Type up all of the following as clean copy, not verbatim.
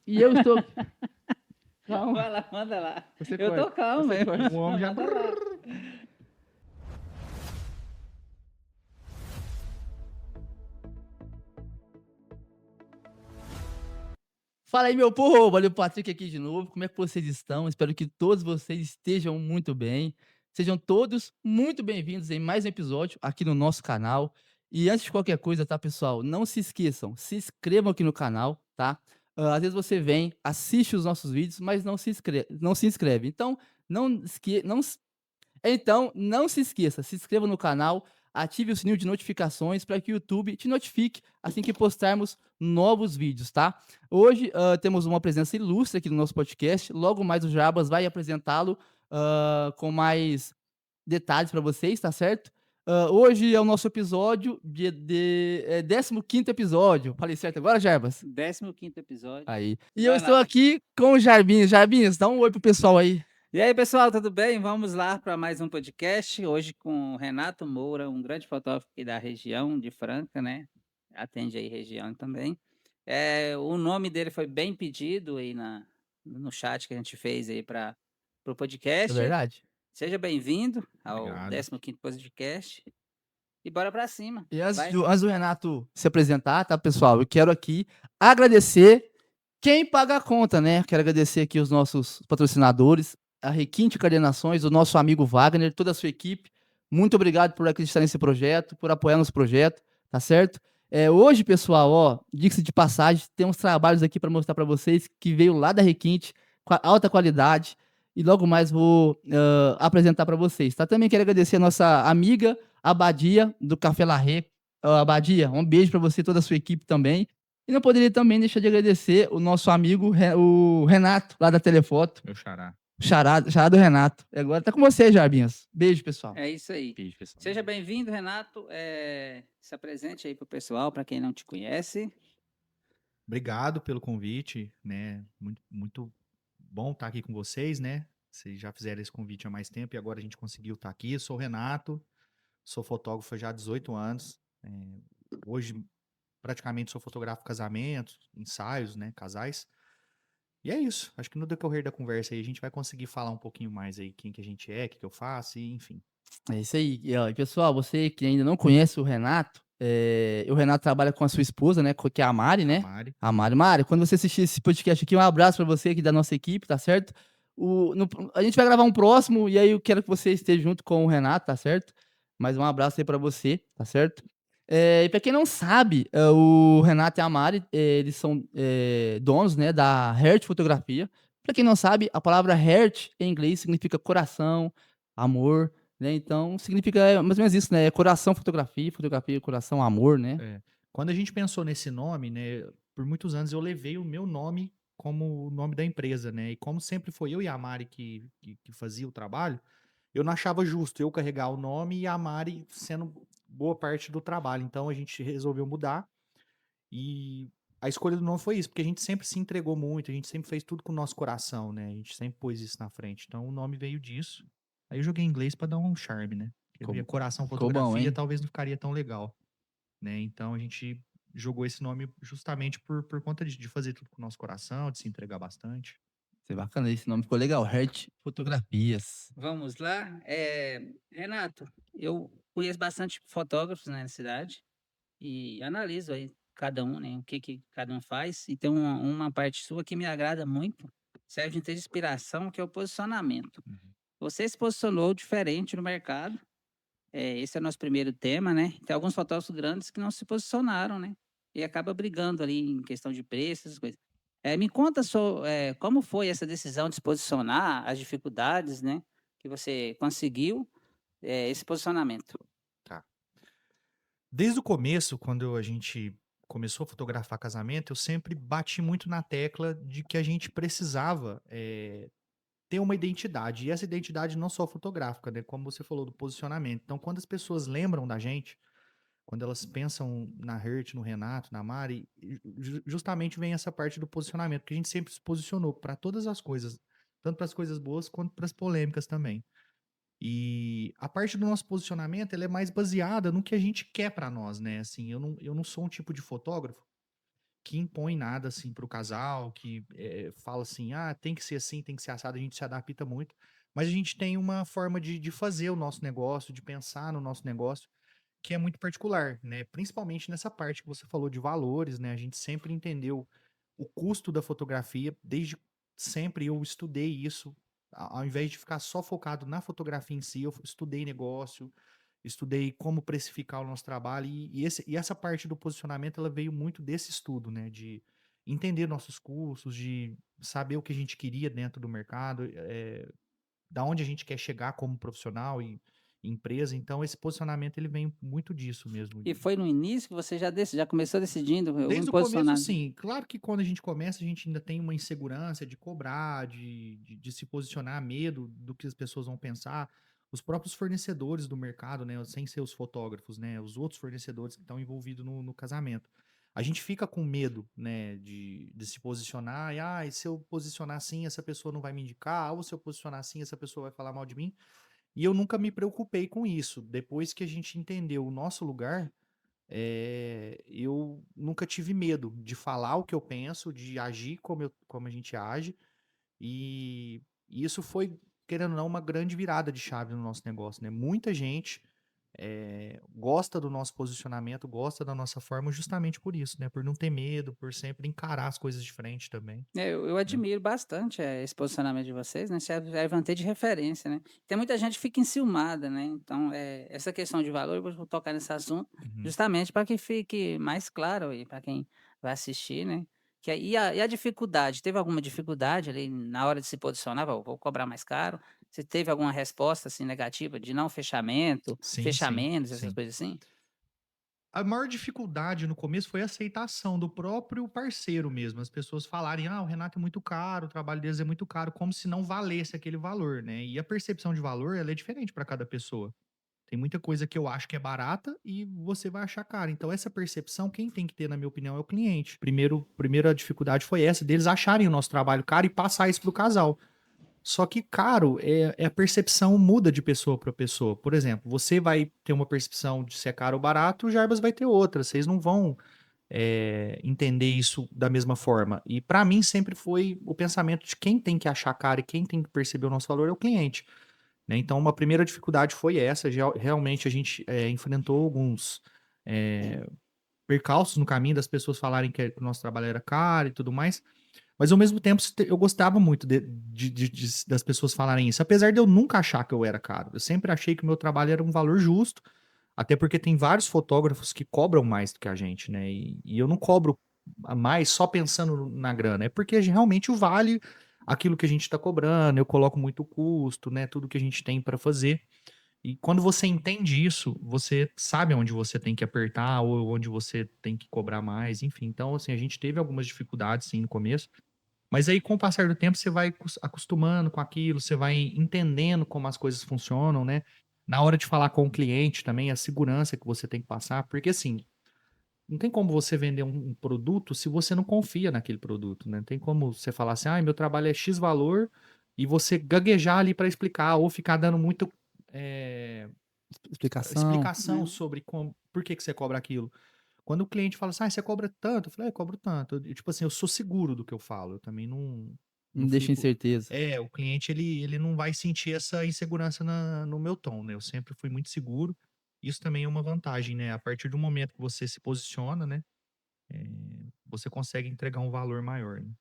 E eu estou. Calma, Vai lá, manda lá. você Eu tô corta. calmo, Você corta. O homem já. Manda lá. Fala aí, meu povo! Olha o Patrick aqui de novo. Como é que vocês estão? Espero que todos vocês estejam muito bem. Sejam todos muito bem-vindos em mais um episódio aqui no nosso canal. E antes de qualquer coisa, tá, pessoal? Não se esqueçam, se inscrevam aqui no canal, tá? Às vezes você vem, assiste os nossos vídeos, mas não se inscreve. Então, não se esqueça, se inscreva no canal, ative o sininho de notificações para que o YouTube te notifique assim que postarmos novos vídeos, tá? Hoje temos uma presença ilustre aqui no nosso podcast. Logo mais o Jabas vai apresentá-lo com mais detalhes para vocês, tá certo? Hoje é o nosso episódio de 15º episódio. Falei certo agora, Jarbas? 15º episódio. Aí. E eu Vai estou lá. aqui com o Jarbinhos. Jarbinhos, dá um oi pro pessoal aí. E aí, pessoal, tudo bem? Vamos lá para mais um podcast. Hoje com o Renato Moura, um grande fotógrafo aqui da região de Franca, né? Atende aí região também. O nome dele foi bem pedido aí no chat que a gente fez aí para o É podcast. verdade? Seja bem-vindo ao Obrigado. 15º podcast. E bora para cima. E antes Vai. do Renato se apresentar, tá, pessoal? Eu quero aqui agradecer quem paga a conta, né? Quero agradecer aqui os nossos patrocinadores, a Requinte Coordenações, o nosso amigo Wagner, toda a sua equipe. Muito obrigado por acreditar nesse projeto, por apoiar nosso projeto, tá certo? Hoje, pessoal, ó, diga-se de passagem, tem uns trabalhos aqui para mostrar para vocês que veio lá da Requinte, com alta qualidade, e logo mais vou apresentar para vocês, tá? Também quero agradecer a nossa amiga Abadia, do Café Larré. Abadia, um beijo para você e toda a sua equipe também. E não poderia também deixar de agradecer o nosso amigo, o Renato, lá da Telefoto. Meu xará. Xará do Renato. E agora tá com você, Jarbinhas. Beijo, pessoal. É isso aí. Beijo, pessoal. Seja bem-vindo, Renato. Se apresente aí para o pessoal, para quem não te conhece. Obrigado pelo convite, né? Muito bom estar aqui com vocês, né? Vocês já fizeram esse convite há mais tempo e agora a gente conseguiu estar aqui. Eu sou o Renato, sou fotógrafo já há 18 anos. Hoje, praticamente, sou fotografo casamentos, ensaios, né? Casais. E é isso. Acho que no decorrer da conversa aí a gente vai conseguir falar um pouquinho mais aí quem que a gente é, o que que eu faço, e enfim. É isso aí. E, ó, e, pessoal, você que ainda não conhece o Renato, o Renato trabalha com a sua esposa, né? Que é a Mari, né? Mari. A Mari. Mari, quando você assistir esse podcast aqui, um abraço pra você aqui da nossa equipe, tá certo? A gente vai gravar um próximo e aí eu quero que você esteja junto com o Renato, tá certo? Mas um abraço aí pra você, tá certo? E pra quem não sabe, o Renato e a Mari, eles são donos, né, da Heart Fotografia. Pra quem não sabe, a palavra Heart em inglês significa coração, amor, né? Então significa mais ou menos isso, né? Coração, fotografia, fotografia, coração, amor, né? É. Quando a gente pensou nesse nome, né, por muitos anos eu levei o meu nome como o nome da empresa, né? E como sempre foi eu e a Mari que fazia o trabalho, eu não achava justo eu carregar o nome e a Mari sendo boa parte do trabalho. Então a gente resolveu mudar e a escolha do nome foi isso, porque a gente sempre se entregou muito, a gente sempre fez tudo com o nosso coração, né? A gente sempre pôs isso na frente. Então o nome veio disso. Aí eu joguei em inglês para dar um charme, né? Porque coração Ficou bom, fotografia hein? talvez não ficaria tão legal, né? Então a gente jogou esse nome justamente por conta de fazer tudo com o nosso coração, de se entregar bastante. Isso é bacana, esse nome ficou legal. Heart Fotografias. Vamos lá. Renato, eu conheço bastante fotógrafos, né, na cidade e analiso aí cada um, né, o que cada um faz. E tem uma parte sua que me agrada muito, serve de ter inspiração, que é o posicionamento. Uhum. Você se posicionou diferente no mercado. Esse é o nosso primeiro tema, né? Tem alguns fotógrafos grandes que não se posicionaram, né? E acaba brigando ali em questão de preço, essas coisas. Me conta como foi essa decisão de se posicionar, as dificuldades, né? Que você conseguiu esse posicionamento. Tá. Desde o começo, quando a gente começou a fotografar casamento, eu sempre bati muito na tecla de que a gente precisava ter uma identidade. E essa identidade não só fotográfica, né? Como você falou, do posicionamento. Então, quando as pessoas lembram da gente, quando elas pensam na Hurt, no Renato, na Mari, justamente vem essa parte do posicionamento, que a gente sempre se posicionou para todas as coisas, tanto para as coisas boas quanto para as polêmicas também. E a parte do nosso posicionamento, ela é mais baseada no que a gente quer para nós, né? Assim, eu não sou um tipo de fotógrafo que impõe nada assim para o casal, que fala assim, ah, tem que ser assim, tem que ser assado, a gente se adapta muito, mas a gente tem uma forma de fazer o nosso negócio, de pensar no nosso negócio, que é muito particular, né? Principalmente nessa parte que você falou de valores, né? A gente sempre entendeu o custo da fotografia, desde sempre eu estudei isso, ao invés de ficar só focado na fotografia em si, eu estudei negócio, estudei como precificar o nosso trabalho e essa parte do posicionamento ela veio muito desse estudo, né? De entender nossos custos, de saber o que a gente queria dentro do mercado, da onde a gente quer chegar como profissional e empresa. Então, esse posicionamento ele vem muito disso mesmo. E foi no início que você já começou decidindo, eu vou me Desde o começo, posicionar. sim. Claro que quando a gente começa, a gente ainda tem uma insegurança de cobrar, de se posicionar, medo do que as pessoas vão pensar. Os próprios fornecedores do mercado, né, sem ser os fotógrafos, né, os outros fornecedores que estão envolvidos no casamento. A gente fica com medo, né, de se posicionar, e se eu posicionar assim, essa pessoa não vai me indicar, ou se eu posicionar assim, essa pessoa vai falar mal de mim. E eu nunca me preocupei com isso. Depois que a gente entendeu o nosso lugar, eu nunca tive medo de falar o que eu penso, de agir como a gente age, e isso foi, querendo ou não, uma grande virada de chave no nosso negócio, né? Muita gente gosta do nosso posicionamento, gosta da nossa forma justamente por isso, né? Por não ter medo, por sempre encarar as coisas de frente também, Eu né? admiro bastante, esse posicionamento de vocês, né, serve de referência, né. Tem muita gente que fica enciumada, né, então, essa questão de valor, eu vou tocar nesse assunto, Uhum. justamente para que fique mais claro aí para quem vai assistir, né, que e a dificuldade, teve alguma dificuldade ali na hora de se posicionar? Vou cobrar mais caro"? Você teve alguma resposta, assim, negativa de não fechamento, Sim, fechar sim, menos, essas sim. coisas assim? A maior dificuldade no começo foi a aceitação do próprio parceiro mesmo. As pessoas falarem: "Ah, o Renato é muito caro, o trabalho deles é muito caro", como se não valesse aquele valor, né. E a percepção de valor, ela é diferente para cada pessoa. Tem muita coisa que eu acho que é barata e você vai achar cara. Então essa percepção quem tem que ter, na minha opinião, é o cliente. Primeira dificuldade foi essa, deles acharem o nosso trabalho caro e passar isso para o casal. Só que caro a percepção muda de pessoa para pessoa. Por exemplo, você vai ter uma percepção de se é caro ou barato, o Jarbas vai ter outra. Vocês não vão entender isso da mesma forma. E para mim sempre foi o pensamento de quem tem que achar caro e quem tem que perceber o nosso valor é o cliente, né? Então, uma primeira dificuldade foi essa. Realmente a gente enfrentou alguns eh, percalços no caminho das pessoas falarem que o nosso trabalho era caro e tudo mais. Mas ao mesmo tempo, eu gostava muito das pessoas falarem isso, apesar de eu nunca achar que eu era caro. Eu sempre achei que o meu trabalho era um valor justo, até porque tem vários fotógrafos que cobram mais do que a gente, né? E eu não cobro a mais só pensando na grana, é porque realmente vale aquilo que a gente está cobrando, eu coloco muito custo, né? Tudo que a gente tem para fazer. E quando você entende isso, você sabe onde você tem que apertar ou onde você tem que cobrar mais, enfim. Então, assim, a gente teve algumas dificuldades, sim, no começo, mas aí, com o passar do tempo, você vai acostumando com aquilo, você vai entendendo como as coisas funcionam, né? Na hora de falar com o cliente também, a segurança que você tem que passar, porque assim, não tem como você vender um produto se você não confia naquele produto, né? Não tem como você falar assim, ah, meu trabalho é X valor, e você gaguejar ali para explicar, ou ficar dando muito eh, Explicação. explicação sobre por que você cobra aquilo. Quando o cliente fala assim: "Ah, você cobra tanto?" Eu falei: "É, cobro tanto". Tipo assim, eu sou seguro do que eu falo, eu também não Não deixa fico incerteza. o cliente ele não vai sentir essa insegurança no meu tom, né, eu sempre fui muito seguro, isso também é uma vantagem, né, a partir do momento que você se posiciona, né, você consegue entregar um valor maior, né.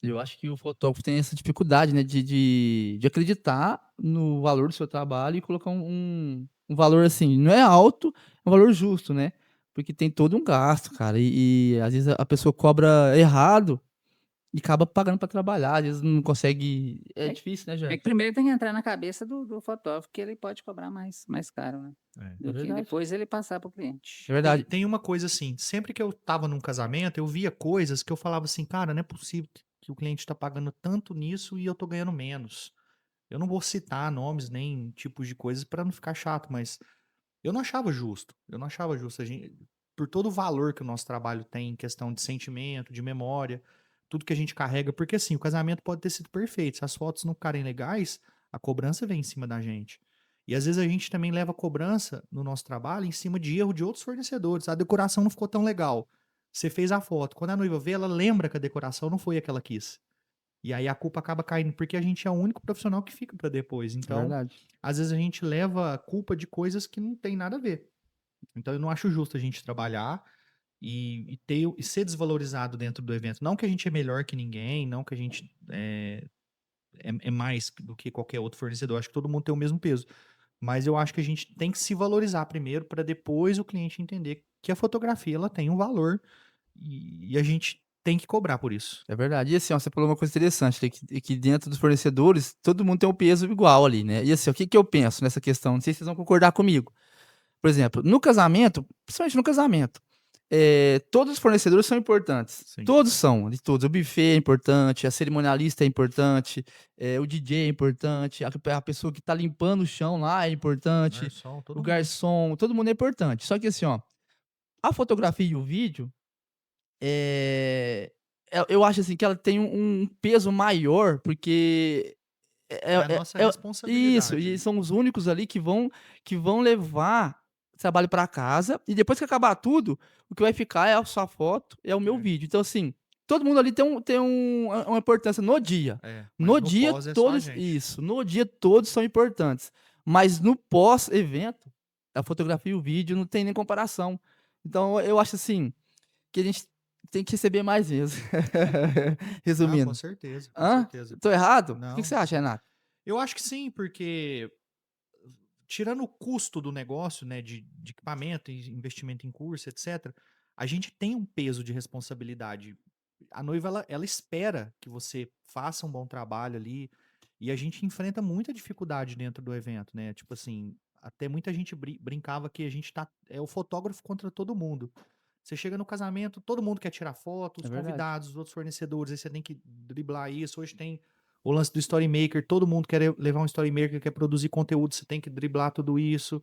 Eu acho que o fotógrafo tem essa dificuldade, né, de acreditar no valor do seu trabalho e colocar um valor, assim, não é alto, é um valor justo, né, porque tem todo um gasto, cara, e às vezes a pessoa cobra errado e acaba pagando pra trabalhar, às vezes não consegue é É difícil, né, é que Jefferson? primeiro tem que entrar na cabeça do fotógrafo que ele pode cobrar mais caro, né, É. É do que verdade, depois ele passar para o é cliente. Tem verdade. tem uma coisa assim, sempre que eu estava num casamento, eu via coisas que eu falava assim: "Cara, não é possível que o cliente está pagando tanto nisso e eu tô ganhando menos". Eu não vou citar nomes nem tipos de coisas para não ficar chato, mas eu não achava justo. Eu não achava justo. Por todo o valor que o nosso trabalho tem em questão de sentimento, de memória, tudo que a gente carrega, porque assim, o casamento pode ter sido perfeito. Se as fotos não ficarem legais, a cobrança vem em cima da gente. E às vezes a gente também leva cobrança no nosso trabalho em cima de erro de outros fornecedores. A decoração não ficou tão legal. Você fez a foto. Quando a noiva vê, ela lembra que a decoração não foi a que ela quis. E aí a culpa acaba caindo, porque a gente é o único profissional que fica para depois. É Então, verdade. às vezes a gente leva a culpa de coisas que não tem nada a ver. Então eu não acho justo a gente trabalhar e ser desvalorizado dentro do evento. Não que a gente é melhor que ninguém, não que a gente é mais do que qualquer outro fornecedor. Acho que todo mundo tem o mesmo peso. Mas eu acho que a gente tem que se valorizar primeiro para depois o cliente entender que a fotografia ela tem um valor e a gente tem que cobrar por isso. É verdade. E assim, ó, você falou uma coisa interessante, né, que dentro dos fornecedores, todo mundo tem um peso igual ali, né. E assim, o que que eu penso nessa questão, não sei se vocês vão concordar comigo. Por exemplo, no casamento, principalmente no casamento, todos os fornecedores são importantes. Sim. Todos são, de todos. O buffet é importante, a cerimonialista é importante, o DJ é importante, a pessoa que tá limpando o chão lá é importante, Garçom, todo o mundo. garçom, todo mundo é importante. Só que assim, ó, a fotografia e o vídeo, eh, eu acho assim que ela tem um peso maior, porque É a nossa isso, responsabilidade e ali. são os únicos ali que vão levar trabalho para casa, e depois que acabar tudo, o que vai ficar é a sua foto, é o meu É, vídeo. Então assim, todo mundo ali tem uma importância no dia. mas No no dia pós é só a todos gente. isso, no dia todos são importantes, mas no pós-evento, a fotografia e o vídeo não tem nem comparação. Então eu acho assim, que a gente tem que receber mais mesmo. Não, com Resumindo. certeza, com Hã? certeza. Tô errado? O que que Não, você acha, Renato? eu acho que sim, porque tirando o custo do negócio, né, de equipamento, e investimento em curso, etc., a gente tem um peso de responsabilidade. A noiva, ela espera que você faça um bom trabalho ali, e a gente enfrenta muita dificuldade dentro do evento, né? Tipo assim, até muita gente brincava que a gente é o fotógrafo contra todo mundo. Você chega no casamento, todo mundo quer tirar foto, É os verdade. convidados, os outros fornecedores, aí você tem que driblar isso. Hoje tem o lance do Story Maker, todo mundo quer levar um Story Maker, quer produzir conteúdo, você tem que driblar tudo isso.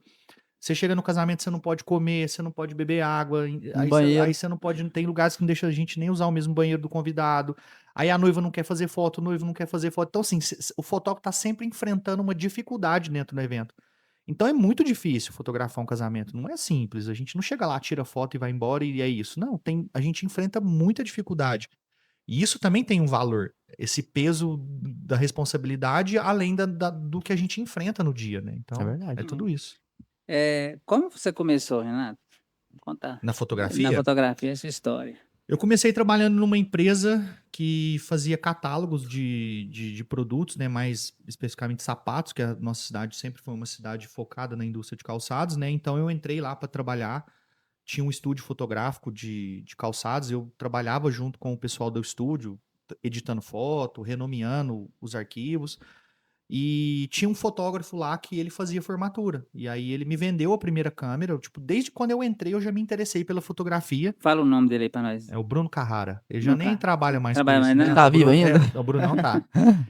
Você chega no casamento, você não pode comer, você não pode beber água, No aí banheiro. você não pode, tem lugares que não deixa a gente nem usar o mesmo banheiro do convidado. Aí a noiva não quer fazer foto, o noivo não quer fazer foto. Então, assim, o fotógrafo tá sempre enfrentando uma dificuldade dentro do evento. Então é muito difícil fotografar um casamento, não é simples. A gente não chega lá, tira foto e vai embora e é isso. Não, a gente enfrenta muita dificuldade. E isso também tem um valor, esse peso da responsabilidade, além do que a gente enfrenta no dia, né? É Então, é verdade. tudo isso. Como você começou, Renato? Conta Na na fotografia, fotografia essa história. eu comecei trabalhando numa empresa que fazia catálogos de produtos, né? Mais especificamente sapatos, que a nossa cidade sempre foi uma cidade focada na indústria de calçados, né? Então eu entrei lá para trabalhar. Tinha um estúdio fotográfico de calçados, eu trabalhava junto com o pessoal do estúdio, editando foto, renomeando os arquivos. E tinha um fotógrafo lá que ele fazia formatura. E aí ele me vendeu a primeira câmera. Tipo, desde quando eu entrei, eu já me interessei pela fotografia. Fala o nome dele aí pra nós. É o Bruno Carrara. Ele já No nem carro. trabalha mais com Trabalha isso, mais Ele né? não? tá O vivo Bruno, ainda? o Bruno não tá.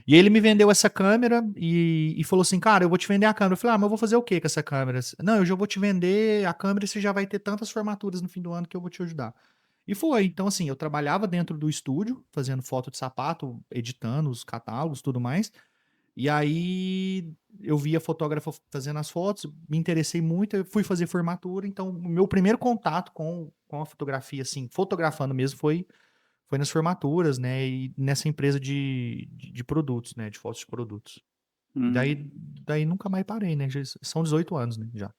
E ele me vendeu essa câmera e falou assim, cara, eu vou te vender a câmera. Eu falei, mas eu vou fazer o quê com essa câmera? Não, eu já vou te vender a câmera e você já vai ter tantas formaturas no fim do ano que eu vou te ajudar. E foi. Então, assim, eu trabalhava dentro do estúdio, fazendo foto de sapato, editando os catálogos, tudo mais. E aí eu vi a fotógrafa fazendo as fotos, me interessei muito, eu fui fazer formatura, então o meu primeiro contato com a fotografia, assim, fotografando mesmo, foi nas formaturas, né, e nessa empresa de produtos, né, de fotos de produtos. E daí, Hum. daí nunca mais parei, né, são 18 anos, né, já.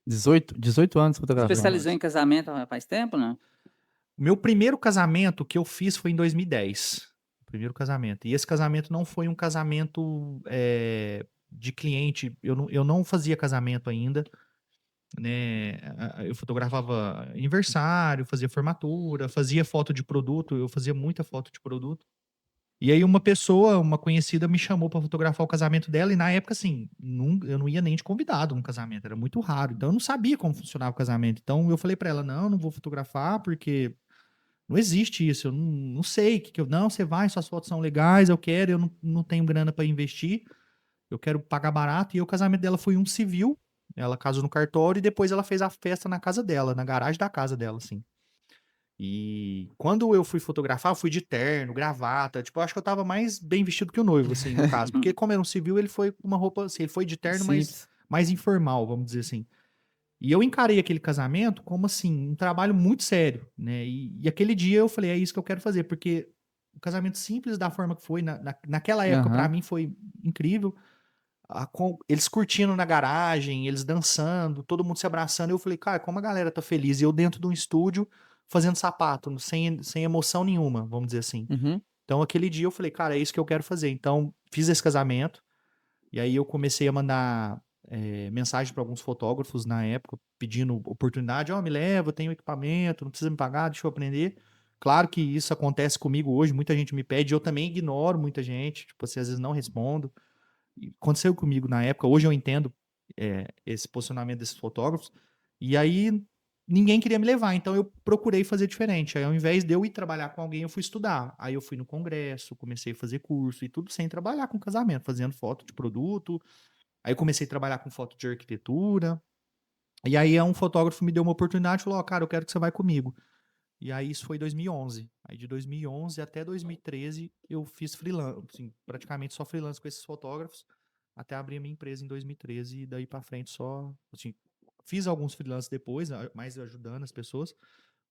18 anos 18 fotografando. Especializou anos. em casamento faz tempo, não? O meu primeiro casamento que eu fiz foi em 2010. O primeiro casamento. E esse casamento não foi um casamento de cliente. Eu não fazia casamento ainda, né? Eu fotografava aniversário, fazia formatura, fazia foto de produto. Eu fazia muita foto de produto. E aí uma pessoa, uma conhecida, me chamou para fotografar o casamento dela. E na época, assim, eu não ia nem de convidado num casamento. Era muito raro. Então eu não sabia como funcionava o casamento. Então eu falei para ela, não vou fotografar porque não existe isso, eu não sei não, você vai, suas fotos são legais, eu quero, eu não tenho grana para investir, eu quero pagar barato. E o casamento dela foi um civil, ela casou no cartório e depois ela fez a festa na casa dela, na garagem da casa dela, assim. E quando eu fui fotografar, eu fui de terno, gravata, tipo, eu acho que eu tava mais bem vestido que o noivo, assim, no caso, porque como era um civil, ele foi com uma roupa, assim, ele foi de terno, mas Simples. mais informal, vamos dizer assim. E eu encarei aquele casamento como, assim, um trabalho muito sério, né? E aquele dia eu falei, é isso que eu quero fazer, porque o casamento simples da forma que foi, naquela época, pra Aham. mim, foi incrível. Eles curtindo na garagem, eles dançando, todo mundo se abraçando. Eu falei, cara, como a galera tá feliz. E eu dentro de um estúdio fazendo sapato, sem emoção nenhuma, vamos dizer assim. Uhum. Então, aquele dia eu falei, cara, é isso que eu quero fazer. Então, fiz esse casamento. E aí eu comecei a mandar mensagem para alguns fotógrafos na época, pedindo oportunidade. Ó, me leva, eu tenho equipamento, não precisa me pagar, deixa eu aprender. Claro que isso acontece comigo hoje, muita gente me pede, eu também ignoro muita gente, tipo assim, às vezes não respondo. E aconteceu comigo na época, hoje eu entendo esse posicionamento desses fotógrafos. E aí ninguém queria me levar, então eu procurei fazer diferente. Aí ao invés de eu ir trabalhar com alguém, eu fui estudar. Aí eu fui no congresso, comecei a fazer curso e tudo sem trabalhar com casamento, fazendo foto de produto. Aí eu comecei a trabalhar com foto de arquitetura. E aí um fotógrafo me deu uma oportunidade e falou: "Ó, cara, eu quero que você vá comigo". E aí isso foi em 2011. Aí de 2011 até 2013 eu fiz freelance, assim, praticamente só freelance com esses fotógrafos, até abrir a minha empresa em 2013 e daí pra frente só, assim, fiz alguns freelances depois, mais ajudando as pessoas,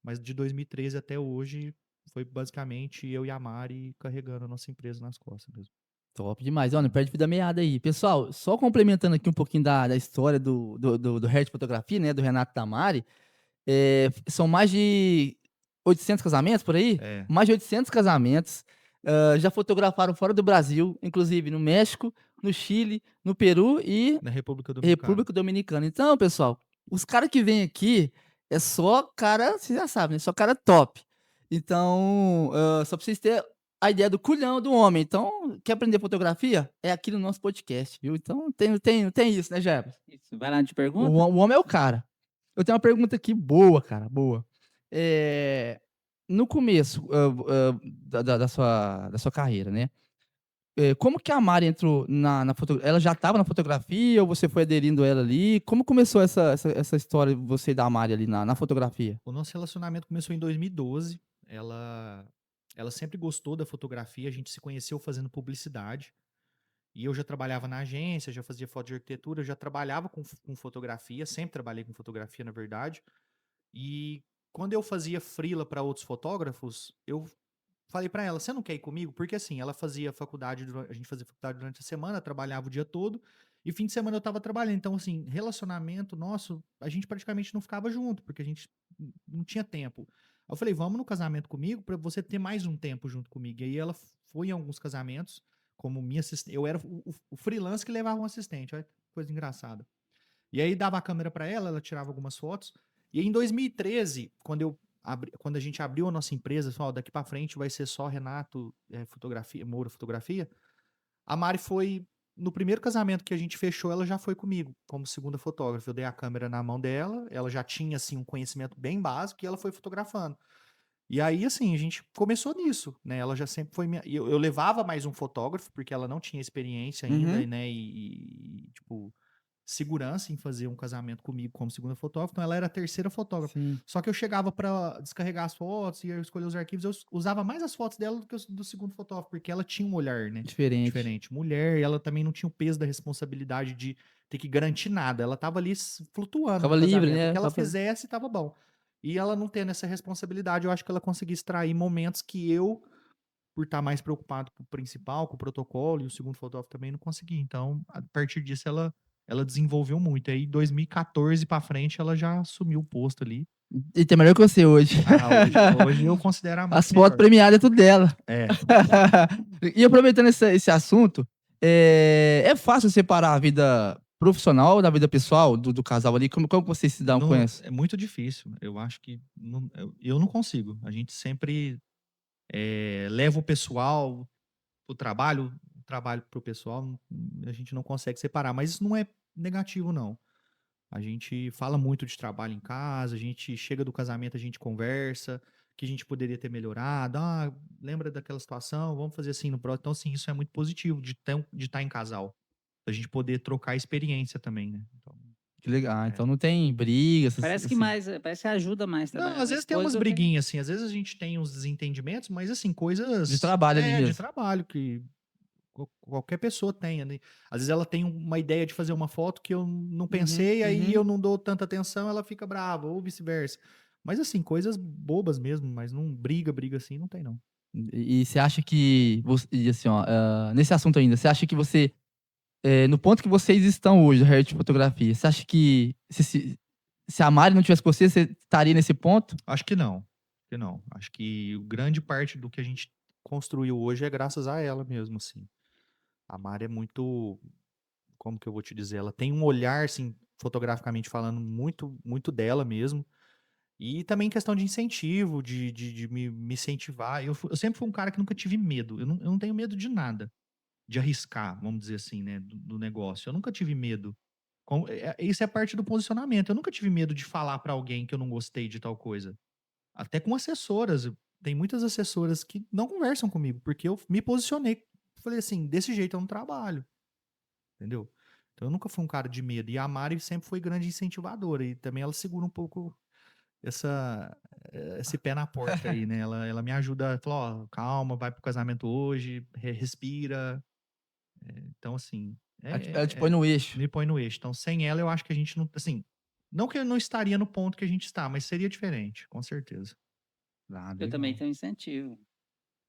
mas de 2013 até hoje foi basicamente eu e a Mari carregando a nossa empresa nas costas mesmo. Top demais. Ó, não perde vida meada aí. Pessoal, só complementando aqui um pouquinho da história do Hair de Fotografia, né, do Renato Tamari, são mais de 800 casamentos por aí? É, Mais de 800 casamentos. Já fotografaram fora do Brasil, inclusive no México, no Chile, no Peru e na República Dominicana. República Dominicana. Então, pessoal, os caras que vêm aqui é só cara, vocês já sabem, né? Só cara top. Então, só pra vocês terem a ideia do culhão do homem. Então, quer aprender fotografia? É aqui no nosso podcast, viu? Então, tem isso, né, Jefferson? Isso. Vai lá de O, pergunta? o homem é o cara. Eu tenho uma pergunta aqui boa, cara, boa. É, no começo da sua carreira, né? Como que a Mari entrou na fotografia? Ela já estava na fotografia ou você foi aderindo a ela ali? Como começou essa história, você e da Mari ali na fotografia? O nosso relacionamento começou em 2012. Ela sempre gostou da fotografia, a gente se conheceu fazendo publicidade. E eu já trabalhava na agência, já fazia foto de arquitetura, eu já trabalhava com fotografia, sempre trabalhei com fotografia, na verdade. E quando eu fazia freela para outros fotógrafos, eu falei para ela: "Você não quer ir comigo?" Porque assim, ela fazia faculdade, a gente fazia faculdade durante a semana, trabalhava o dia todo, e fim de semana eu estava trabalhando. Então, assim, relacionamento nosso, a gente praticamente não ficava junto, porque a gente não tinha tempo. Aí eu falei: "Vamos no casamento comigo para você ter mais um tempo junto comigo." E aí ela foi em alguns casamentos como minha assistente. Eu era o freelance que levava um assistente, olha que coisa engraçada. E aí dava a câmera para ela, ela tirava algumas fotos. E aí, em 2013, quando a gente abriu a nossa empresa, falou: "Ó, daqui para frente vai ser só Renato Fotografia, Moura Fotografia." A Mari foi no primeiro casamento que a gente fechou, ela já foi comigo como segunda fotógrafa. Eu dei a câmera na mão dela, ela já tinha assim um conhecimento bem básico e ela foi fotografando. E aí, assim, a gente começou nisso, né? Ela já sempre foi minha. Eu levava mais um fotógrafo, porque ela não tinha experiência ainda, Uhum. né? Tipo, segurança em fazer um casamento comigo como segunda fotógrafa. Então, ela era a terceira fotógrafa. Sim, Só que eu chegava para descarregar as fotos e eu escolher os arquivos, eu usava mais as fotos dela do que do segundo fotógrafo, porque ela tinha um olhar, né? diferente. Diferente. Mulher, e ela também não tinha o peso da responsabilidade de ter que garantir nada. Ela tava ali flutuando no Ficava livre, casamento. O né? que ela fizesse, tava bom. E ela não tendo essa responsabilidade, eu acho que ela conseguia extrair momentos que eu, por estar mais preocupado com o principal, com o protocolo, e o segundo fotógrafo também não conseguia. Então, a partir disso, ela desenvolveu muito. Aí, 2014 para frente, ela já assumiu o posto ali. E tem melhor que você hoje. Ah, hoje eu considero a Mari As fotos melhor. premiadas é tudo dela. É. E aproveitando esse assunto, é fácil separar a vida profissional da vida pessoal do casal ali? Como vocês se dão com isso? É muito difícil. Eu acho que eu não consigo. A gente sempre leva o pessoal o trabalho pro pessoal, a gente não consegue separar. Mas isso não é negativo, não. A gente fala muito de trabalho em casa, a gente chega do casamento, a gente conversa, que a gente poderia ter melhorado. Ah, lembra daquela situação? Vamos fazer assim no próximo. Então, assim, isso é muito positivo de estar em casal. A gente poder trocar experiência também, né? Então, Que legal. Ah, então é. não tem briga, Parece que ajuda mais Não, trabalhar às com a vezes tem umas esposa do que... briguinhas, assim, às vezes a gente tem uns desentendimentos, mas assim, de coisas trabalho ali de mesmo. trabalho, que qualquer pessoa tenha, né? Às vezes ela tem uma ideia de fazer uma foto que eu não Uhum, pensei, aí eu uhum. não dou tanta atenção, ela fica brava, ou vice-versa. Mas assim, coisas bobas mesmo, mas não briga assim, não tem não. E você acha que e assim, ó, nesse assunto ainda, você acha que você, no ponto que vocês estão hoje, Hair de fotografia, você acha que se a Mari não tivesse com você, você estaria nesse ponto? Acho que não, que não. Acho que grande parte do que a gente construiu hoje é graças a ela mesmo, assim. A Mari é muito, como que eu vou te dizer, ela tem um olhar, assim, fotograficamente falando, muito dela mesmo. E também questão de incentivo, de me incentivar. Eu sempre fui um cara que nunca tive medo. Eu não tenho medo de nada, de arriscar, vamos dizer assim, né, do negócio. Eu nunca tive medo. Isso é parte do posicionamento. Eu nunca tive medo de falar pra alguém que eu não gostei de tal coisa. Até com assessoras. Tem muitas assessoras que não conversam comigo, porque eu me posicionei. Falei assim, desse jeito eu não trabalho, entendeu? Então eu nunca fui um cara de medo. E a Mari sempre foi grande incentivadora. E também ela segura um pouco essa, esse pé na porta aí, né? Ela me ajuda, fala, ó, calma, vai pro casamento hoje, respira. Então, assim, Ela te põe no eixo. me põe no eixo. Então, sem ela, eu acho que a gente não, assim, não que eu não estaria no ponto que a gente está, mas seria diferente, com certeza. Ah, Eu também legal. tenho incentivo.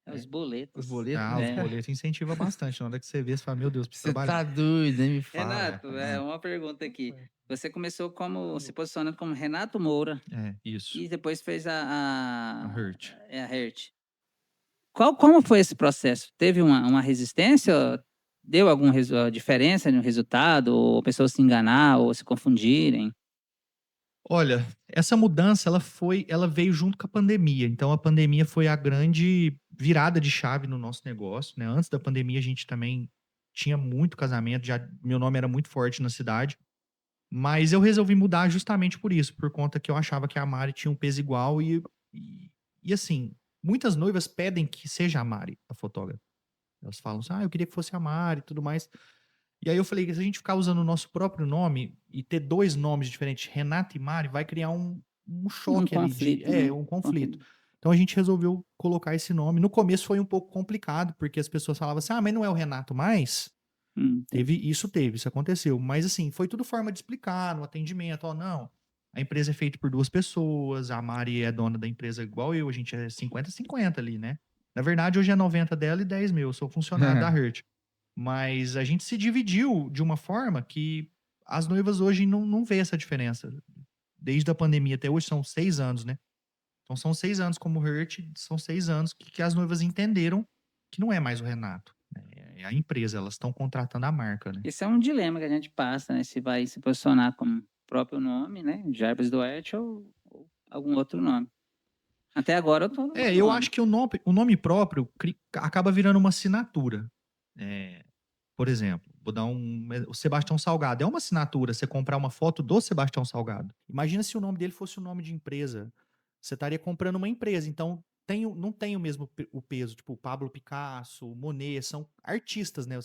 É os Os boletos. boletos, Ah, os É. boletos incentivam bastante. Na hora que você vê, você fala, meu Deus, preciso você trabalhar. tá doido, nem me fala. Renato, uma pergunta aqui. Você começou se posicionando como Renato Moura Isso. e depois fez A a Hurt. Hurt. Como foi esse processo? Teve uma resistência? Deu alguma diferença no resultado? Ou pessoas se enganar ou se confundirem? Olha, essa mudança ela veio junto com a pandemia. Então a pandemia foi a grande virada de chave no nosso negócio, né? Antes da pandemia a gente também tinha muito casamento, já meu nome era muito forte na cidade, mas eu resolvi mudar justamente por isso, por conta que eu achava que a Mari tinha um peso igual e assim, muitas noivas pedem que seja a Mari a fotógrafa. Elas falam assim: "Ah, eu queria que fosse a Mari", e tudo mais. E aí eu falei que se a gente ficar usando o nosso próprio nome e ter 2 nomes diferentes, Renato e Mari, vai criar um Um choque ali conflito, né? um conflito. Então a gente resolveu colocar esse nome. No começo foi um pouco complicado, porque as pessoas falavam assim: "Ah, mas não é o Renato mais?" Isso aconteceu. Mas assim, foi tudo forma de explicar no atendimento, ó, não, a empresa é feita por 2 pessoas, a Mari é dona da empresa igual eu, a gente é 50-50 ali, né. Na verdade hoje é 90 dela e 10 meu, eu sou funcionário da Hurt. Mas a gente se dividiu de uma forma que as noivas hoje não vê essa diferença. Desde a pandemia até hoje são 6 anos, né. Então são 6 anos como Hurt, são 6 anos que as noivas entenderam que não é mais o Renato, né, é a empresa, elas estão contratando a marca, né. Esse é um dilema que a gente passa, né? Se vai se posicionar como próprio nome, né? Jarbas Duarte ou algum outro nome. Até agora eu tô no meu Eu nome. acho que o nome próprio acaba virando uma assinatura. Por exemplo, vou dar o Sebastião Salgado, é uma assinatura você comprar uma foto do Sebastião Salgado. Imagina se o nome dele fosse o nome de empresa. Você estaria comprando uma empresa, então não tem o mesmo o peso, tipo Pablo Picasso, Monet, são artistas, né?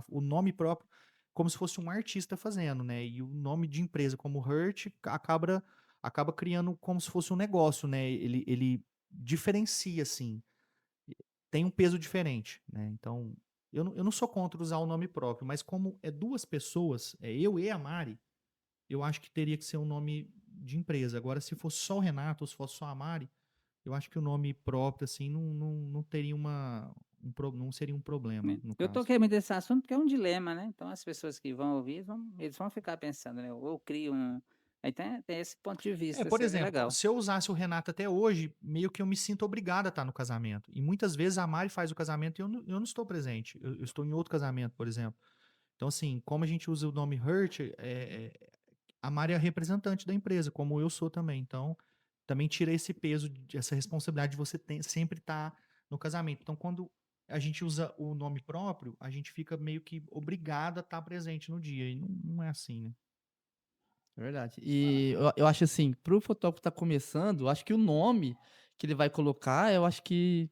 O nome próprio, como se fosse um artista fazendo, né? E o nome de empresa como Hurt acaba criando como se fosse um negócio, né? Ele diferencia, assim, tem um peso diferente, né? Então, eu não sou contra usar o nome próprio, mas como é 2 pessoas, é eu e a Mari, eu acho que teria que ser um nome de empresa. Agora, se fosse só o Renato ou se fosse só a Mari, eu acho que o nome próprio, assim, não teria não seria um problema, no Eu caso. toquei muito nesse assunto porque é um dilema, né? Então as pessoas que vão ouvir, eles vão ficar pensando, né? Ou crio um. Aí tem esse ponto de vista, Por seria exemplo, legal. se eu usasse o Renato até hoje, meio que eu me sinto obrigado a estar no casamento. E muitas vezes a Mari faz o casamento e eu não estou presente. Eu estou em outro casamento, por exemplo. Então, assim, como a gente usa o nome Hurt, a Mari é a representante da empresa, como eu sou também. Então, também tira esse peso, essa responsabilidade de você sempre estar no casamento. Então, quando a gente usa o nome próprio, a gente fica meio que obrigado a estar presente no dia. E não é assim, né? É verdade. E eu acho assim, pro fotógrafo que tá começando, eu acho que o nome que ele vai colocar, eu acho que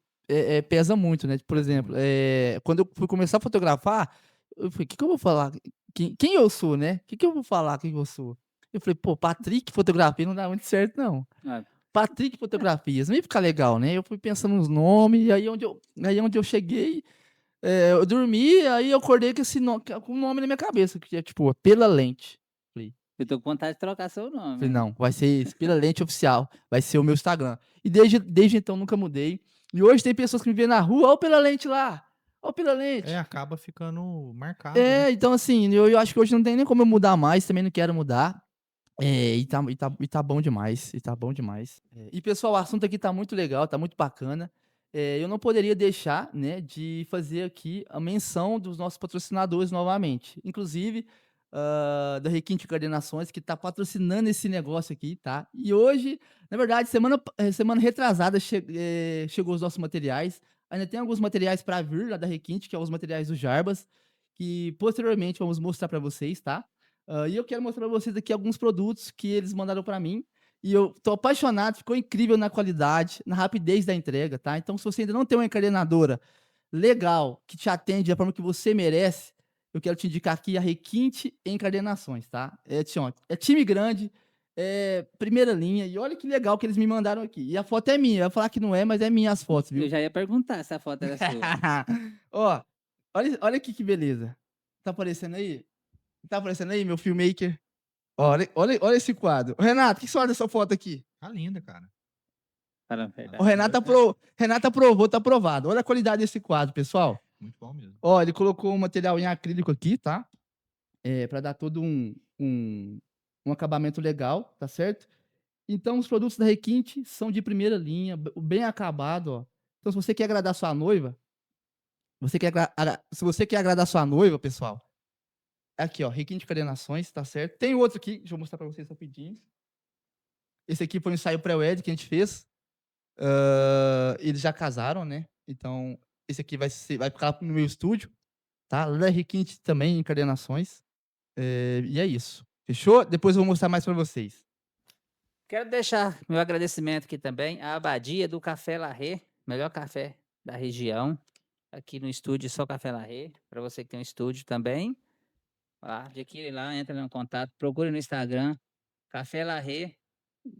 pesa muito, né? Por Pesa exemplo, muito. quando eu fui começar a fotografar, eu falei: "Que eu vou falar? Quem eu sou, né? Que eu vou falar quem eu sou?" Eu falei: "Pô, Patrick Fotografia não dá muito certo não. Ah, Patrick Fotografias, não ia ficar legal, né?" Eu fui pensando nos nomes, e aí onde eu cheguei, Eu dormi, aí eu acordei com esse com o nome na minha cabeça, que é tipo, Pela Lente. Falei Eu tô com vontade de trocar seu falei: nome, hein. "Não, vai ser esse, Pela Lente Oficial, vai ser o meu Instagram". E desde então nunca mudei. E hoje tem pessoas que me veem na rua: "Ó o Pela Lente lá, ó o Pela É, Lente". acaba ficando marcado, né? É, então assim, eu acho que hoje não tem nem como eu mudar mais, também não quero mudar. E tá bom demais, e tá bom demais. E pessoal, o assunto aqui tá muito legal, tá muito bacana. Eu não poderia deixar, né, de fazer aqui a menção dos nossos patrocinadores novamente. Inclusive, da Requinte Coordenações, que tá patrocinando esse negócio aqui, tá. E hoje, na verdade, semana retrasada chegou os nossos materiais. Ainda tem alguns materiais para vir lá da Requinte, que é os materiais do Jarbas, que posteriormente vamos mostrar para vocês, tá. E eu quero mostrar pra vocês aqui alguns produtos que eles mandaram para mim, e eu tô apaixonado, ficou incrível na qualidade, na rapidez da entrega, tá. Então se você ainda não tem uma encadenadora legal, que te atende da forma que você merece, eu quero te indicar aqui a Requinte Encadernações, tá. É time grande, primeira linha, e olha que legal que eles me mandaram aqui. E a foto é minha, eu ia falar que não é, mas é minha as fotos, Eu viu. já ia perguntar se a foto era sua. Ó, olha aqui que beleza. Tá aparecendo aí? Tá aparecendo aí, meu filmmaker? Olha esse quadro. Renato, o que você acha dessa foto aqui? Tá linda, cara. Fala a O verdade. Renato Renato aprovou, tá aprovado. Olha a qualidade desse quadro, pessoal. Muito bom mesmo. Ó, ele colocou um material em acrílico aqui, tá? Pra dar todo um acabamento legal, tá certo? Então os produtos da Requinte são de primeira linha, bem acabado, ó. Então se você quer agradar sua noiva, se você quer agradar sua noiva, pessoal, aqui, ó, Requinte Coordenações, tá certo? Tem outro aqui, deixa eu mostrar pra vocês rapidinho. Esse aqui foi um ensaio pré-wed que a gente fez. Eles já casaram, né, então esse aqui vai ficar no meu estúdio, tá, lá da Requinte também encadernações, e é isso, fechou? Depois eu vou mostrar mais pra vocês. Quero deixar meu agradecimento aqui também à Abadia do Café Larré, melhor café da região. Aqui no estúdio só Café Larré, para você que tem um estúdio também. Lá, adquire lá, entra em contato, procure no Instagram, Café Larré,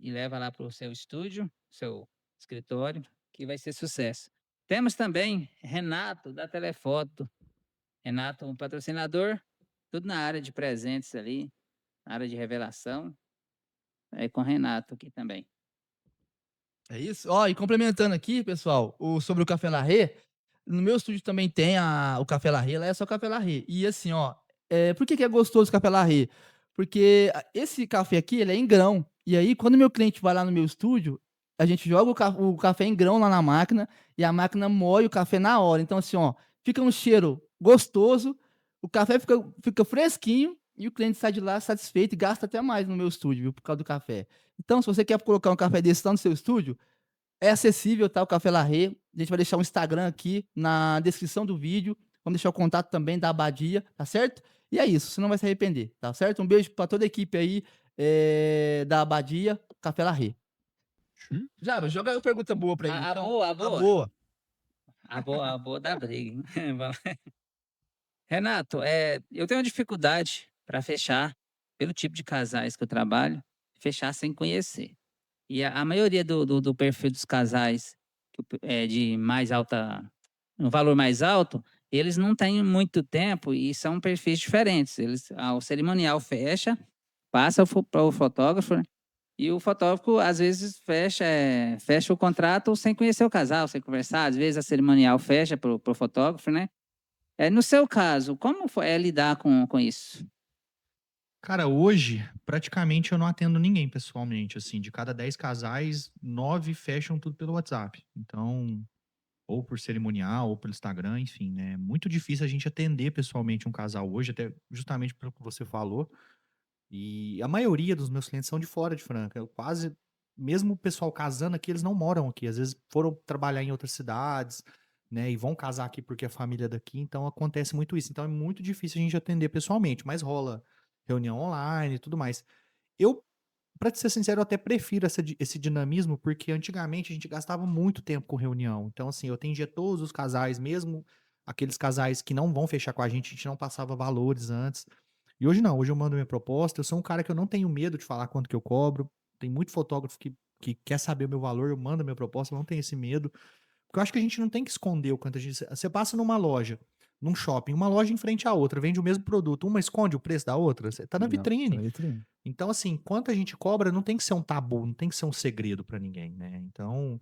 e leva lá para o seu estúdio, seu escritório, que vai ser sucesso. Temos também Renato, da Telefoto. Renato, um patrocinador, tudo na área de presentes ali, na área de revelação. É com Renato aqui também. É isso? Ó, e complementando aqui, pessoal, sobre o Café Larré, no meu estúdio também tem o Café Larré, lá é só Café Larré. E assim, ó, por que que é gostoso o Café Larré? Porque esse café aqui, ele é em grão. E aí, quando meu cliente vai lá no meu estúdio, a gente joga o café em grão lá na máquina e a máquina moe o café na hora. Então, assim, ó, fica um cheiro gostoso, o café fica fresquinho e o cliente sai de lá satisfeito e gasta até mais no meu estúdio, viu, por causa do café. Então, se você quer colocar um café desse lá no seu estúdio, é acessível, tá, o Café Larré. A gente vai deixar o Instagram aqui na descrição do vídeo. Vamos deixar o contato também da Abadia, tá certo? E é isso, você não vai se arrepender, tá certo? Um beijo pra toda a equipe aí, da Abadia, Café Larré. Jaba, joga aí uma pergunta boa pra ele, A então. boa, a A boa. boa. A boa da briga, hein. Renato, eu tenho uma dificuldade para fechar, pelo tipo de casais que eu trabalho, fechar sem conhecer. E a maioria do perfil dos casais de mais alta, um valor mais alto, eles não têm muito tempo e são perfis diferentes. O cerimonial fecha, passa para o fotógrafo, né? E o fotógrafo às vezes fecha o contrato sem conhecer o casal, sem conversar. Às vezes a cerimonial fecha para o fotógrafo, né? No seu caso, como é lidar com isso? Cara, hoje, praticamente eu não atendo ninguém pessoalmente, assim, de cada 10 casais, 9 fecham tudo pelo WhatsApp. Então, ou por cerimonial, ou pelo Instagram, enfim, né? É muito difícil a gente atender pessoalmente um casal hoje, até justamente pelo que você falou. E a maioria dos meus clientes são de fora de Franca. Eu quase, mesmo o pessoal casando aqui, eles não moram aqui. Às vezes foram trabalhar em outras cidades, né? E vão casar aqui porque a família é daqui. Então acontece muito isso. Então é muito difícil a gente atender pessoalmente, mas rola reunião online e tudo mais. Eu, pra te ser sincero, eu até prefiro esse dinamismo, porque antigamente a gente gastava muito tempo com reunião. Então, assim, eu atendia todos os casais, mesmo aqueles casais que não vão fechar com a gente não passava valores antes. E hoje não, hoje eu mando minha proposta, eu sou um cara que eu não tenho medo de falar quanto que eu cobro. Tem muito fotógrafo que quer saber o meu valor, eu mando minha proposta, eu não tenho esse medo, Porque eu acho que a gente não tem que esconder o quanto a gente. Você passa numa loja, num shopping, uma loja em frente à outra, vende o mesmo produto, uma esconde o preço da outra, você tá na Não, tá vitrine. na vitrine. Então, assim, quanto a gente cobra não tem que ser um tabu, não tem que ser um segredo pra ninguém, né? Então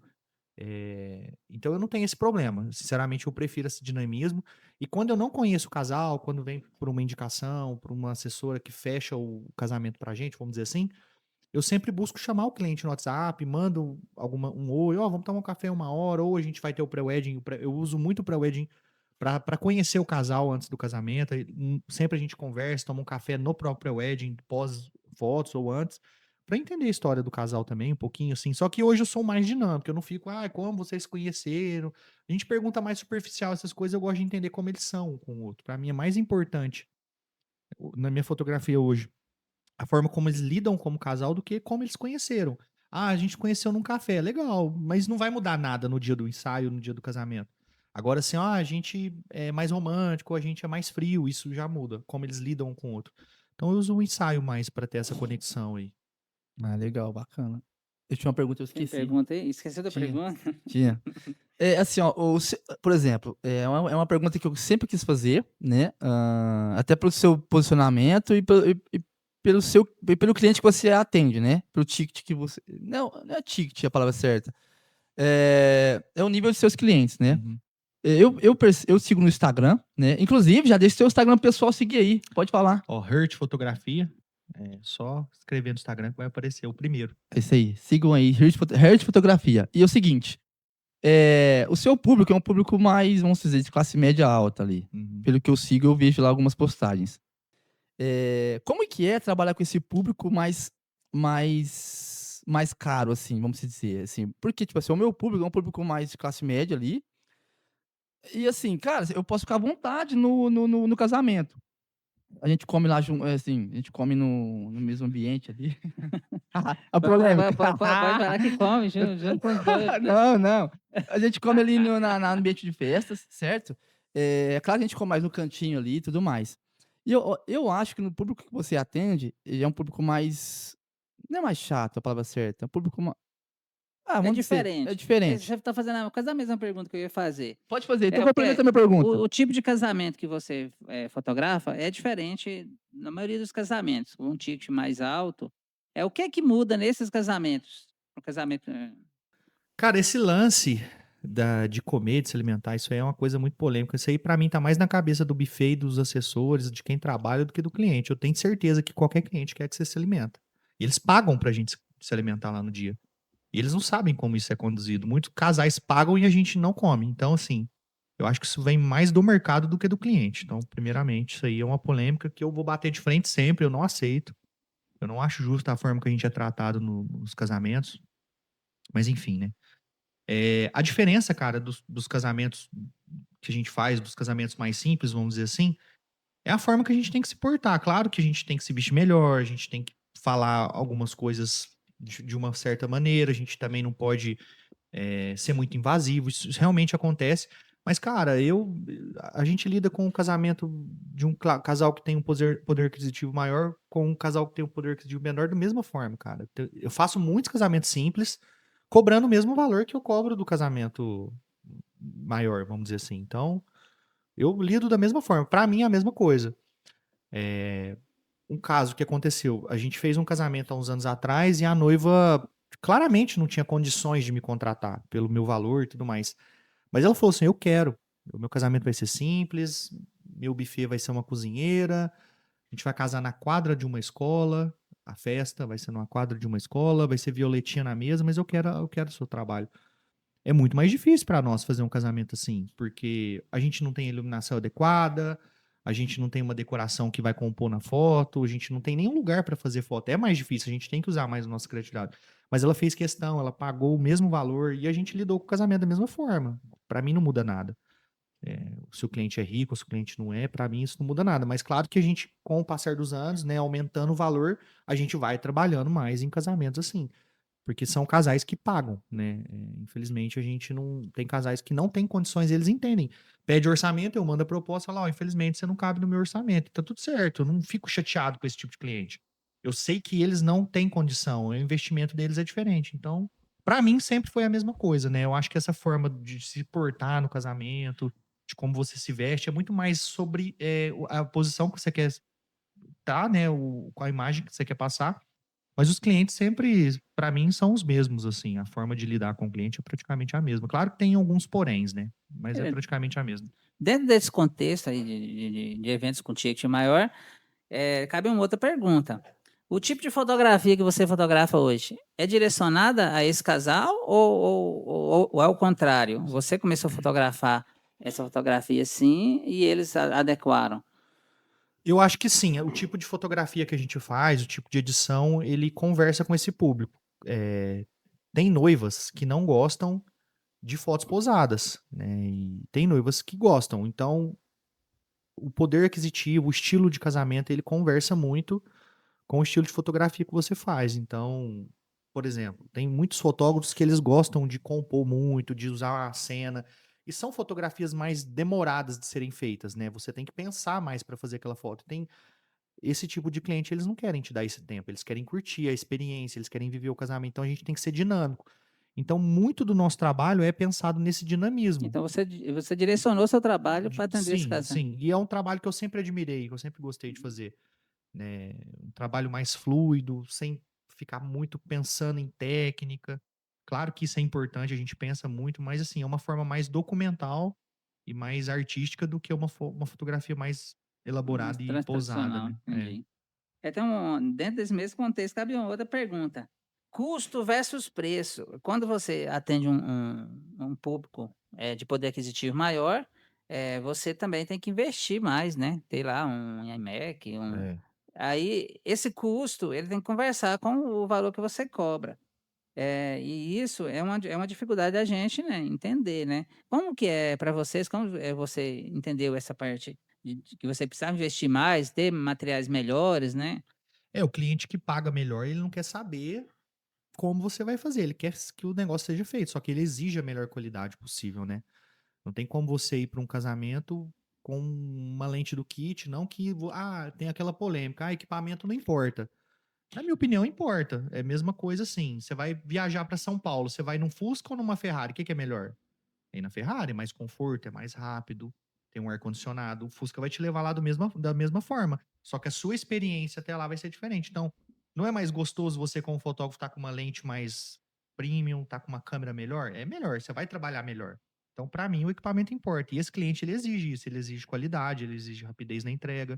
eu não tenho esse problema. Sinceramente, eu prefiro esse dinamismo. E quando eu não conheço o casal, quando vem por uma indicação, por uma assessora que fecha o casamento pra gente, vamos dizer assim, eu sempre busco chamar o cliente no WhatsApp, mando um oi, ó, vamos tomar um café 1 hora, ou a gente vai ter o pré-wedding. Eu uso muito o pré-wedding para conhecer o casal antes do casamento. Sempre a gente conversa, toma um café no próprio pré-wedding, pós fotos ou antes, para entender a história do casal também, um pouquinho assim. Só que hoje eu sou mais dinâmico, eu não fico, como vocês se conheceram? A gente pergunta mais superficial essas coisas, eu gosto de entender como eles são um com o outro. Para mim é mais importante na minha fotografia hoje a forma como eles lidam como casal do que como eles conheceram. Ah, a gente conheceu num café, legal, mas não vai mudar nada no dia do ensaio, no dia do casamento. Agora, assim, a gente é mais romântico, a gente é mais frio, isso já muda, como eles lidam um com o outro. Então eu uso o ensaio mais para ter essa conexão aí. Ah, legal, bacana. Eu tinha uma pergunta, eu Tem esqueci. pergunta aí? Esqueceu da Tinha, pergunta? tinha. É assim, ó, por exemplo, é uma pergunta que eu sempre quis fazer, né? Até pelo seu posicionamento e pelo cliente que você atende, né? Pelo ticket que você. Não é ticket a palavra certa. É o nível de seus clientes, né? Uhum. Eu sigo no Instagram, né? Inclusive, já deixa seu Instagram pessoal seguir aí. Pode falar. Ó, Hurt Fotografia, só escrever no Instagram que vai aparecer o primeiro. É isso aí. Sigam aí, Hurt Fotografia. E é o seguinte. O seu público é um público mais, vamos dizer, de classe média alta ali. Uhum. Pelo que eu sigo, eu vejo lá algumas postagens. Como é que é trabalhar com esse público mais caro, assim, vamos dizer, assim? Porque, tipo assim, o meu público é um público mais de classe média ali. E assim, cara, eu posso ficar à vontade no casamento. A gente come lá junto, assim, a gente come no mesmo ambiente ali. A polêmica. Pode falar que come, junto com os dois. Não, não. A gente come ali no ambiente de festas, certo? É claro que a gente come mais no cantinho ali e tudo mais. E eu acho que no público que você atende, ele é um público mais. Não é mais chato a palavra certa. É um público. É Vamos dizer. É diferente. diferente. Você está fazendo quase a mesma pergunta que eu ia fazer. Pode fazer. Então, Porque representa a minha pergunta. o tipo de casamento que você fotografa é diferente na maioria dos casamentos. Um ticket mais alto. O que é que muda nesses casamentos? O casamento. Cara, esse lance de comer, de se alimentar, isso aí é uma coisa muito polêmica. Isso aí, pra mim, tá mais na cabeça do buffet, dos assessores, de quem trabalha, do que do cliente. Eu tenho certeza que qualquer cliente quer que você se alimenta. E eles pagam pra gente se alimentar lá no dia. E eles não sabem como isso é conduzido. Muitos casais pagam e a gente não come. Então, assim, eu acho que isso vem mais do mercado do que do cliente. Então, primeiramente, isso aí é uma polêmica que eu vou bater de frente sempre, eu não aceito. Eu não acho justa a forma que a gente é tratado nos casamentos. Mas, enfim, né? A diferença, cara, dos casamentos que a gente faz, dos casamentos mais simples, vamos dizer assim, é a forma que a gente tem que se portar. Claro que a gente tem que se vestir melhor, a gente tem que falar algumas coisas de uma certa maneira, a gente também não pode ser muito invasivo, isso realmente acontece. Mas, cara, a gente lida com o casamento de um casal que tem um poder aquisitivo maior com um casal que tem um poder aquisitivo menor da mesma forma, cara. Eu faço muitos casamentos simples, cobrando o mesmo valor que eu cobro do casamento maior, vamos dizer assim. Então, eu lido da mesma forma. Pra mim é a mesma coisa. Um caso que aconteceu, a gente fez um casamento há uns anos atrás e a noiva claramente não tinha condições de me contratar pelo meu valor e tudo mais. Mas ela falou assim: eu quero. O meu casamento vai ser simples, meu buffet vai ser uma cozinheira, a gente vai casar na quadra de uma escola, a festa vai ser numa quadra de uma escola, vai ser violetinha na mesa, mas eu quero o seu trabalho. É muito mais difícil para nós fazer um casamento assim, porque a gente não tem iluminação adequada, a gente não tem uma decoração que vai compor na foto, a gente não tem nenhum lugar para fazer foto. É mais difícil, a gente tem que usar mais a nossa criatividade. Mas ela fez questão, ela pagou o mesmo valor e a gente lidou com o casamento da mesma forma. Para mim não muda nada. Se o cliente é rico, se o cliente não é, para mim isso não muda nada. Mas claro que a gente, com o passar dos anos, né, aumentando o valor, a gente vai trabalhando mais em casamentos assim. Porque são casais que pagam, né? Infelizmente, a gente não. Tem casais que não têm condições, eles entendem. Pede orçamento, eu mando a proposta lá, infelizmente você não cabe no meu orçamento. Tá tudo certo, eu não fico chateado com esse tipo de cliente. Eu sei que eles não têm condição, o investimento deles é diferente. Então, Pra mim sempre foi a mesma coisa, né? Eu acho que essa forma de se portar no casamento, de como você se veste, é muito mais sobre a posição que você quer estar, né? Com a imagem que você quer passar. Mas os clientes sempre, pra mim, são os mesmos, assim. A forma de lidar com o cliente é praticamente a mesma. Claro que tem alguns poréns, né? Mas é É, praticamente a mesma. dentro desse contexto aí de eventos com ticket maior, cabe uma outra pergunta. O tipo de fotografia que você fotografa hoje é direcionada a esse casal ou ao contrário? Você começou a fotografar essa fotografia assim e eles adequaram? Eu acho que sim, o tipo de fotografia que a gente faz, o tipo de edição, ele conversa com esse público. Tem noivas que não gostam de fotos posadas, né? E tem noivas que gostam. Então, o poder aquisitivo, o estilo de casamento, ele conversa muito com o estilo de fotografia que você faz. Então, por exemplo, tem muitos fotógrafos que eles gostam de compor muito, de usar a cena. E são fotografias mais demoradas de serem feitas, né? Você tem que pensar mais para fazer aquela foto. Tem esse tipo de cliente, eles não querem te dar esse tempo, eles querem curtir a experiência, eles querem viver o casamento, então a gente tem que ser dinâmico. Então, muito do nosso trabalho é pensado nesse dinamismo. Então você direcionou seu trabalho para atender esse Sim, casal. sim. E é um trabalho que eu sempre admirei, que eu sempre gostei de fazer, né? Um trabalho mais fluido, sem ficar muito pensando em técnica. Claro que isso é importante, a gente pensa muito, mas assim, é uma forma mais documental e mais artística do que uma fotografia mais Mais elaborada e pousada, tradicional, né? entendi. Então, dentro desse mesmo contexto, cabe uma outra pergunta. Custo versus preço. Quando você atende um público de poder aquisitivo maior, você também tem que investir mais, né? Tem lá um iMac, É. aí esse custo ele tem que conversar com o valor que você cobra. E isso é uma dificuldade da gente, né, entender, né. Como que é para vocês, como você entendeu essa parte de que você precisava investir mais, ter materiais melhores, né? O cliente que paga melhor, ele não quer saber como você vai fazer, ele quer que o negócio seja feito, só que ele exige a melhor qualidade possível, né? Não tem como você ir para um casamento com uma lente do kit, não que, tem aquela polêmica, equipamento não importa. Na minha opinião, importa. É a mesma coisa assim, você vai viajar para São Paulo, você vai num Fusca ou numa Ferrari, o que que é melhor? É ir na Ferrari, é mais conforto, é mais rápido, tem um ar-condicionado. O Fusca vai te levar lá da mesma forma. Só que a sua experiência até lá vai ser diferente. Então, não é mais gostoso você, como fotógrafo, estar com uma lente mais premium, tá com uma câmera melhor? É melhor, você vai trabalhar melhor. Então, para mim, o equipamento importa. E esse cliente, ele exige isso. Ele exige qualidade, ele exige rapidez na entrega.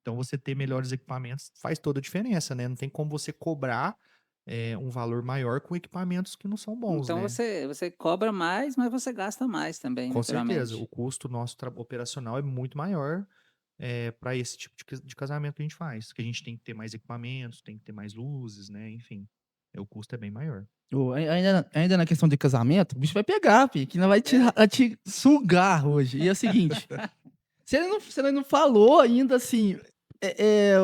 Então, você ter melhores equipamentos faz toda a diferença, né? Não tem como você cobrar um valor maior com equipamentos que não são bons, Então né? você cobra mais, mas você gasta mais também, Com certeza, naturalmente. o custo nosso operacional é muito maior para esse tipo de casamento que a gente faz. Que a gente tem que ter mais equipamentos, tem que ter mais luzes, né? Enfim, o custo é bem maior. Ainda na questão de casamento, o bicho vai pegar, fi, que não vai te sugar hoje. E é o seguinte, se ele não falou ainda assim, é, é,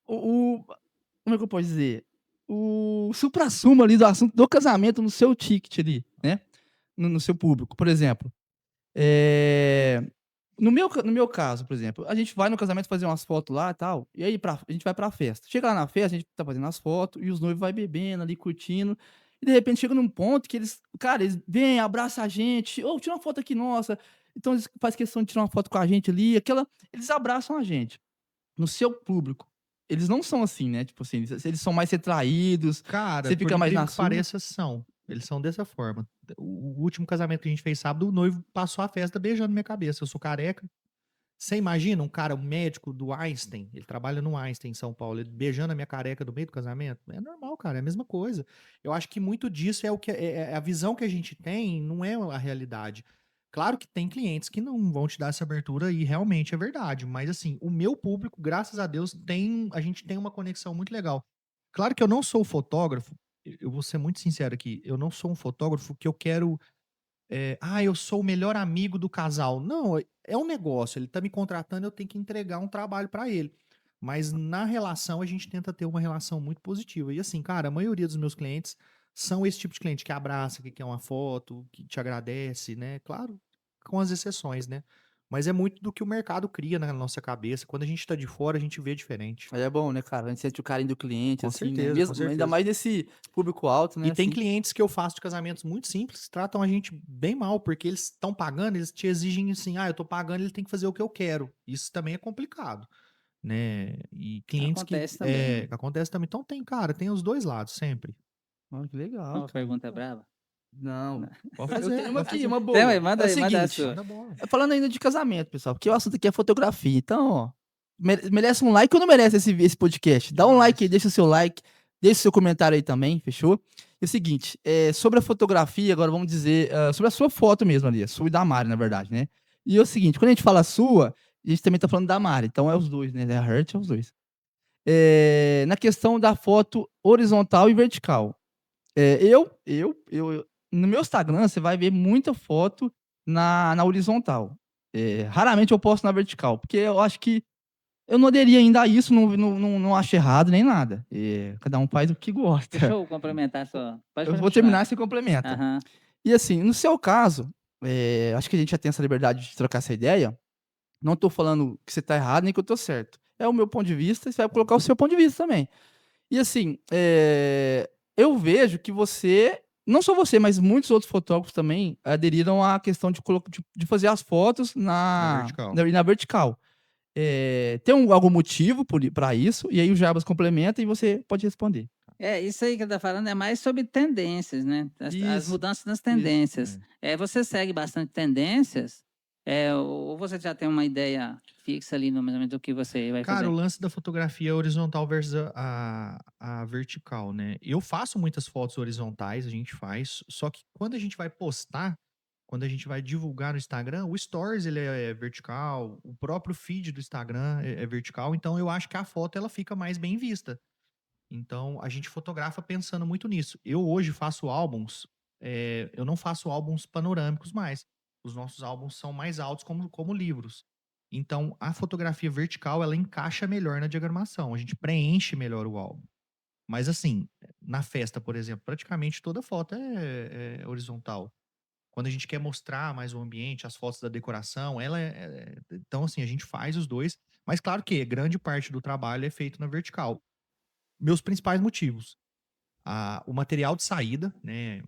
o, como é que eu posso dizer? O suprassumo ali do assunto do casamento no seu ticket ali, né? No seu público. Por exemplo, é, no meu caso, por exemplo, a gente vai no casamento fazer umas fotos lá e tal, e aí a gente vai pra festa. Chega lá na festa, a gente tá fazendo as fotos, e os noivos vai bebendo ali, curtindo, e de repente chega num ponto que eles, cara, eles vêm, abraçam a gente, ou tira uma foto aqui, nossa. Então eles fazem questão de tirar uma foto com a gente ali, eles abraçam a gente. No seu público, eles não são assim, né? Tipo assim, eles são mais retraídos, Cara, você por fica mais incrível na que sua. pareça, são. Eles são dessa forma. O último casamento que a gente fez sábado, o noivo passou a festa beijando minha cabeça. Eu sou careca. Você imagina um cara, um médico do Einstein, ele trabalha no Einstein em São Paulo, ele beijando a minha careca no meio do casamento? É normal, cara, é a mesma coisa. Eu acho que muito disso é o que é a visão que a gente tem, não é a realidade. Claro que tem clientes que não vão te dar essa abertura e realmente é verdade, mas assim, o meu público, graças a Deus, a gente tem uma conexão muito legal. Claro que eu não sou fotógrafo, eu vou ser muito sincero aqui, eu não sou um fotógrafo que eu quero eu sou o melhor amigo do casal. Não, é um negócio, ele tá me contratando, eu tenho que entregar um trabalho para ele. Mas na relação, a gente tenta ter uma relação muito positiva. E assim, cara, a maioria dos meus clientes são esse tipo de cliente que abraça, que quer uma foto, que te agradece, né? Claro, com as exceções, né? Mas é muito do que o mercado cria na nossa cabeça. Quando a gente tá de fora, a gente vê diferente. Aí é bom, né, cara? A gente sente o carinho do cliente, Com assim, né? certeza, com Mesmo, ainda certeza. mais nesse público alto, né? E tem Assim. clientes que eu faço de casamentos muito simples, que tratam a gente bem mal, porque eles estão pagando, eles te exigem assim, eu tô pagando, ele tem que fazer o que eu quero. Isso também é complicado, né? E clientes que Acontece também, né? acontece também. Então tem os dois lados sempre. Ó, que legal, Uma cara. pergunta brava? Não. Não. Pode Eu fazer, tenho uma pode aqui, fazer. uma Não, boa. É o manda a seguinte, sua. Manda bola. falando ainda de casamento, pessoal, porque o assunto aqui é fotografia. Então, ó, merece um like ou não merece esse podcast? Dá um like aí, Demais. deixa o seu like, deixa o seu comentário aí também, fechou? E o seguinte, sobre a fotografia, agora vamos dizer, sobre a sua foto mesmo ali, a sua e da Mari, na verdade, né? E é o seguinte, quando a gente fala sua, a gente também tá falando da Mari, então é os dois, né? A Hurt é os dois. Na questão da foto horizontal e vertical. No meu Instagram, você vai ver muita foto na horizontal. Raramente eu posto na vertical, porque eu acho que eu não aderi ainda a isso, não acho errado nem nada. Cada um faz o que gosta. Deixa eu complementar só. Pode Eu vou continuar. terminar e você complementa. Aham. E assim, no seu caso, acho que a gente já tem essa liberdade de trocar essa ideia. Não tô falando que você tá errado nem que eu tô certo. É o meu ponto de vista, e você vai colocar o seu ponto de vista também. E assim, eu vejo que você, não só você, mas muitos outros fotógrafos também aderiram à questão de fazer as fotos Na na, vertical. na vertical. Tem algum motivo para isso? E aí o Jarbas complementa e você pode responder. Isso aí que eu tá falando é mais sobre tendências, né? As Isso, mudanças nas isso. tendências. Você segue bastante tendências, ou você já tem uma ideia fixa ali no mais ou menos do que você vai Cara, o fazer? lance da fotografia horizontal versus a vertical, né? Eu faço muitas fotos horizontais, a gente faz, só que quando a gente vai postar, quando a gente vai divulgar no Instagram, o Stories ele é vertical, o próprio feed do Instagram é vertical, então eu acho que a foto ela fica mais bem vista. Então a gente fotografa pensando muito nisso. Eu hoje faço álbuns, eu não faço álbuns panorâmicos mais. Os nossos álbuns são mais altos como livros. Então a fotografia vertical ela encaixa melhor na diagramação. A gente preenche melhor o álbum. Mas assim, na festa, por exemplo, praticamente toda foto é horizontal. Quando a gente quer mostrar mais o ambiente, as fotos da decoração, então assim a gente faz os dois. Mas claro que grande parte do trabalho é feito na vertical. Meus principais motivos: o material de saída, né,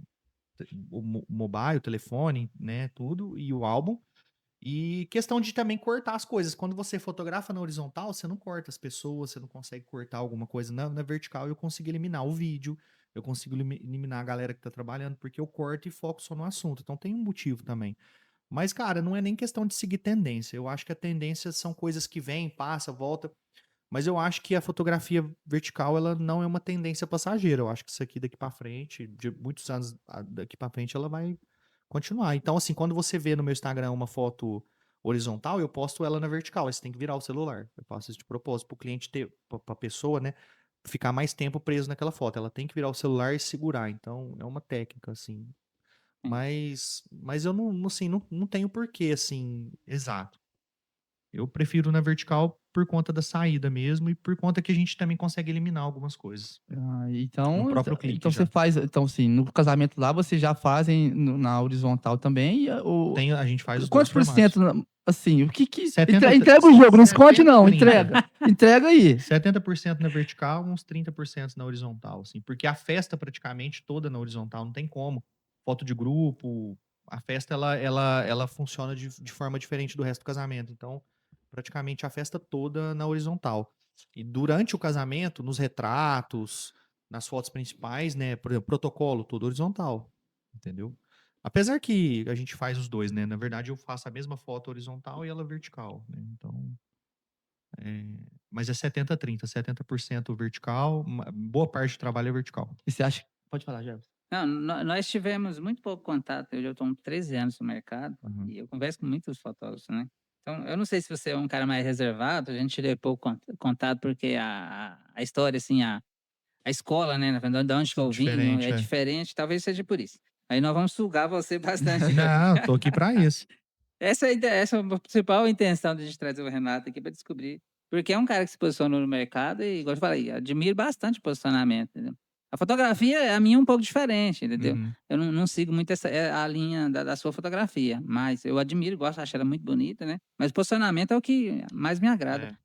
o mobile, o telefone, né, tudo, e o álbum. E questão de também cortar as coisas. Quando você fotografa na horizontal, você não corta as pessoas, você não consegue cortar alguma coisa. Na vertical, eu consigo eliminar o vídeo, eu consigo eliminar a galera que tá trabalhando, porque eu corto e foco só no assunto. Então tem um motivo também. Mas, cara, não é nem questão de seguir tendência. Eu acho que a tendência são coisas que vêm, passa, volta. Mas eu acho que a fotografia vertical, ela não é uma tendência passageira. Eu acho que isso aqui daqui pra frente, de muitos anos daqui pra frente, ela vai continuar. Então, assim, quando você vê no meu Instagram uma foto horizontal, eu posto ela na vertical. Aí você tem que virar o celular. Eu faço isso de propósito, pro cliente ter, pra pessoa, né, ficar mais tempo preso naquela foto. Ela tem que virar o celular e segurar. Então, é uma técnica, assim. Sim. Mas eu assim, não tenho porquê, assim, exato. Eu prefiro na vertical por conta da saída mesmo e por conta que a gente também consegue eliminar algumas coisas no Então, próprio clique então você já. faz, então assim, no casamento lá vocês já fazem na horizontal também, A gente faz os dois quantos por formatos. cento, assim, o que 70, entrega o jogo, não esconde não, 30. entrega aí. 70% na vertical, uns 30% na horizontal, assim, porque a festa praticamente toda na horizontal, não tem como. Foto de grupo, a festa ela funciona de forma diferente do resto do casamento, então praticamente a festa toda na horizontal. E durante o casamento, nos retratos, nas fotos principais, né, por exemplo, protocolo todo horizontal, entendeu? Apesar que a gente faz os dois, né? Na verdade, eu faço a mesma foto horizontal e ela vertical, né? Então, mas é 70-30, 70% vertical, boa parte do trabalho é vertical. E você acha, pode falar, Jefferson. Não, nós tivemos muito pouco contato. Eu já estou há 13 anos no mercado Uhum. e eu converso com muitos fotógrafos, né? Então, eu não sei se você é um cara mais reservado, a gente teve pouco contato porque a história, assim, a escola, né, na verdade, de onde que eu vim, Diferente, é diferente, talvez seja por isso. Aí nós vamos sugar você bastante. Não, tô aqui para isso. Essa é a principal intenção de a gente trazer o Renato aqui para descobrir. Porque é um cara que se posicionou no mercado e, igual eu falei, admiro bastante o posicionamento, entendeu? A fotografia, a minha é um pouco diferente, entendeu? Uhum. Eu não sigo muito a linha da sua fotografia, mas eu admiro, gosto, acho ela muito bonita, né? Mas posicionamento é o que mais me agrada.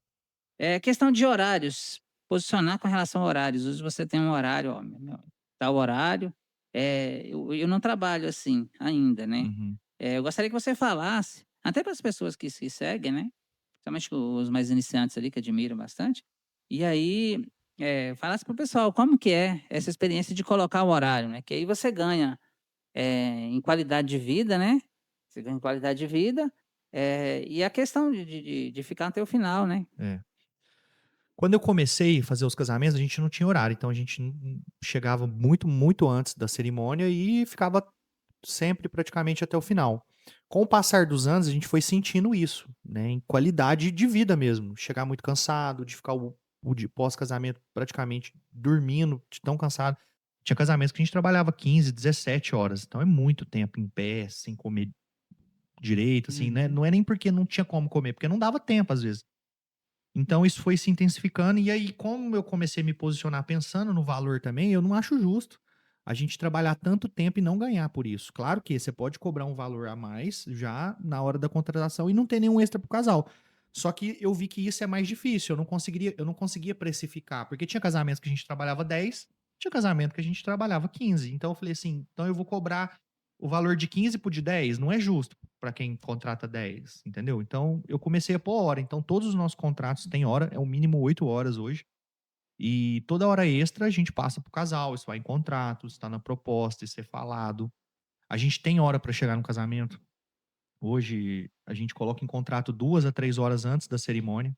É. É questão de horários, posicionar com relação a horários. Hoje você tem um horário, ó, tal horário. Eu não trabalho assim ainda, né? Uhum. Eu gostaria que você falasse, até para as pessoas que se seguem, né? Principalmente os mais iniciantes ali, que admiram bastante. E aí, falasse para o pessoal como que é essa experiência de colocar o horário, né? Que aí você ganha em qualidade de vida, né? Você ganha em qualidade de vida. E a questão de ficar até o final, né? É. Quando eu comecei a fazer os casamentos, a gente não tinha horário, então a gente chegava muito, muito antes da cerimônia e ficava sempre praticamente até o final. Com o passar dos anos, a gente foi sentindo isso, né, em qualidade de vida mesmo. Chegar muito cansado, de ficar o de pós-casamento praticamente dormindo, de tão cansado. Tinha casamentos que a gente trabalhava 15, 17 horas, então é muito tempo em pé, sem comer direito, assim, né? Uhum. Não é nem porque não tinha como comer, porque não dava tempo às vezes. Então isso foi se intensificando, e aí, como eu comecei a me posicionar pensando no valor também, eu não acho justo a gente trabalhar tanto tempo e não ganhar por isso. Claro que você pode cobrar um valor a mais já na hora da contratação e não ter nenhum extra pro casal. Só que eu vi que isso é mais difícil, eu não conseguia precificar, porque tinha casamentos que a gente trabalhava 10, tinha casamento que a gente trabalhava 15. Então eu falei assim, então eu vou cobrar o valor de 15 pro de 10, não é justo para quem contrata 10, entendeu? Então eu comecei a pôr hora. Então todos os nossos contratos têm hora, é o mínimo 8 horas hoje. E toda hora extra a gente passa pro casal, isso vai em contrato, está na proposta, isso é falado. A gente tem hora para chegar no casamento. Hoje a gente coloca em contrato 2 a 3 horas antes da cerimônia.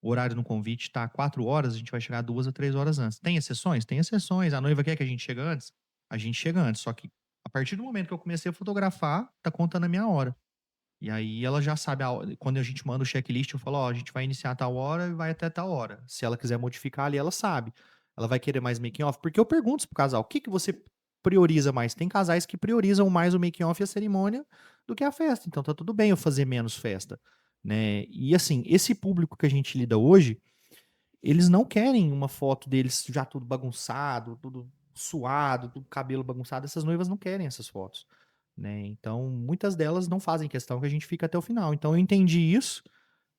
O horário no convite está 4 horas, a gente vai chegar 2 a 3 horas antes. Tem exceções? Tem exceções. A noiva quer que a gente chegue antes? A gente chega antes. Só que a partir do momento que eu comecei a fotografar, tá contando a minha hora. E aí ela já sabe, quando a gente manda o checklist, eu falo, ó, a gente vai iniciar a tal hora e vai até tal hora. Se ela quiser modificar ali, ela sabe. Ela vai querer mais making off, porque eu pergunto pro casal, o que que você prioriza mais? Tem casais que priorizam mais o making off e a cerimônia do que a festa. Então tá tudo bem eu fazer menos festa, né? E assim, esse público que a gente lida hoje, eles não querem uma foto deles já tudo bagunçado, tudo suado, tudo cabelo bagunçado. Essas noivas não querem essas fotos, né? Então, muitas delas não fazem questão que a gente fique até o final. Então, eu entendi isso,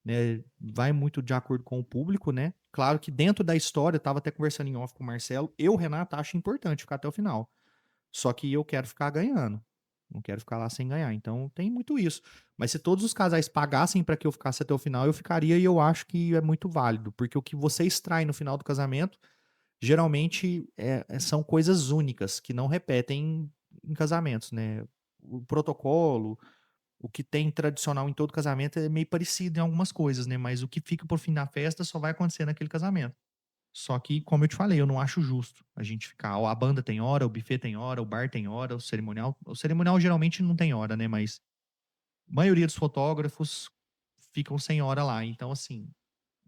né? Vai muito de acordo com o público, né? Claro que dentro da história, eu estava até conversando em off com o Marcelo, eu, Renato, acho importante ficar até o final. Só que eu quero ficar ganhando. Não quero ficar lá sem ganhar. Então, tem muito isso. Mas se todos os casais pagassem para que eu ficasse até o final, eu ficaria, e eu acho que é muito válido, porque o que você extrai no final do casamento geralmente são coisas únicas que não repetem em casamentos, né? O protocolo, o que tem tradicional em todo casamento é meio parecido em algumas coisas, né? Mas o que fica por fim da festa só vai acontecer naquele casamento. Só que, como eu te falei, eu não acho justo a gente ficar. Ó, a banda tem hora, o buffet tem hora, o bar tem hora, o cerimonial. O cerimonial geralmente não tem hora, né? Mas a maioria dos fotógrafos ficam sem hora lá. Então, assim,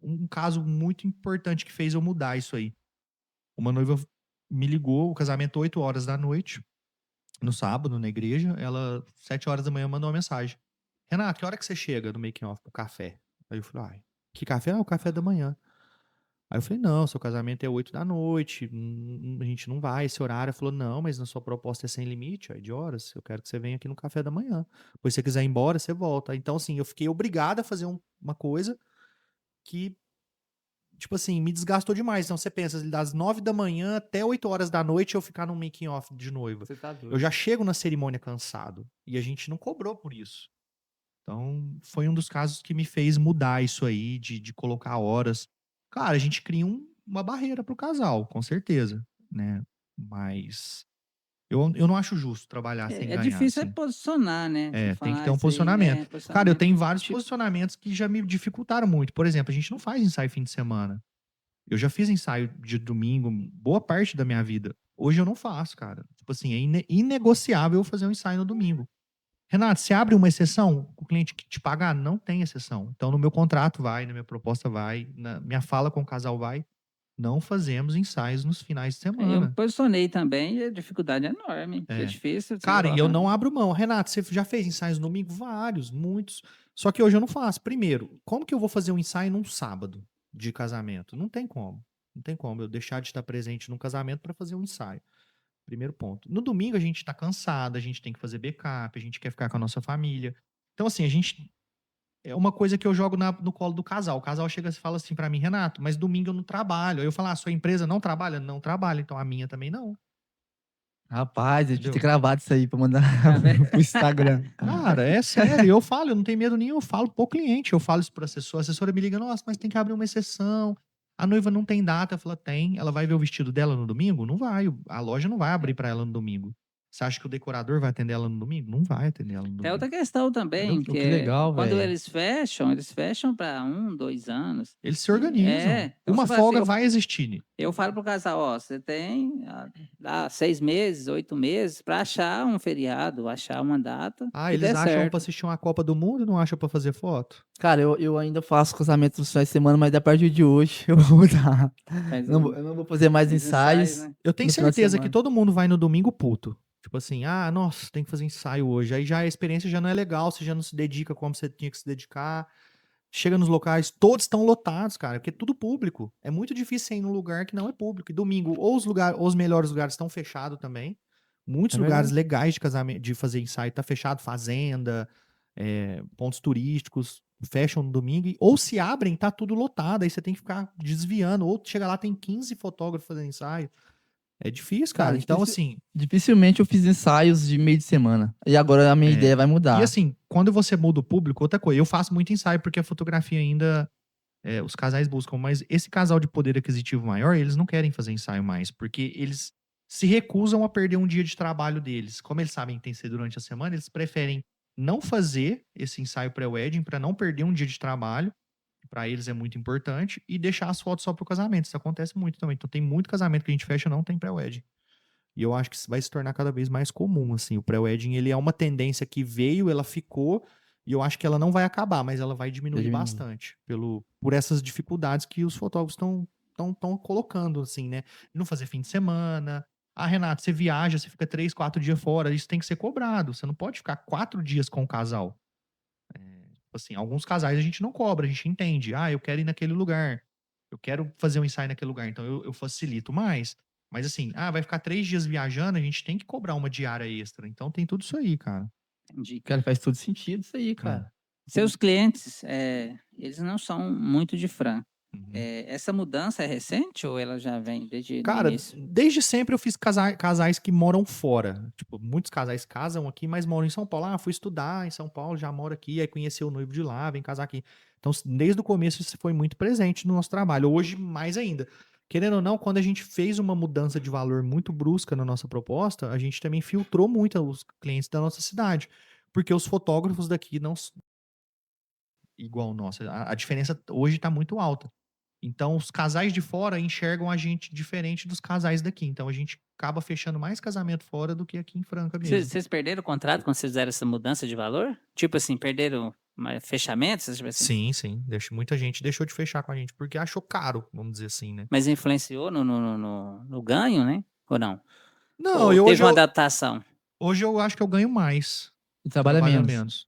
um caso muito importante que fez eu mudar isso aí. Uma noiva me ligou, o casamento 8 horas da noite, no sábado, na igreja. Ela, 7 horas da manhã, mandou uma mensagem. Renato, que hora que você chega no making off pro café? Aí eu falei, ai, que café? Ah, o café da manhã. Aí eu falei, não, seu casamento é 8 da noite, a gente não vai esse horário. Ela falou, não, mas na sua proposta é sem limite, ó, de horas. Eu quero que você venha aqui no café da manhã. Depois, se você quiser ir embora, você volta. Então, assim, eu fiquei obrigado a fazer uma coisa que, tipo assim, me desgastou demais. Então você pensa, das 9 da manhã até 8 horas da noite eu ficar num making off de noiva. Você tá Eu doido. já chego na cerimônia cansado. E a gente não cobrou por isso. Então, foi um dos casos que me fez mudar isso aí, de colocar horas. Claro, a gente cria uma barreira pro casal, com certeza, né? Mas eu não acho justo trabalhar sem É ganhar, difícil assim. posicionar, né? Você Tem que falar ter um isso aí, posicionamento. Cara, eu posicionamento. tenho vários Tipo, posicionamentos que já me dificultaram muito. Por exemplo, a gente não faz ensaio fim de semana. Eu já fiz ensaio de domingo, boa parte da minha vida. Hoje eu não faço, cara. Tipo assim, é inegociável eu fazer um ensaio no domingo. Renato, se abre uma exceção, o cliente que te pagar, não tem exceção. Então, no meu contrato vai, na minha proposta vai, na minha fala com o casal vai. Não fazemos ensaios nos finais de eu me semana. posicionei também e a dificuldade é enorme. É É. difícil você Cara, e eu colocar. não abro mão. Renato, você já fez ensaios no domingo? Vários, muitos. Só que hoje eu não faço. Primeiro, como que eu vou fazer um ensaio num sábado de casamento? Não tem como. Não tem como eu deixar de estar presente num casamento para fazer um ensaio. Primeiro ponto. No domingo a gente tá cansado, a gente tem que fazer backup, a gente quer ficar com a nossa família. Então, assim, a gente. É uma coisa que eu jogo no colo do casal. O casal chega e fala assim pra mim, Renato, mas domingo eu não trabalho. Aí eu falo, sua empresa não trabalha? Não trabalha, então a minha também não. Rapaz, eu devia ter Entendeu? gravado isso aí pra mandar Tá vendo? pro Instagram. Cara, é sério, eu falo, eu não tenho medo nenhum, eu falo pro cliente, eu falo isso pro assessor, a assessora me liga, nossa, mas tem que abrir uma exceção, a noiva não tem data, eu falo, tem, ela vai ver o vestido dela no domingo? Não vai, a loja não vai abrir pra ela no domingo. Você acha que o decorador vai atender ela no domingo? Não vai atender ela no Tem domingo. outra questão também, Pô, que que legal, quando velho. eles fecham para 1, 2 anos. Eles se organizam. Então Uma você fala assim, folga vai existir. eu falo pro casal, ó, você tem 6 meses, 8 meses para achar um feriado, achar uma data que Eles dê acham certo. pra assistir uma Copa do Mundo e não acham pra fazer foto? Cara, eu ainda faço casamento nos finais de semana, mas a partir de hoje eu vou mudar. Faz Eu não vou fazer mais os ensaios né? Eu tenho no final de certeza que semana. todo mundo vai no domingo puto. Tipo assim, nossa, tem que fazer ensaio hoje. Aí já a experiência já não é legal, você já não se dedica como você tinha que se dedicar. Chega nos locais, todos estão lotados, cara, porque é tudo público. É muito difícil você ir num lugar que não é público. E domingo, ou os melhores lugares estão fechados também. Muitos É lugares verdade. legais de casamento, de fazer ensaio, tá fechado, fazenda, pontos turísticos, fecham no domingo. Ou se abrem, tá tudo lotado. Aí você tem que ficar desviando. Ou chega lá, tem 15 fotógrafos fazendo ensaio. É difícil, cara. Cara, Então, assim, dificilmente eu fiz ensaios de meio de semana. E agora a minha ideia vai e mudar. assim, quando você muda o público, outra coisa, eu faço muito ensaio porque a fotografia ainda os casais buscam, mas esse casal de poder aquisitivo maior, eles não querem fazer ensaio mais, porque eles se recusam a perder um dia de trabalho deles. Como eles sabem que tem que ser durante a semana, eles preferem não fazer esse ensaio pré-wedding para não perder um dia de trabalho, que para eles é muito importante, e deixar as fotos só pro casamento. Isso acontece muito também. Então tem muito casamento que a gente fecha e não tem pré-wedding. E eu acho que isso vai se tornar cada vez mais comum, assim. O pré-wedding, ele é uma tendência que veio, ela ficou, e eu acho que ela não vai acabar, mas ela vai diminuir bastante por essas dificuldades que os fotógrafos estão colocando, assim, né? Não fazer fim de semana. Renato, você viaja, você fica 3, 4 dias fora, isso tem que ser cobrado. Você não pode ficar 4 dias com o casal. Assim, alguns casais a gente não cobra, a gente entende. Eu quero ir naquele lugar. Eu quero fazer um ensaio naquele lugar, então eu facilito mais. Mas assim, vai ficar 3 dias viajando, a gente tem que cobrar uma diária extra. Então tem tudo isso aí, cara. Entendi. Cara, faz todo sentido isso aí, cara. Seus clientes, eles não são muito de Fran. Uhum. Essa mudança é recente ou ela já vem desde o Cara, início? desde sempre eu fiz casais que moram fora. Tipo, muitos casais casam aqui, mas moram em São Paulo. Fui estudar em São Paulo, já moro aqui, aí conheci o noivo de lá, vem casar aqui. Então, desde o começo isso foi muito presente no nosso trabalho. Hoje, mais ainda. Querendo ou não, quando a gente fez uma mudança de valor muito brusca na nossa proposta, a gente também filtrou muito os clientes da nossa cidade. Porque os fotógrafos daqui não... Igual nossa. A diferença hoje está muito alta. Então, os casais de fora enxergam a gente diferente dos casais daqui. Então, a gente acaba fechando mais casamento fora do que aqui em Franca mesmo. Vocês perderam o contrato quando vocês fizeram essa mudança de valor? Tipo assim, perderam fechamentos? Tipo assim? Sim. Muita gente deixou de fechar com a gente porque achou caro, vamos dizer assim, né? Mas influenciou no ganho, né? Ou não? Não, Ou teve uma adaptação? Hoje eu acho que eu ganho mais. E trabalha menos. menos.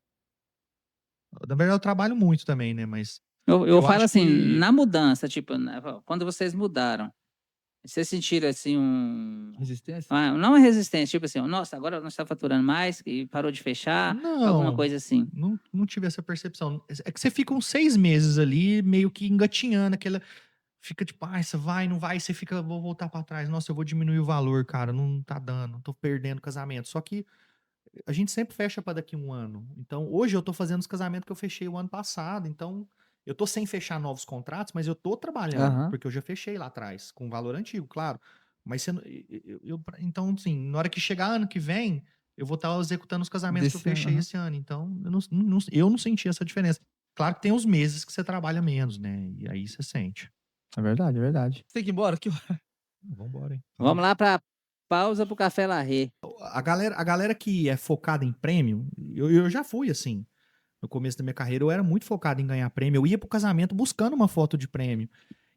Na verdade, eu trabalho muito também, né? Mas Eu falo acho assim, que... na mudança, tipo, quando vocês mudaram, vocês sentiram assim Resistência? não uma resistência, tipo assim, nossa, agora nós estamos faturando mais e parou de fechar, alguma coisa assim. Não tive essa percepção. É que você fica uns 6 meses ali, meio que engatinhando aquela... Fica tipo, você vai, não vai, você fica, vou voltar pra trás, nossa, eu vou diminuir o valor, cara, não tá dando, tô perdendo casamento. Só que a gente sempre fecha pra daqui 1 ano. Então, hoje eu tô fazendo os casamentos que eu fechei o ano passado, então eu tô sem fechar novos contratos, mas eu tô trabalhando, Aham. porque eu já fechei lá atrás, com valor antigo, claro. Mas então, assim, na hora que chegar ano que vem, eu vou estar executando os casamentos que eu Desse ano, fechei aham. esse ano. Então, eu não senti essa diferença. Claro que tem os meses que você trabalha menos, né? E aí você sente. É verdade, é verdade. Você tem que ir embora aqui. Vambora, hein? Vamos lá para pausa pro Café Larré. A galera que é focada em prêmio, eu já fui assim. No começo da minha carreira, eu era muito focado em ganhar prêmio. Eu ia pro casamento buscando uma foto de prêmio.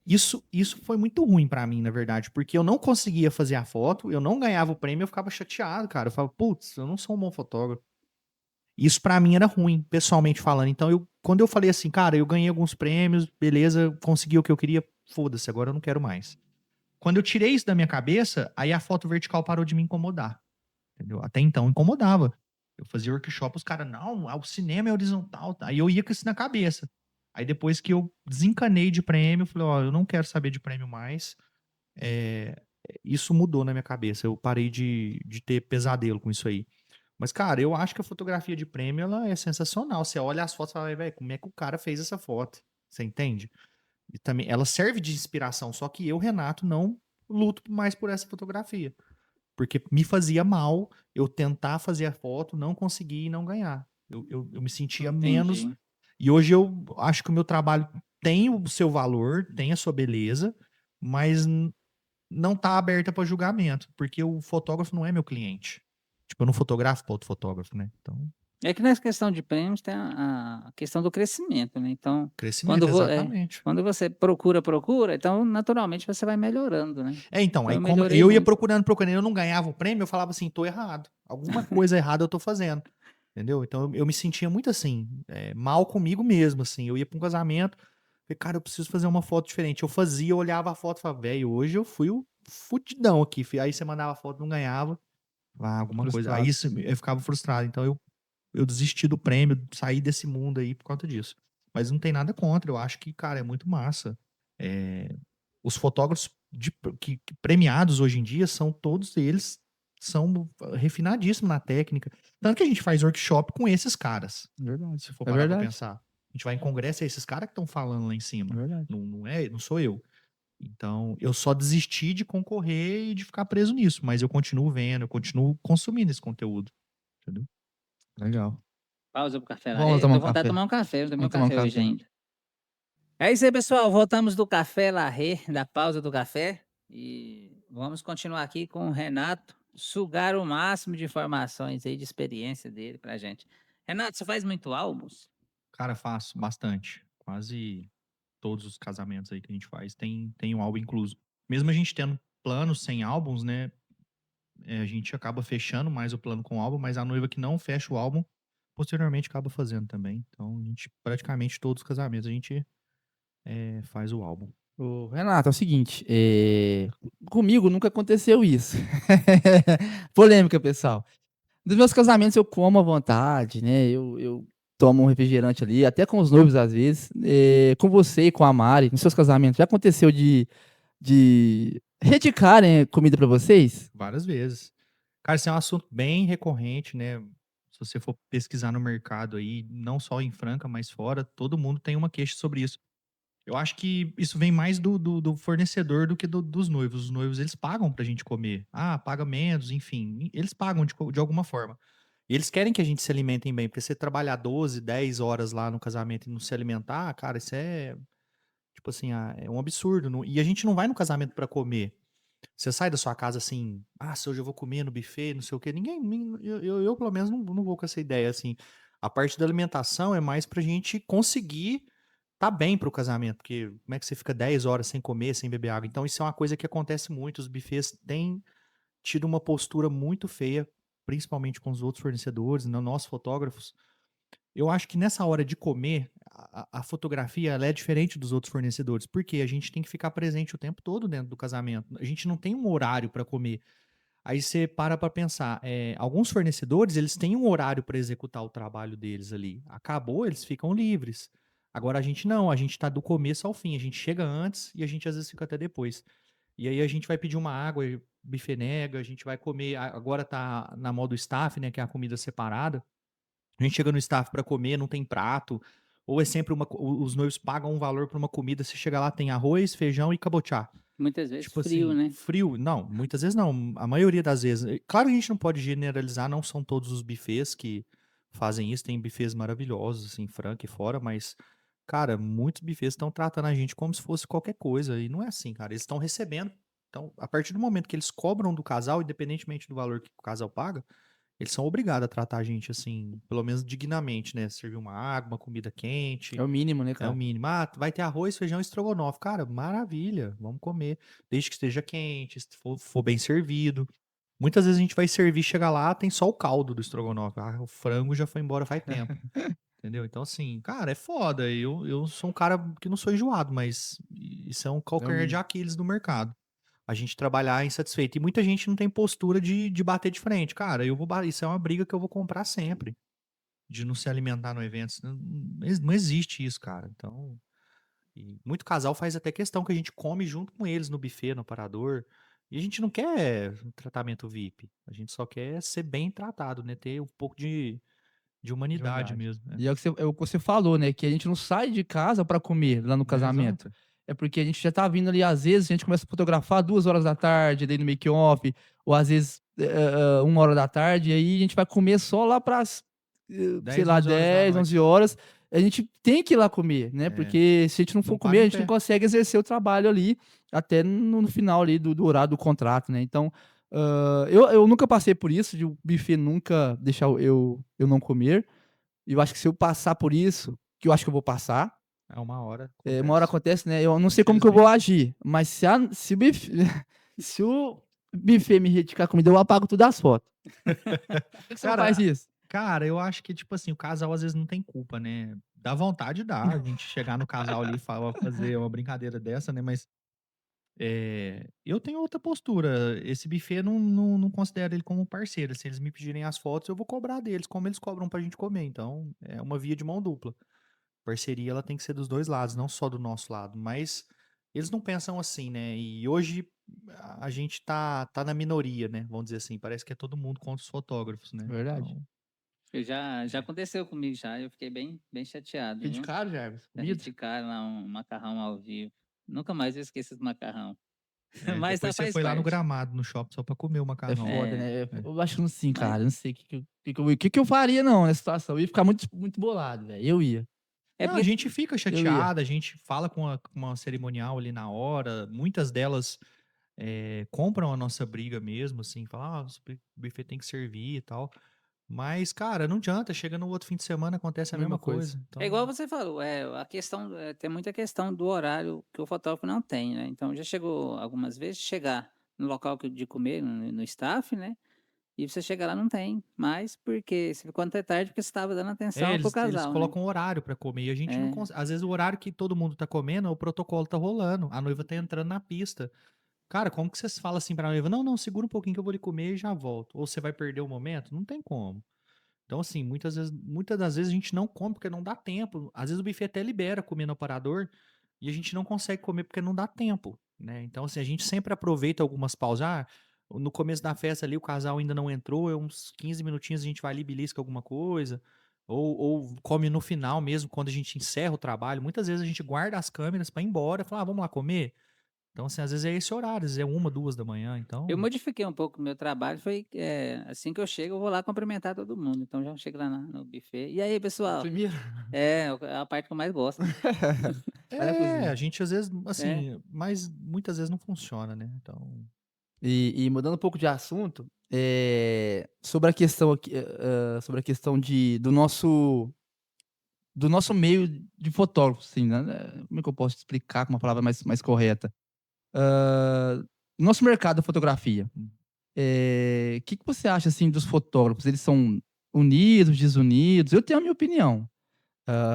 Isso foi muito ruim pra mim, na verdade, porque eu não conseguia fazer a foto, eu não ganhava o prêmio, eu ficava chateado, cara. Eu falava, putz, eu não sou um bom fotógrafo. Isso pra mim era ruim, pessoalmente falando. Então, quando eu falei assim, cara, eu ganhei alguns prêmios, beleza, consegui o que eu queria, foda-se, agora eu não quero mais. Quando eu tirei isso da minha cabeça, aí a foto vertical parou de me incomodar, entendeu? Até então incomodava. Eu fazia workshop, os caras, não, o cinema é horizontal. Aí eu ia com isso na cabeça. Aí depois que eu desencanei de prêmio, eu falei, ó, eu não quero saber de prêmio mais. É, isso mudou na minha cabeça. Eu parei de ter pesadelo com isso aí. Mas, cara, eu acho que a fotografia de prêmio, ela é sensacional. Você olha as fotos e fala, velho, como é que o cara fez essa foto? Você entende? E também, ela serve de inspiração, só que eu, Renato, não luto mais por essa fotografia. Porque me fazia mal eu tentar fazer a foto, não conseguir e não ganhar. Eu me sentia menos. Entendi. E hoje eu acho que o meu trabalho tem o seu valor, tem a sua beleza, mas não tá aberta para julgamento, porque o fotógrafo não é meu cliente. Tipo, eu não fotografo para outro fotógrafo, né? Então, É que nessa questão de prêmios tem a questão do crescimento, né, então, crescimento, exatamente. quando você procura, então naturalmente você vai melhorando, né. Então, Então aí eu como melhorei eu ia muito. procurando, eu não ganhava o prêmio, eu falava assim, tô errado. Alguma coisa errada eu tô fazendo. Entendeu? Então eu me sentia muito assim, mal comigo mesmo, assim. Eu ia pra um casamento, falei, cara, eu preciso fazer uma foto diferente. Eu fazia, eu olhava a foto e falava, velho, hoje eu fui o fudidão aqui. Aí você mandava a foto, não ganhava. Alguma coisa. Aí Frustrado. eu ficava frustrado. Então eu desisti do prêmio, saí desse mundo aí por conta disso. Mas não tem nada contra. Eu acho que, cara, é muito massa. É, os fotógrafos que premiados hoje em dia são todos eles são refinadíssimos na técnica. Tanto que a gente faz workshop com esses caras. Verdade. Se for É parar pra verdade. pensar. A gente vai em congresso, é esses caras que estão falando lá em É cima. verdade. Não sou eu. Então, eu só desisti de concorrer e de ficar preso nisso, mas eu continuo vendo, eu continuo consumindo esse conteúdo, entendeu? Legal. Pausa pro café lá. Vamos tomar Tô um com vontade de café. tomar um café, eu não tomei um Vamos tomar um café hoje café. ainda. É isso aí, pessoal, voltamos do café Larré, da pausa do café, e vamos continuar aqui com o Renato, sugar o máximo de informações aí, de experiência dele pra gente. Renato, você faz muito álbuns? Cara, faço bastante. Quase todos os casamentos aí que a gente faz tem um álbum incluso. Mesmo a gente tendo planos sem álbuns, né? A gente acaba fechando mais o plano com o álbum, mas a noiva que não fecha o álbum, posteriormente acaba fazendo também. Então, a gente, praticamente todos os casamentos, a gente faz o álbum. Ô, Renato, é o seguinte, comigo nunca aconteceu isso. Polêmica, pessoal. Nos meus casamentos eu como à vontade, né, eu tomo um refrigerante ali, até com os noivos às vezes. Com você e com a Mari, nos seus casamentos, já aconteceu de reticarem comida pra vocês? Várias vezes. Cara, esse é um assunto bem recorrente, né? Se você for pesquisar no mercado aí, não só em Franca, mas fora, todo mundo tem uma queixa sobre isso. Eu acho que isso vem mais do fornecedor do que dos noivos. Os noivos, eles pagam pra gente comer. Ah, paga menos, enfim. Eles pagam de alguma forma. E eles querem que a gente se alimentem bem. Porque você trabalhar 12, 10 horas lá no casamento e não se alimentar, cara, isso é, tipo assim, é um absurdo. E a gente não vai no casamento pra comer. Você sai da sua casa assim, se hoje eu vou comer no buffet, não sei o quê. Eu, pelo menos, não vou com essa ideia, assim. A parte da alimentação é mais pra gente conseguir tá bem pro casamento, porque como é que você fica 10 horas sem comer, sem beber água? Então isso é uma coisa que acontece muito, os buffets têm tido uma postura muito feia, principalmente com os outros fornecedores, né, nós fotógrafos. Eu acho que nessa hora de comer, a fotografia ela é diferente dos outros fornecedores, porque a gente tem que ficar presente o tempo todo dentro do casamento. A gente não tem um horário para comer. Aí você para pensar, alguns fornecedores, eles têm um horário para executar o trabalho deles ali. Acabou, eles ficam livres. Agora a gente não, a gente tá do começo ao fim, a gente chega antes e a gente às vezes fica até depois. E aí a gente vai pedir uma água, buffet nega, a gente vai comer, agora tá na moda do staff, né, que é a comida separada. A gente chega no staff para comer, não tem prato, ou é sempre os noivos pagam um valor para uma comida, você chega lá tem arroz, feijão e cabotiá. Muitas vezes Tipo frio, assim, né? frio. Não, muitas vezes não. A maioria das vezes. Claro que a gente não pode generalizar, não são todos os buffets que fazem isso. Tem buffets maravilhosos, assim, Franca e fora, mas, cara, muitos buffets estão tratando a gente como se fosse qualquer coisa. E não é assim, cara. Eles estão recebendo. Então, a partir do momento que eles cobram do casal, independentemente do valor que o casal paga, eles são obrigados a tratar a gente, assim, pelo menos dignamente, né? Servir uma água, uma comida É quente. o mínimo, né, É o cara? mínimo. Vai ter arroz, feijão e estrogonofe. Cara, maravilha. Vamos comer. Desde que esteja quente, se for bem servido. Muitas vezes a gente vai servir, chega lá, tem só o caldo do estrogonofe. O frango já foi embora faz tempo. Entendeu? Então, assim, cara, é foda. Eu sou um cara que não sou enjoado, mas isso é um É o calcanhar de mínimo. Aquiles do mercado. A gente trabalhar insatisfeito. E muita gente não tem postura de bater de frente. Cara, isso é uma briga que eu vou comprar sempre. De não se alimentar no evento. Não existe isso, cara. Então, e muito casal faz até questão que a gente come junto com eles no buffet, no aparador. E a gente não quer um tratamento VIP. A gente só quer ser bem tratado, né? Ter um pouco de De humanidade verdade. mesmo. E é o que você falou, né, que a gente não sai de casa pra comer lá no casamento. Exato. É porque a gente já tá vindo ali, às vezes, a gente começa a fotografar 2 horas da tarde, daí no make off, ou às vezes, 1 hora da tarde, e aí a gente vai comer só lá pras, sei 10, lá, 11 horas da 10, noite. 11 horas. A gente tem que ir lá comer, né, É, porque se a gente não for não comer, para a em gente não pé. consegue exercer o trabalho ali, até no final ali do horário do contrato, né. Então, eu nunca passei por isso, de o buffet nunca deixar eu não comer. E eu acho que se eu passar por isso, que eu acho que eu vou passar, É uma hora, uma hora acontece. acontece, né, eu não sei como que eu vou Infelizmente. agir, mas se o buffet se o buffet me retirar comida, eu apago tudo as fotos. Por que você não faz Cara isso? cara, eu acho que, tipo assim, o casal às vezes não tem culpa, né. Dá vontade, dá, a gente chegar no casal ali e fazer uma brincadeira dessa, né, mas, eu tenho outra postura. Esse buffet não considero ele como um parceiro. Se eles me pedirem as fotos, eu vou cobrar deles, como eles cobram pra gente comer. Então, é uma via de mão dupla. Parceria, ela tem que ser dos 2 lados, não só do nosso lado, mas eles não pensam assim, né, e hoje a gente tá na minoria, né, vamos dizer assim, parece que é todo mundo contra os fotógrafos, né, Verdade. então Já aconteceu comigo já, eu fiquei bem chateado, Fica de viu? cara, Jarbas, Já comida. criticaram lá um macarrão ao vivo. Nunca mais eu esqueço esse macarrão. Mas depois você faz foi lá no parte. Gramado, no shopping, só pra comer o É macarrão lá. foda, É, né, É. eu acho que assim, mas cara, eu não sei o que que eu faria não nessa situação, eu ia ficar muito bolado, velho, eu ia, é Não, a porque gente fica eu ia. chateado, a gente fala com a cerimonial ali na hora, muitas delas, compram a nossa briga mesmo, assim, falam: "Ah, o buffet tem que servir e tal". Mas, cara, não adianta, chega no outro fim de semana, acontece a Mesma mesma coisa. coisa. é igual Então, você falou, a questão, tem muita questão do horário que o fotógrafo não tem, né. Então já chegou algumas vezes chegar no local de comer, no staff, né, e você chega lá não tem mais, porque você ficou até tarde, porque você estava dando atenção pro eles casal, né. colocam horário pra comer e a gente não É. consegue. Às vezes o horário que todo mundo tá comendo, o protocolo tá rolando, a noiva tá entrando na pista. Cara, como que você fala assim pra noiva: "Não, não, segura um pouquinho que eu vou ali comer e já volto". Ou você vai perder o momento? Não tem como. Então, assim, muitas das vezes a gente não come porque não dá tempo. Às vezes o buffet até libera comer no aparador e a gente não consegue comer porque não dá tempo, né. Então, assim, a gente sempre aproveita algumas pausas. No começo da festa ali o casal ainda não entrou, uns 15 minutinhos a gente vai ali e belisca alguma coisa, ou come no final mesmo, quando a gente encerra o trabalho. Muitas vezes a gente guarda as câmeras pra ir embora, falar: "Ah, vamos lá comer?". Então, assim, às vezes é esse horário, às vezes é 1, 2 da manhã. Eu Então modifiquei um pouco o meu trabalho, assim que eu chego, eu vou lá cumprimentar todo mundo. Então já chego lá no buffet: "E aí, pessoal?". Primeiro, É a parte que eu mais gosto. vai na a cozinha. gente às vezes, É. assim, mas muitas vezes não funciona, né, então E mudando um pouco de assunto, sobre a questão aqui, sobre a questão do nosso meio de fotógrafo, assim, né, como é que eu posso explicar com uma palavra mais correta? Nosso mercado da fotografia, que você acha, assim, dos fotógrafos? Eles são unidos, desunidos? Eu tenho a minha opinião.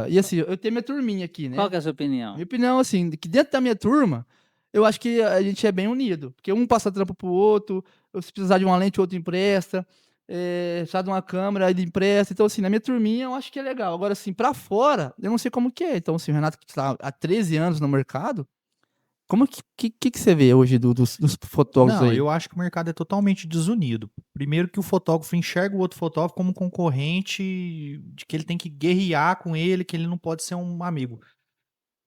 E assim, eu tenho minha turminha aqui, Qual né. que é a sua opinião? Minha opinião, assim, que dentro da minha turma, eu acho que a gente é bem unido, porque um passa trampo pro outro, ou se precisar de uma lente, o outro empresta, precisar de uma câmera, ele empresta. Então, assim, na minha turminha eu acho que é legal. Agora, assim, pra fora, eu não sei como que é. Então, assim, o Renato que tá há 13 anos no mercado, como que você vê hoje dos fotógrafos não, aí? eu acho que o mercado é totalmente desunido. Primeiro que o fotógrafo enxerga o outro fotógrafo como concorrente, de que ele tem que guerrear com ele, que ele não pode ser um amigo.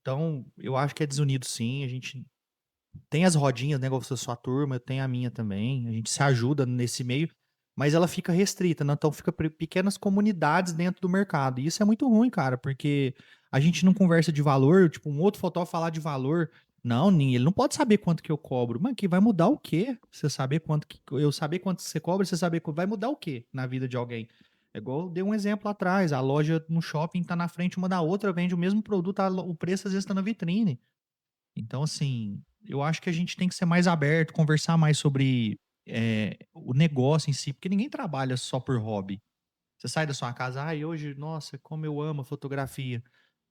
Então, eu acho que é desunido sim, a gente tem as rodinhas, né, igual você sua turma, eu tenho a minha também, a gente se ajuda nesse meio, mas ela fica restrita, né, então fica pequenas comunidades dentro do mercado, e isso é muito ruim, cara, porque a gente não conversa de valor, tipo, um outro fotógrafo falar de valor, não, ele não pode saber quanto que eu cobro, mas que vai mudar o quê? Você saber quanto que eu saber quanto você cobra, você saber vai mudar o quê na vida de alguém? É igual eu dei um exemplo atrás, a loja no shopping tá na frente uma da outra, vende o mesmo produto, o preço às vezes tá na vitrine. Então, assim, eu acho que a gente tem que ser mais aberto, conversar mais sobre, o negócio em si, porque ninguém trabalha só por hobby. Você sai da sua casa, ai, hoje, nossa, como eu amo a fotografia.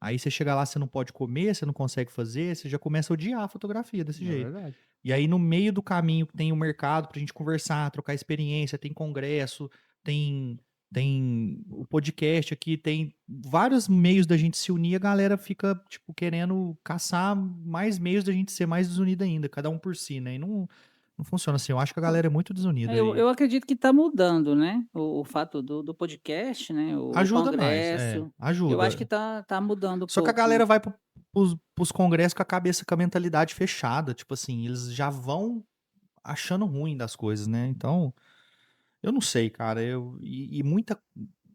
Aí você chega lá, você não pode comer, você não consegue fazer, você já começa a odiar a fotografia desse É jeito. verdade. E aí, no meio do caminho, tem o mercado pra gente conversar, trocar experiência, tem congresso, tem, tem o podcast aqui, tem vários meios da gente se unir, a galera fica, tipo, querendo caçar mais meios da gente ser mais desunida ainda, cada um por si, né? E não funciona assim. Eu acho que a galera é muito desunida Eu, aí. eu acredito que está mudando, né? O fato do podcast, né? O Ajuda mais, congresso. Eu acho que ajuda. tá mudando um Só que a pouco, né? galera vai pros congressos com a cabeça, com a mentalidade fechada. Tipo assim, eles já vão achando ruim das coisas, né? Então, eu não sei, cara.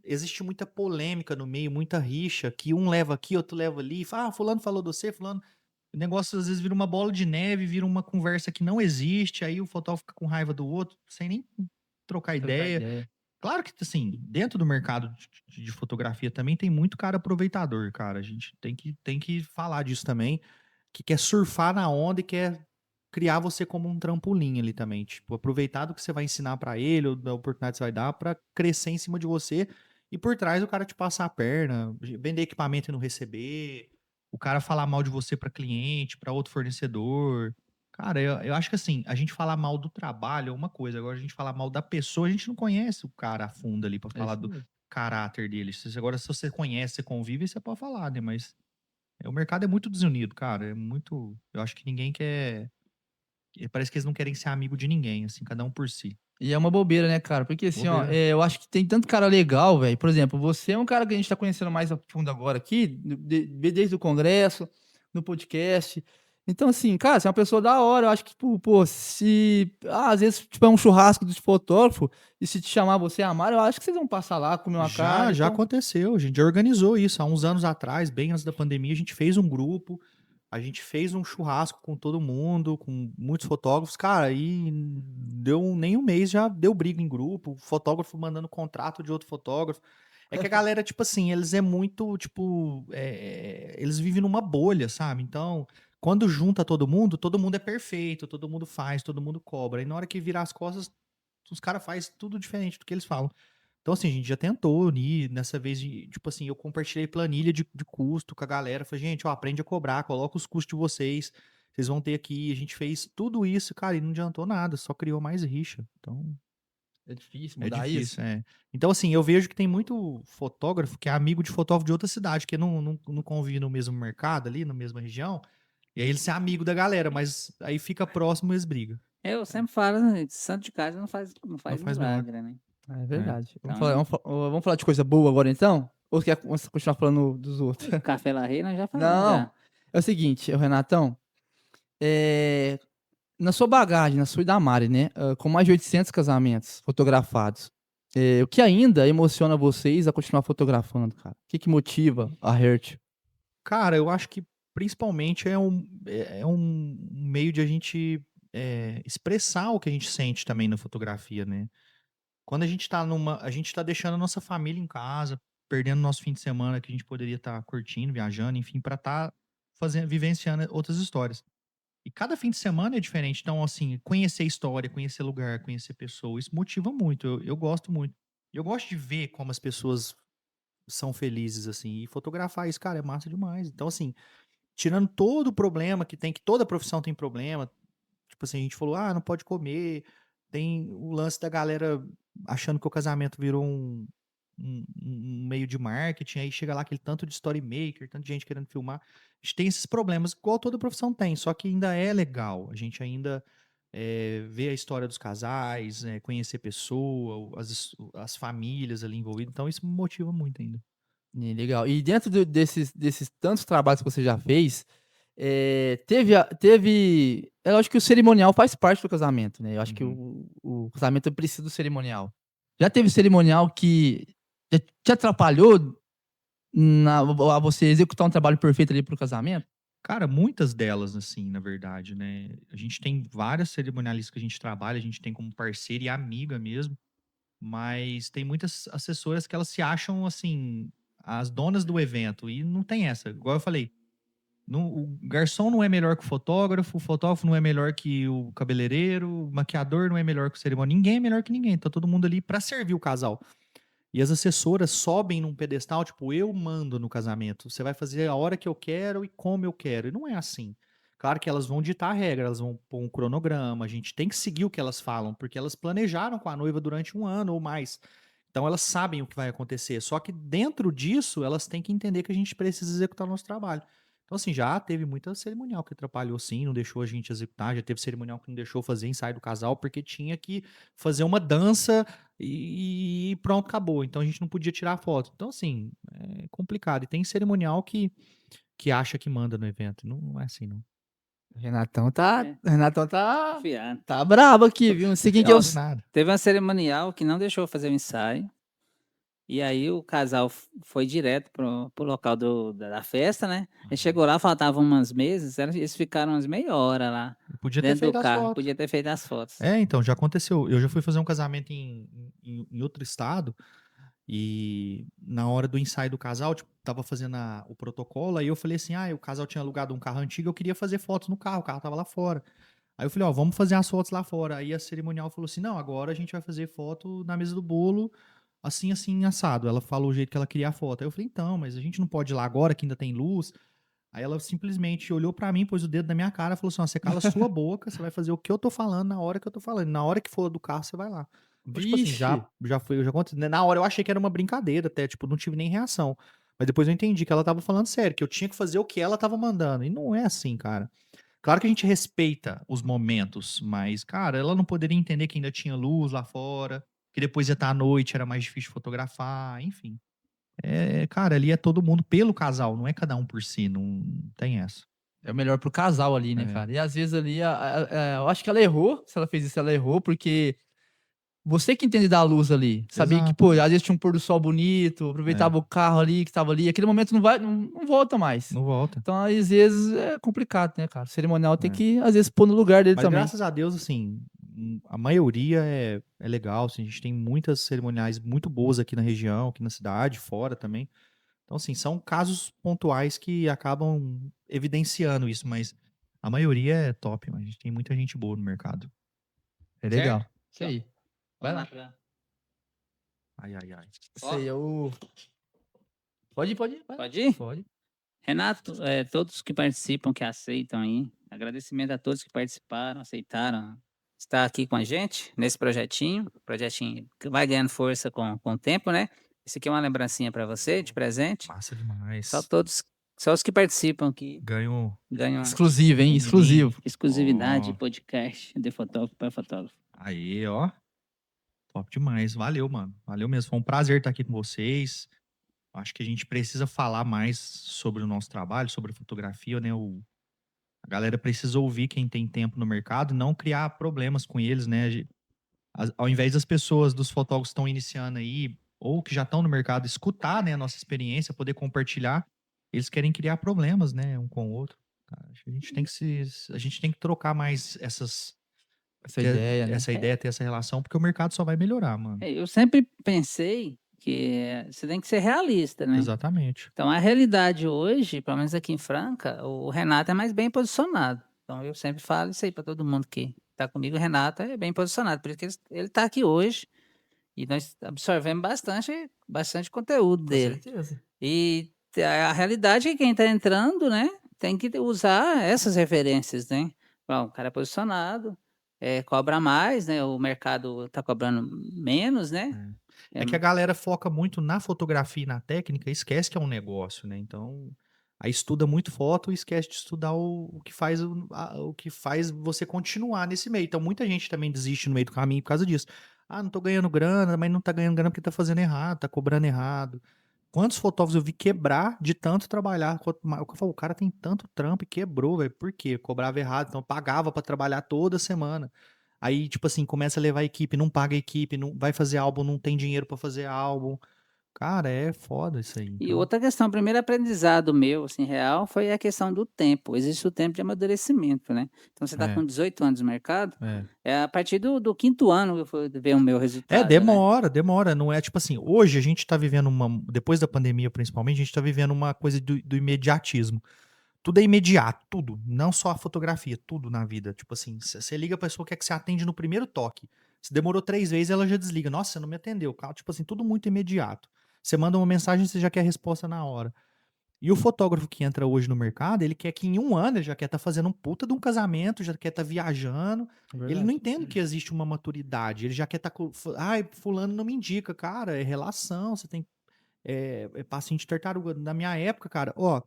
Existe muita polêmica no meio, muita rixa, que um leva aqui, outro leva ali. Fala, ah, fulano falou de você, fulano. O negócio às vezes vira uma bola de neve, vira uma conversa que não existe, aí o fotógrafo fica com raiva do outro, sem nem trocar Trocar ideia. ideia. Claro que, assim, dentro do mercado de fotografia também tem muito cara aproveitador, cara. A gente tem que falar disso também, que quer surfar na onda e quer criar você como um trampolim ali também. Tipo, aproveitar do que você vai ensinar pra ele, ou da oportunidade que você vai dar pra crescer em cima de você e por trás o cara te passar a perna, vender equipamento e não receber, o cara falar mal de você pra cliente, pra outro fornecedor. Cara, eu acho que assim, a gente falar mal do trabalho é uma coisa, agora a gente falar mal da pessoa, a gente não conhece o cara a fundo ali pra É falar isso do mesmo. caráter dele. Agora, se você conhece, você convive, você pode falar, né? Mas o mercado é muito desunido, cara. É muito. Eu acho que ninguém quer. Parece que eles não querem ser amigo de ninguém, assim, cada um por si. E é uma bobeira, né, cara? Porque assim, ó, Bobeira. eu acho que tem tanto cara legal, velho. Por exemplo, você é um cara que a gente tá conhecendo mais a fundo agora aqui, desde o congresso, no podcast. Então, assim, cara, você é uma pessoa da hora. Eu acho que, tipo, pô, se às vezes, tipo, é um churrasco de fotógrafo, e se te chamar você e a Mara, eu acho que vocês vão passar lá, comer uma Já, carne. já Então, aconteceu. A gente já organizou isso há uns anos atrás, bem antes da pandemia. A gente fez um grupo, a gente fez um churrasco com todo mundo, com muitos fotógrafos. Cara, e deu nem um mês já deu briga em grupo, fotógrafo mandando contrato de outro fotógrafo. É que a galera, tipo assim, eles é muito, tipo, eles vivem numa bolha, sabe? Então, quando junta todo mundo é perfeito, todo mundo faz, todo mundo cobra. E na hora que virar as costas, os caras fazem tudo diferente do que eles falam. Então, assim, a gente já tentou unir, nessa vez, tipo assim, eu compartilhei planilha de custo com a galera, falei, gente, ó, aprende a cobrar, coloca os custos de vocês vão ter aqui, a gente fez tudo isso, cara, e não adiantou nada, só criou mais rixa, então é difícil é mudar isso. difícil, é. Então, assim, eu vejo que tem muito fotógrafo que é amigo de fotógrafo de outra cidade, que não convive no mesmo mercado ali, na mesma região, e aí ele se é amigo da galera, mas aí fica próximo e eles brigam. Eu sempre falo, né, santo de casa não Não faz faz milagre. milagre, né? É É. verdade. Então, Vamos falar de coisa boa agora, então? Ou quer continuar falando dos outros? Café La Reina já falamos Não. já. É o seguinte, Renatão, é, na sua bagagem, na sua e da Mari, né? Com mais de 800 casamentos fotografados, o que ainda emociona vocês a continuar fotografando, cara? O que que motiva a Hert? Cara, eu acho que principalmente é um meio de a gente expressar o que a gente sente também na fotografia, né? Quando a gente tá a gente tá deixando a nossa família em casa, perdendo nosso fim de semana que a gente poderia estar curtindo, viajando, enfim, pra estar vivenciando outras histórias. E cada fim de semana é diferente. Então, assim, conhecer história, conhecer lugar, conhecer pessoa, isso motiva muito. Eu gosto muito. E eu gosto de ver como as pessoas são felizes, assim. E fotografar isso, cara, é massa demais. Então, assim, tirando todo o problema que tem, que toda profissão tem problema. Tipo assim, a gente falou, ah, não pode comer. Tem o lance da galera achando que o casamento virou um meio de marketing, aí chega lá aquele tanto de story maker, tanto de gente querendo filmar. A gente tem esses problemas, igual toda profissão tem, só que ainda é legal. A gente ainda vê a história dos casais, conhecer pessoa, as famílias ali envolvidas. Então isso me motiva muito ainda. Legal. E dentro desses tantos trabalhos que você já fez, é lógico que o cerimonial faz parte do casamento, né? Eu acho que Uhum. o casamento precisa do cerimonial. Já teve cerimonial que te atrapalhou a você executar um trabalho perfeito ali pro casamento? Cara, muitas delas, assim, na verdade, né? A gente tem várias cerimonialistas que a gente trabalha, a gente tem como parceira e amiga mesmo, mas tem muitas assessoras que elas se acham, assim, as donas do evento, e não tem essa. Igual eu falei, o garçom não é melhor que o fotógrafo não é melhor que o cabeleireiro, o maquiador não é melhor que o cerimônia. Ninguém é melhor que ninguém, tá todo mundo ali pra servir o casal. E as assessoras sobem num pedestal, tipo, eu mando no casamento. Você vai fazer a hora que eu quero e como eu quero. E não é assim. Claro que elas vão ditar a regra, elas vão pôr um cronograma, a gente tem que seguir o que elas falam, porque elas planejaram com a noiva durante 1 ano ou mais. Então elas sabem o que vai acontecer. Só que dentro disso, elas têm que entender que a gente precisa executar o nosso trabalho. Então, assim, já teve muita cerimonial que atrapalhou sim, não deixou a gente executar, já teve cerimonial que não deixou fazer ensaio do casal, porque tinha que fazer uma dança e pronto, acabou. Então a gente não podia tirar foto. Então, assim, é complicado. E tem cerimonial que acha que manda no evento. Não é assim, não. Renatão tá. É. Renatão tá. Confiado. Tá brabo aqui, viu? Não sei quem que é Ó, o. Nada. teve uma cerimonial que não deixou fazer o ensaio. E aí o casal foi direto pro local da festa, né? Ele chegou lá, faltavam umas mesas, eles ficaram umas meia hora lá, Podia ter dentro do feito as carro. fotos. Podia ter feito as fotos. É, então, já aconteceu. Eu já fui fazer um casamento em outro estado e na hora do ensaio do casal, tipo, tava fazendo o protocolo, aí eu falei assim, o casal tinha alugado um carro antigo, eu queria fazer fotos no carro, o carro tava lá fora. Aí eu falei, ó, vamos fazer as fotos lá fora. Aí a cerimonial falou assim, não, agora a gente vai fazer foto na mesa do bolo, assim, assim, assado. Ela falou o jeito que ela queria a foto. Aí eu falei, então, mas a gente não pode ir lá agora que ainda tem luz. Aí ela simplesmente olhou pra mim, pôs o dedo na minha cara e falou assim, ó, você cala a sua boca, você vai fazer o que eu tô falando na hora que eu tô falando. Na hora que for do carro, você vai lá. Então, tipo assim, Vixe! já foi, já aconteceu. Na hora eu achei que era uma brincadeira até, tipo, não tive nem reação. Mas depois eu entendi que ela tava falando sério, que eu tinha que fazer o que ela tava mandando. E não é assim, cara. Claro que a gente respeita os momentos, mas, cara, ela não poderia entender que ainda tinha luz lá fora, que depois ia estar à noite, era mais difícil fotografar, enfim. Cara, ali é todo mundo pelo casal, não é cada um por si, não tem essa. É o melhor pro casal ali, né, É. cara? E às vezes ali, eu acho que ela errou. Se ela fez isso, ela errou, porque você que entende da luz ali. Sabia que, Exato. pô, às vezes tinha um pôr do sol bonito, aproveitava o carro ali que tava ali. Aquele momento não volta mais. Não volta. Então, às vezes, é complicado, né, cara? O cerimonial tem É. que, às vezes, pôr no lugar dele Mas também. graças a Deus, assim, a maioria é legal, assim, a gente tem muitas cerimoniais muito boas aqui na região, aqui na cidade, fora também. Então, assim, são casos pontuais que acabam evidenciando isso, mas a maioria é top, mas a gente tem muita gente boa no mercado. É legal. Certo? Isso aí. Vai lá. Ai, ai, ai. Isso aí é o. Pode ir, pode ir. Vai lá. Pode ir? Pode. Renato, todos que participam, que aceitam aí, agradecimento a todos que participaram, aceitaram estar aqui com a gente nesse projetinho que vai ganhando força com o tempo, né? Esse aqui é uma lembrancinha para você, de presente. Massa demais. Só os que participam que Ganho. ganham Exclusivo, hein? de mim, Exclusivo. exclusividade, Ó. podcast de fotógrafo para fotógrafo. Aí, ó. Top demais. Valeu, mano. Valeu mesmo. Foi um prazer estar aqui com vocês. Acho que a gente precisa falar mais sobre o nosso trabalho, sobre a fotografia, né? A galera precisa ouvir quem tem tempo no mercado e não criar problemas com eles, né? Ao invés das pessoas, dos fotógrafos que estão iniciando aí, ou que já estão no mercado, escutar, né, a nossa experiência, poder compartilhar, eles querem criar problemas, né, um com o outro. Cara, acho que a gente tem que trocar mais Essa ideia, né? essa ideia, ter essa relação, porque o mercado só vai melhorar, mano. Eu sempre pensei que você tem que ser realista, né? Exatamente. Então, a realidade hoje, pelo menos aqui em Franca, o Renato é mais bem posicionado. Então, eu sempre falo isso aí para todo mundo que está comigo. O Renato é bem posicionado, por isso que ele está aqui hoje e nós absorvemos bastante conteúdo Com dele. certeza. E a realidade é que quem está entrando, né, tem que usar essas referências, né? Bom, o cara é posicionado, cobra mais, né? O mercado está cobrando menos, né? É que a galera foca muito na fotografia e na técnica e esquece que é um negócio, né? Então, aí estuda muito foto e esquece de estudar o que faz o que faz você continuar nesse meio. Então, muita gente também desiste no meio do caminho por causa disso. Ah, não tô ganhando grana, mas não tá ganhando grana porque tá fazendo errado, tá cobrando errado. Quantos fotógrafos eu vi quebrar de tanto trabalhar? Eu falo, o cara tem tanto trampo e quebrou, velho. Por quê? Cobrava errado, então pagava pra trabalhar toda semana. Aí, tipo assim, começa a levar a equipe, não paga a equipe, não vai fazer álbum, não tem dinheiro pra fazer álbum. Cara, é foda isso aí. E Então, outra questão, o primeiro aprendizado meu, assim, real, foi a questão do tempo. Existe o tempo de amadurecimento, né? Então, você está É. com 18 anos no mercado, é. é a partir do quinto ano que eu fui ver o meu resultado, né? Demora. Não é tipo assim, hoje a gente tá vivendo depois da pandemia principalmente, a gente tá vivendo uma coisa do imediatismo. Tudo é imediato, tudo. Não só a fotografia, tudo na vida. Tipo assim, você liga a pessoa, quer que você atende no primeiro toque. Se demorou 3 vezes, ela já desliga. Nossa, você não me atendeu. Tipo assim, tudo muito imediato. Você manda uma mensagem, você já quer a resposta na hora. E o fotógrafo que entra hoje no mercado, ele quer que em 1 ano ele já quer estar fazendo um puta de um casamento, já quer estar viajando. É Ele não verdade. entende que existe uma maturidade. Ele já quer estar com. Ai, fulano não me indica, cara. É relação, você tem. É passinho de tartaruga. Na minha época, cara, ó.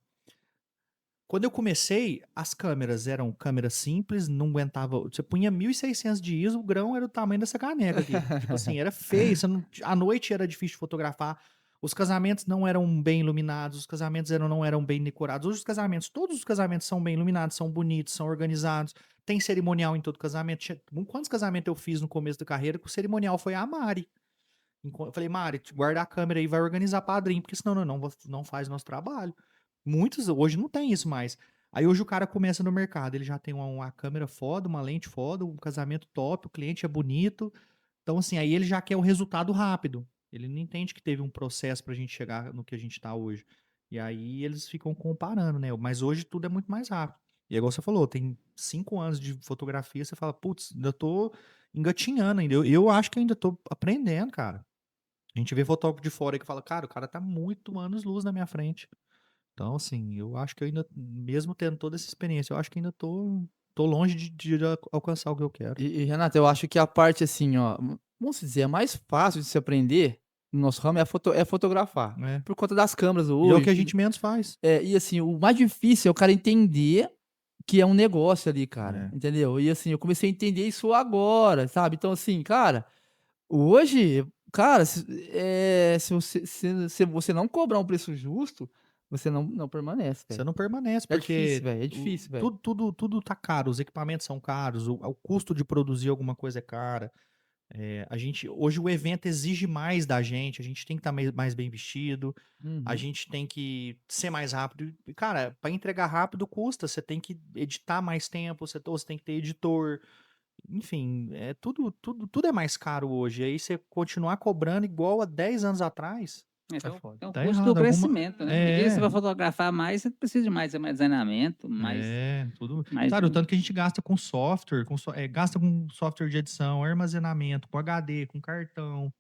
Quando eu comecei, as câmeras eram câmeras simples, não aguentava. Você punha 1.600 de ISO, o grão era o tamanho dessa caneca aqui. Tipo assim, era feio. À noite era difícil de fotografar. Os casamentos não eram bem iluminados, os casamentos não eram bem decorados. Hoje, todos os casamentos são bem iluminados, são bonitos, são organizados. Tem cerimonial em todo casamento. Quantos casamentos eu fiz no começo da carreira que o cerimonial foi a Mari? Eu falei, Mari, guarda a câmera aí e vai organizar padrinho, porque senão não faz nosso trabalho. Muitos hoje não tem isso mais. Aí hoje o cara começa no mercado, ele já tem uma câmera foda, uma lente foda, um casamento top, o cliente é bonito. Então, assim, aí ele já quer o resultado rápido. Ele não entende que teve um processo pra gente chegar no que a gente tá hoje. E aí eles ficam comparando, né? Mas hoje tudo é muito mais rápido. E é igual você falou, tem 5 anos de fotografia, você fala, putz, ainda tô engatinhando ainda. Eu acho que ainda tô aprendendo, cara. A gente vê fotógrafo de fora aí que fala, cara, o cara tá muito anos-luz na minha frente. Então, assim, eu acho que eu ainda, mesmo tendo toda essa experiência, eu acho que ainda tô longe de alcançar o que eu quero. E, Renato, eu acho que a parte assim, ó, vamos dizer, a mais fácil de se aprender no nosso ramo é fotografar. É. Por conta das câmeras E é o hoje. que a gente menos faz. E assim, o mais difícil é o cara entender que é um negócio ali, cara. É. Entendeu? E assim, eu comecei a entender isso agora, sabe? Então, assim, cara, hoje, cara, se você não cobrar um preço justo, você não permanece, Você velho. não permanece, É difícil, porque velho. É difícil, velho. tudo tá caro, os equipamentos são caros, o custo de produzir alguma coisa é cara. Hoje o evento exige mais da gente, a gente tem que estar mais bem vestido, a Uhum. gente tem que ser mais rápido. E, cara, para entregar rápido custa, você tem que editar mais tempo, você tem que ter editor. Enfim, tudo é mais caro hoje. Aí você continuar cobrando igual a 10 anos atrás, É É o, foda. é o tá custo do errado. crescimento, né? Porque você É, vai fotografar mais, você precisa de mais armazenamento, tudo. mais Sabe, o tanto que a gente gasta com software, gasta com software de edição, armazenamento, com HD, com cartão,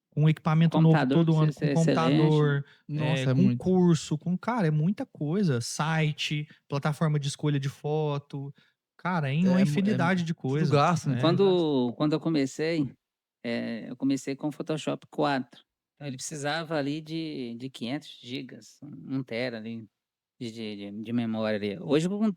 com equipamento novo computador todo ano, precisa com ser excelente, né? computador, Nossa, é com muito. curso, cara, é muita coisa. Site, plataforma de escolha de foto. Cara, é uma infinidade de Tudo coisa. gasto, né? Tudo É. gasto. Quando eu comecei com o Photoshop 4. Então, ele precisava ali de 500 gigas, 1 tera ali de memória ali. Hoje, com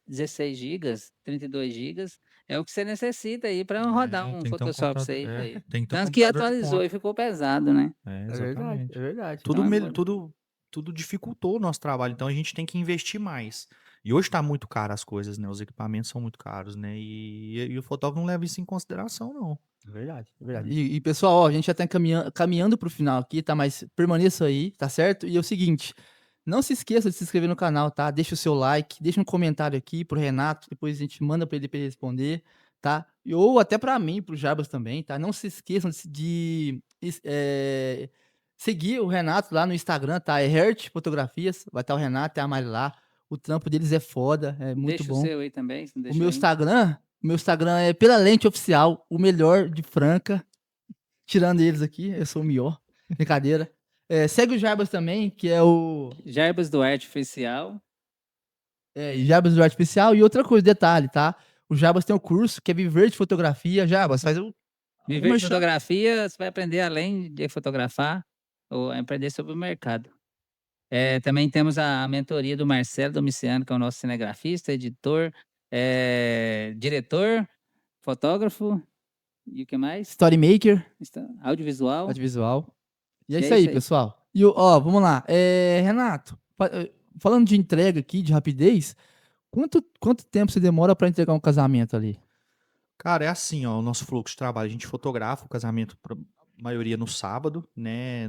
16 gigas, 32 gigas, é o que você necessita aí para rodar um Tem que ter um Photoshop computador. safe aí. Tem que ter um Tanto que computador de atualizou e ponta. ficou pesado, né? É verdade, é Exatamente. verdade. Então, agora, Tudo dificultou o nosso trabalho, então a gente tem que investir mais. E hoje tá muito caro as coisas, né? Os equipamentos são muito caros, né? E o fotógrafo não leva isso em consideração, não. É verdade, é verdade. Né? E, pessoal, ó, a gente já tá caminhando pro final aqui, tá? Mas permaneça aí, tá certo? E é o seguinte, não se esqueça de se inscrever no canal, tá? Deixa o seu like, deixa um comentário aqui pro Renato, depois a gente manda pra ele responder, tá? Ou até pra mim, pro Jarbas também, tá? Não se esqueçam seguir o Renato lá no Instagram, tá? É Hert Fotografias, vai estar o Renato e a Mari lá. O trampo deles é foda, é muito deixa o bom. seu aí também, se não O deixou ainda. Meu Instagram é Pela Lente Oficial, o melhor de Franca. Tirando eles aqui, eu sou o melhor. Brincadeira. Segue o Jarbas também, que é o Jarbas Duarte Oficial. Jarbas do Arte Especial. E outra coisa, detalhe, tá? O Jarbas tem um curso que é Viver de Fotografia. Jarbas, faz o Viver de merchan. fotografia, você vai aprender além de fotografar, ou aprender sobre o mercado. Também temos a mentoria do Marcelo Domiciano, que é o nosso cinegrafista, editor, diretor, fotógrafo, e o que mais? Storymaker, Audiovisual. audiovisual. E é E é isso aí, isso aí. pessoal. E, ó, vamos lá. Renato, falando de entrega aqui, de rapidez, quanto tempo você demora para entregar um casamento ali? Cara, é assim, ó, o nosso fluxo de trabalho. A gente fotografa o casamento, maioria no sábado, né?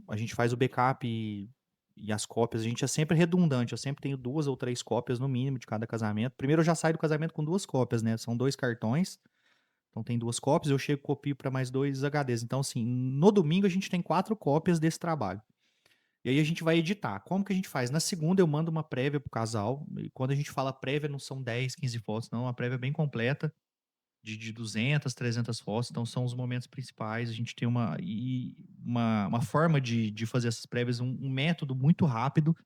A gente faz o backup e as cópias. A gente é sempre redundante. Eu sempre tenho 2 ou 3 cópias no mínimo de cada casamento. Primeiro eu já saio do casamento com 2 cópias, né? São 2 cartões. Então tem 2 cópias, eu chego e copio para mais 2 HDs. Então, assim, no domingo a gente tem 4 cópias desse trabalho. E aí a gente vai editar. Como que a gente faz? Na segunda eu mando uma prévia pro casal. E quando a gente fala prévia, não são 10, 15 fotos, não. Uma prévia bem completa. de 200, 300 fotos, então são os momentos principais. A gente tem uma forma de fazer essas prévias, um método muito rápido.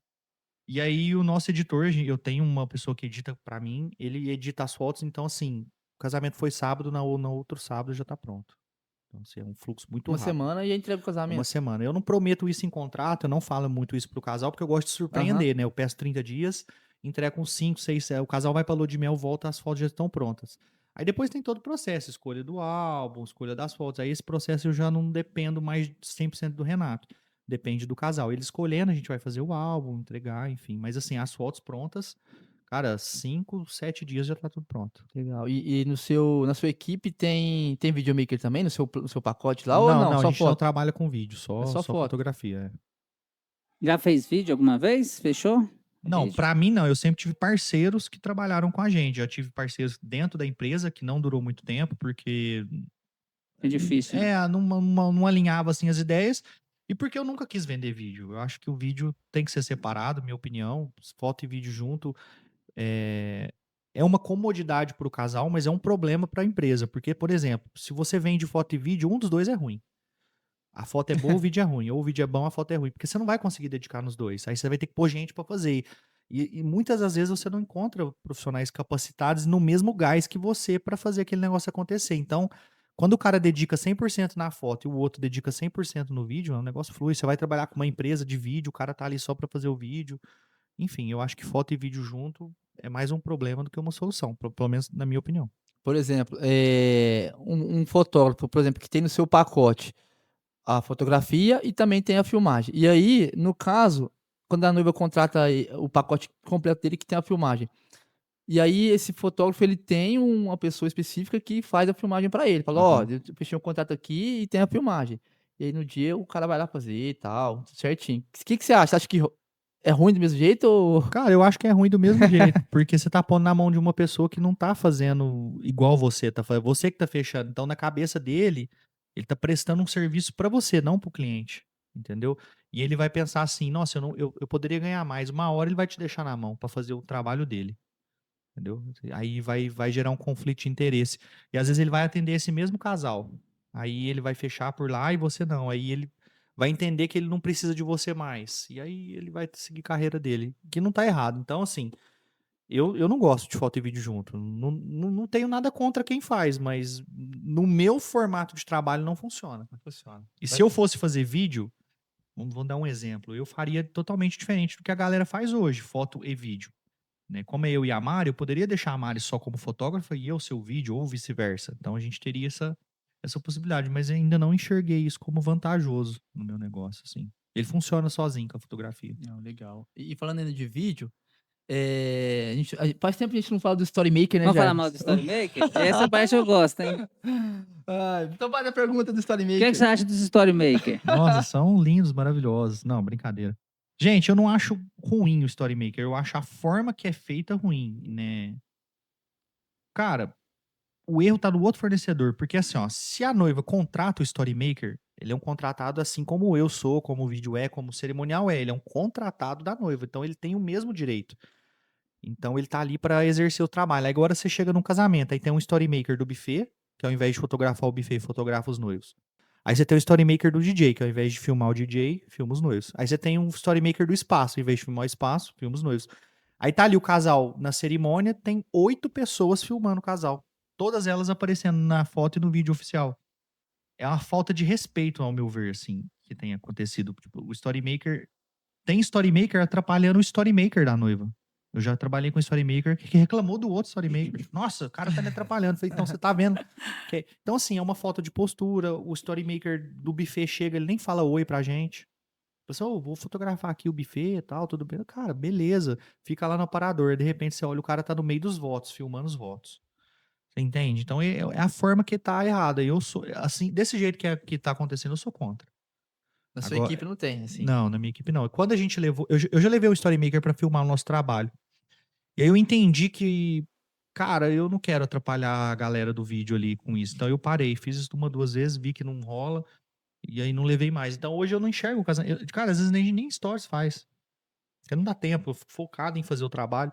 E aí o nosso editor, eu tenho uma pessoa que edita pra mim, ele edita as fotos, então assim, o casamento foi sábado, no outro sábado já tá pronto. Então assim, é um fluxo muito Uma rápido. semana e entrega o Uma casamento. semana. Eu não prometo isso em contrato, eu não falo muito isso pro casal, porque eu gosto de Aham. surpreender, né? Eu peço 30 dias, entrego com 5, 6, o casal vai pra lua de mel, volta, as fotos já estão prontas. Aí depois tem todo o processo, escolha do álbum, escolha das fotos. Aí esse processo eu já não dependo mais 100% do Renato. Depende do casal. Ele escolhendo, a gente vai fazer o álbum, entregar, enfim. Mas assim, as fotos prontas, cara, 5, 7 dias já tá tudo pronto. Legal. E na sua equipe tem videomaker também no seu pacote lá ou Não, não? não, a Só gente não foto? trabalha com vídeo, É só só foto. fotografia. Já fez vídeo alguma vez? Fechou? Não, Vídeo? pra mim não. Eu sempre tive parceiros que trabalharam com a gente. Já tive parceiros dentro da empresa que não durou muito tempo, porque É difícil, né? não alinhava assim as ideias. E porque eu nunca quis vender vídeo. Eu acho que o vídeo tem que ser separado, minha opinião. Foto e vídeo junto é, é uma comodidade para o casal, mas é um problema para a empresa. Porque, por exemplo, se você vende foto e vídeo, um dos dois é ruim. A foto é boa, o vídeo é ruim. Ou o vídeo é bom, a foto é ruim. Porque você não vai conseguir dedicar nos dois. Aí você vai ter que pôr gente para fazer. E muitas das vezes você não encontra profissionais capacitados no mesmo gás que você para fazer aquele negócio acontecer. Então, quando o cara dedica 100% na foto e o outro dedica 100% no vídeo, é um negócio flui. Você vai trabalhar com uma empresa de vídeo, o cara tá ali só para fazer o vídeo. Enfim, eu acho que foto e vídeo junto é mais um problema do que uma solução, pelo menos na minha opinião. Por exemplo, um fotógrafo, por exemplo, que tem no seu pacote a fotografia e também tem a filmagem. E aí, no caso, quando a noiva contrata o pacote completo dele que tem a filmagem. E aí esse fotógrafo ele tem uma pessoa específica que faz a filmagem para ele. Fala: "Ó, Aham. eu fechei um contrato aqui e tem a filmagem". E aí no dia o cara vai lá fazer e tal, tudo certinho. O que que você acha? Você acha que é ruim do mesmo jeito ou Cara, eu acho que é ruim do mesmo jeito, porque você tá pondo na mão de uma pessoa que não tá fazendo igual você tá fazendo, você que tá fechando. Então, na cabeça dele, ele tá prestando um serviço pra você, não pro cliente, entendeu? E ele vai pensar assim: "Nossa, eu poderia ganhar mais". Uma hora ele vai te deixar na mão pra fazer o trabalho dele, entendeu? Aí vai gerar um conflito de interesse. E às vezes ele vai atender esse mesmo casal. Aí ele vai fechar por lá e você não. Aí ele vai entender que ele não precisa de você mais. E aí ele vai seguir carreira dele, que não tá errado. Então, assim, eu não gosto de foto e vídeo junto. Não tenho nada contra quem faz, mas no meu formato de trabalho não funciona. não funciona? E se Vai eu fosse fazer vídeo, vamos dar um exemplo, eu faria totalmente diferente do que a galera faz hoje, foto e vídeo. Né? Como é eu e a Mari, eu poderia deixar a Mari só como fotógrafa e eu ser o vídeo, ou vice-versa. Então a gente teria essa possibilidade, mas eu ainda não enxerguei isso como vantajoso no meu negócio, assim. Ele funciona sozinho com a fotografia. não, legal. E falando ainda de vídeo, faz tempo que a gente não fala do Storymaker, né, Vamos falar Jair? mal do Storymaker? Essa parte eu gosto, hein? O Então vai a pergunta do que é que você Storymaker. acha dos Storymaker? Nossa, são lindos, maravilhosos. Não, brincadeira. Gente, eu não acho ruim o Storymaker, eu acho a forma que é feita ruim, né? Cara, o erro tá no outro fornecedor, porque assim, ó, se a noiva contrata o Storymaker, ele é um contratado assim como eu sou, como o vídeo é, como o cerimonial é, ele é um contratado da noiva, então ele tem o mesmo direito. Então ele tá ali para exercer o trabalho. Aí agora você chega num casamento, aí tem um Storymaker do buffet, que ao invés de fotografar o buffet, fotografa os noivos. Aí você tem o Storymaker do DJ, que ao invés de filmar o DJ, filma os noivos. Aí você tem um Storymaker do espaço, ao invés de filmar o espaço, filma os noivos. Aí tá ali o casal na cerimônia, tem 8 pessoas filmando o casal. Todas elas aparecendo na foto e no vídeo oficial. É uma falta de respeito, ao meu ver, assim, que tem acontecido. Tipo, o Storymaker. Tem Storymaker atrapalhando o Storymaker da noiva. Eu já trabalhei com Storymaker que reclamou do outro Storymaker. Nossa, o cara tá me atrapalhando. Falei, então você tá vendo. Então, assim, é uma falta de postura. O Storymaker do buffet chega, ele nem fala oi pra gente. Pessoal, vou fotografar aqui o buffet e tal, tudo bem. Cara, beleza. Fica lá no aparador. De repente você olha, o cara tá no meio dos votos, filmando os votos. Você entende? Então é a forma que tá errada. Eu sou, assim, desse jeito que tá acontecendo, eu sou contra. Na sua Agora, equipe não tem, assim. não, na minha equipe não. Quando a gente levou, eu já levei o Storymaker pra filmar o nosso trabalho. E aí eu entendi que, cara, eu não quero atrapalhar a galera do vídeo ali com isso. Então eu parei, fiz isso uma, duas vezes, vi que não rola, e aí não levei mais. Então hoje eu não enxergo o casamento. Cara, às vezes nem stories faz. Porque não dá tempo, eu fico focado em fazer o trabalho.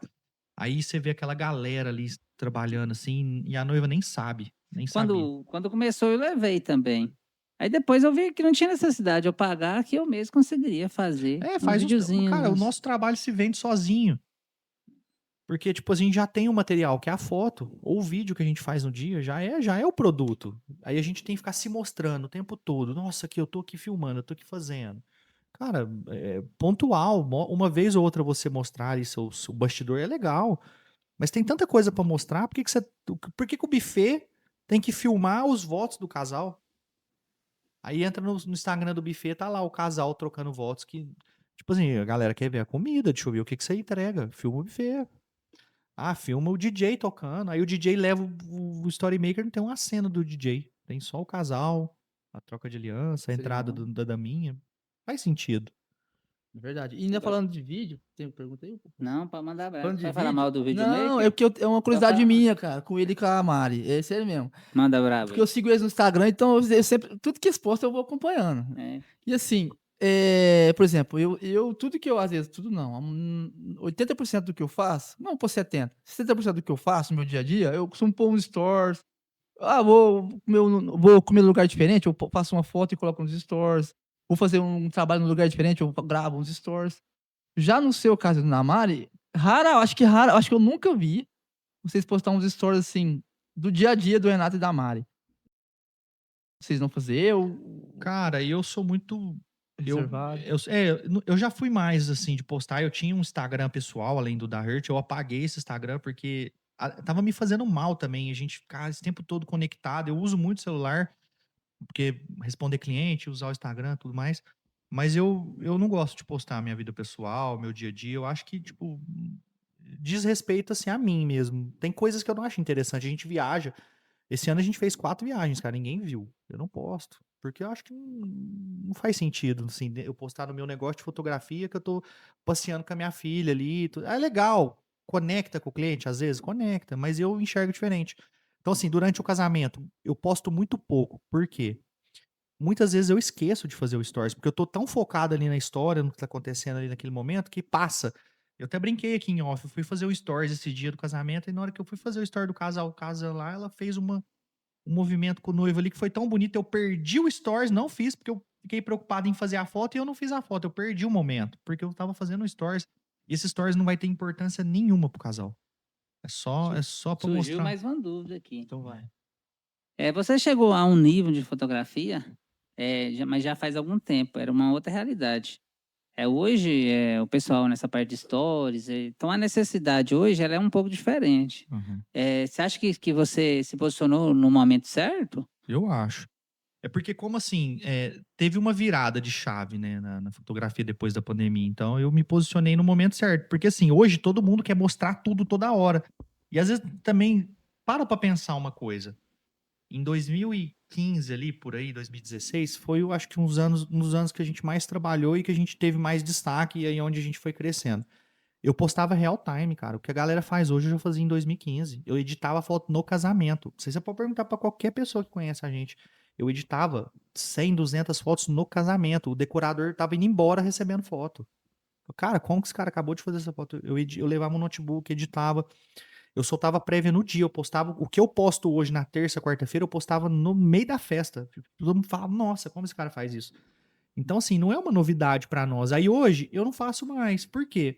Aí você vê aquela galera ali trabalhando assim, e a noiva nem sabe, nem sabia. Quando começou, eu levei também. Aí depois eu vi que não tinha necessidade de eu pagar, que eu mesmo conseguiria fazer É, uns faz uns. videozinhos, Cara, o uns... nosso trabalho se vende sozinho. Porque, tipo, a gente já tem o material, que é a foto, ou o vídeo que a gente faz no dia, já é o produto. Aí a gente tem que ficar se mostrando o tempo todo. Nossa, aqui eu tô aqui filmando, eu tô aqui fazendo. Cara, é pontual. Uma vez ou outra você mostrar ali seu bastidor é legal. Mas tem tanta coisa pra mostrar, por que que o buffet tem que filmar os votos do casal? Aí entra no Instagram do buffet, tá lá o casal trocando votos que, tipo assim, a galera quer ver a comida, deixa eu ver o que que você entrega. Filma o buffet. Ah, filma o DJ tocando. Aí o DJ leva o Story Maker, não tem uma cena do DJ. Tem só o casal, a troca de aliança, a entrada Cerimônia. da daminha. Faz sentido. É verdade. E ainda Agora, falando de vídeo, tem pergunta aí? não, pode mandar brasa. Falando de Vai falar vídeo? mal do Não, é videomaker? porque é uma Então curiosidade fala. minha, cara, com ele e com a Mari. É sério mesmo. Manda brabo Porque eu aí. sigo eles no Instagram, então eu sempre, tudo que eles postam eu vou acompanhando. É. E assim, por exemplo, tudo que eu, às vezes, tudo não, 80% do que eu faço, não por 70%, 70% do que eu faço no meu dia a dia, eu costumo pôr uns stories. Ah, vou comer num lugar diferente, eu faço uma foto e coloco nos stories. Vou fazer um trabalho num lugar diferente, eu gravo uns stories. Já no seu caso do Namari, acho que eu nunca vi vocês postar uns stories assim, do dia a dia do Renato e da Mari. Vocês não fazer, Cara, eu sou muito. reservado. Eu já fui mais assim de postar. Eu tinha um Instagram pessoal, além do da Hurt. Eu apaguei esse Instagram porque tava me fazendo mal também. A gente ficar esse tempo todo conectado. Eu uso muito celular, porque responder cliente, usar o Instagram e tudo mais. Mas eu não gosto de postar minha vida pessoal, meu dia a dia. Eu acho que, tipo, diz respeito assim a mim mesmo. Tem coisas que eu não acho interessante. A gente viaja. Esse ano a gente fez 4 viagens, cara. Ninguém viu. Eu não posto. Porque eu acho que não faz sentido, assim, eu postar no meu negócio de fotografia que eu tô passeando com a minha filha ali. É legal. Conecta com o cliente, às vezes, conecta, mas eu enxergo diferente. Então, assim, durante o casamento, eu posto muito pouco. Por quê? Muitas vezes eu esqueço de fazer o stories, porque eu tô tão focado ali na história, no que tá acontecendo ali naquele momento, que passa. Eu até brinquei aqui em off, eu fui fazer o stories esse dia do casamento, e na hora que eu fui fazer o story do casal, casa lá, ela fez um movimento com o noivo ali que foi tão bonito, eu perdi o stories, não fiz, porque eu fiquei preocupado em fazer a foto, e eu não fiz a foto, eu perdi o momento, porque eu tava fazendo o stories, e esse stories não vai ter importância nenhuma pro casal. É só pra Surgiu mostrar. mais uma dúvida aqui. Então vai. Você chegou a um nível de fotografia, mas já faz algum tempo, era uma outra realidade. Hoje, o pessoal nessa parte de stories, então a necessidade hoje ela é um pouco diferente. Uhum. Você acha que você se posicionou no momento certo? Eu acho. É porque, como assim, teve uma virada de chave, né, na fotografia depois da pandemia. Então, eu me posicionei no momento certo. Porque, assim, hoje todo mundo quer mostrar tudo toda hora. E às vezes também, pra pensar uma coisa. Em 2015, ali, por aí, 2016, foi, eu acho que uns anos que a gente mais trabalhou e que a gente teve mais destaque e aí onde a gente foi crescendo. Eu postava real time, cara. O que a galera faz hoje eu já fazia em 2015. Eu editava foto no casamento. Você pode perguntar pra qualquer pessoa que conhece a gente. Eu editava 100, 200 fotos no casamento. O decorador tava indo embora recebendo foto. Cara, como que esse cara acabou de fazer essa foto? Eu levava um notebook, editava. Eu soltava prévia no dia. Eu postava. O que eu posto hoje na terça, quarta-feira, eu postava no meio da festa. Todo mundo fala, nossa, como esse cara faz isso? Então, assim, não é uma novidade pra nós. Aí hoje eu não faço mais. Por quê?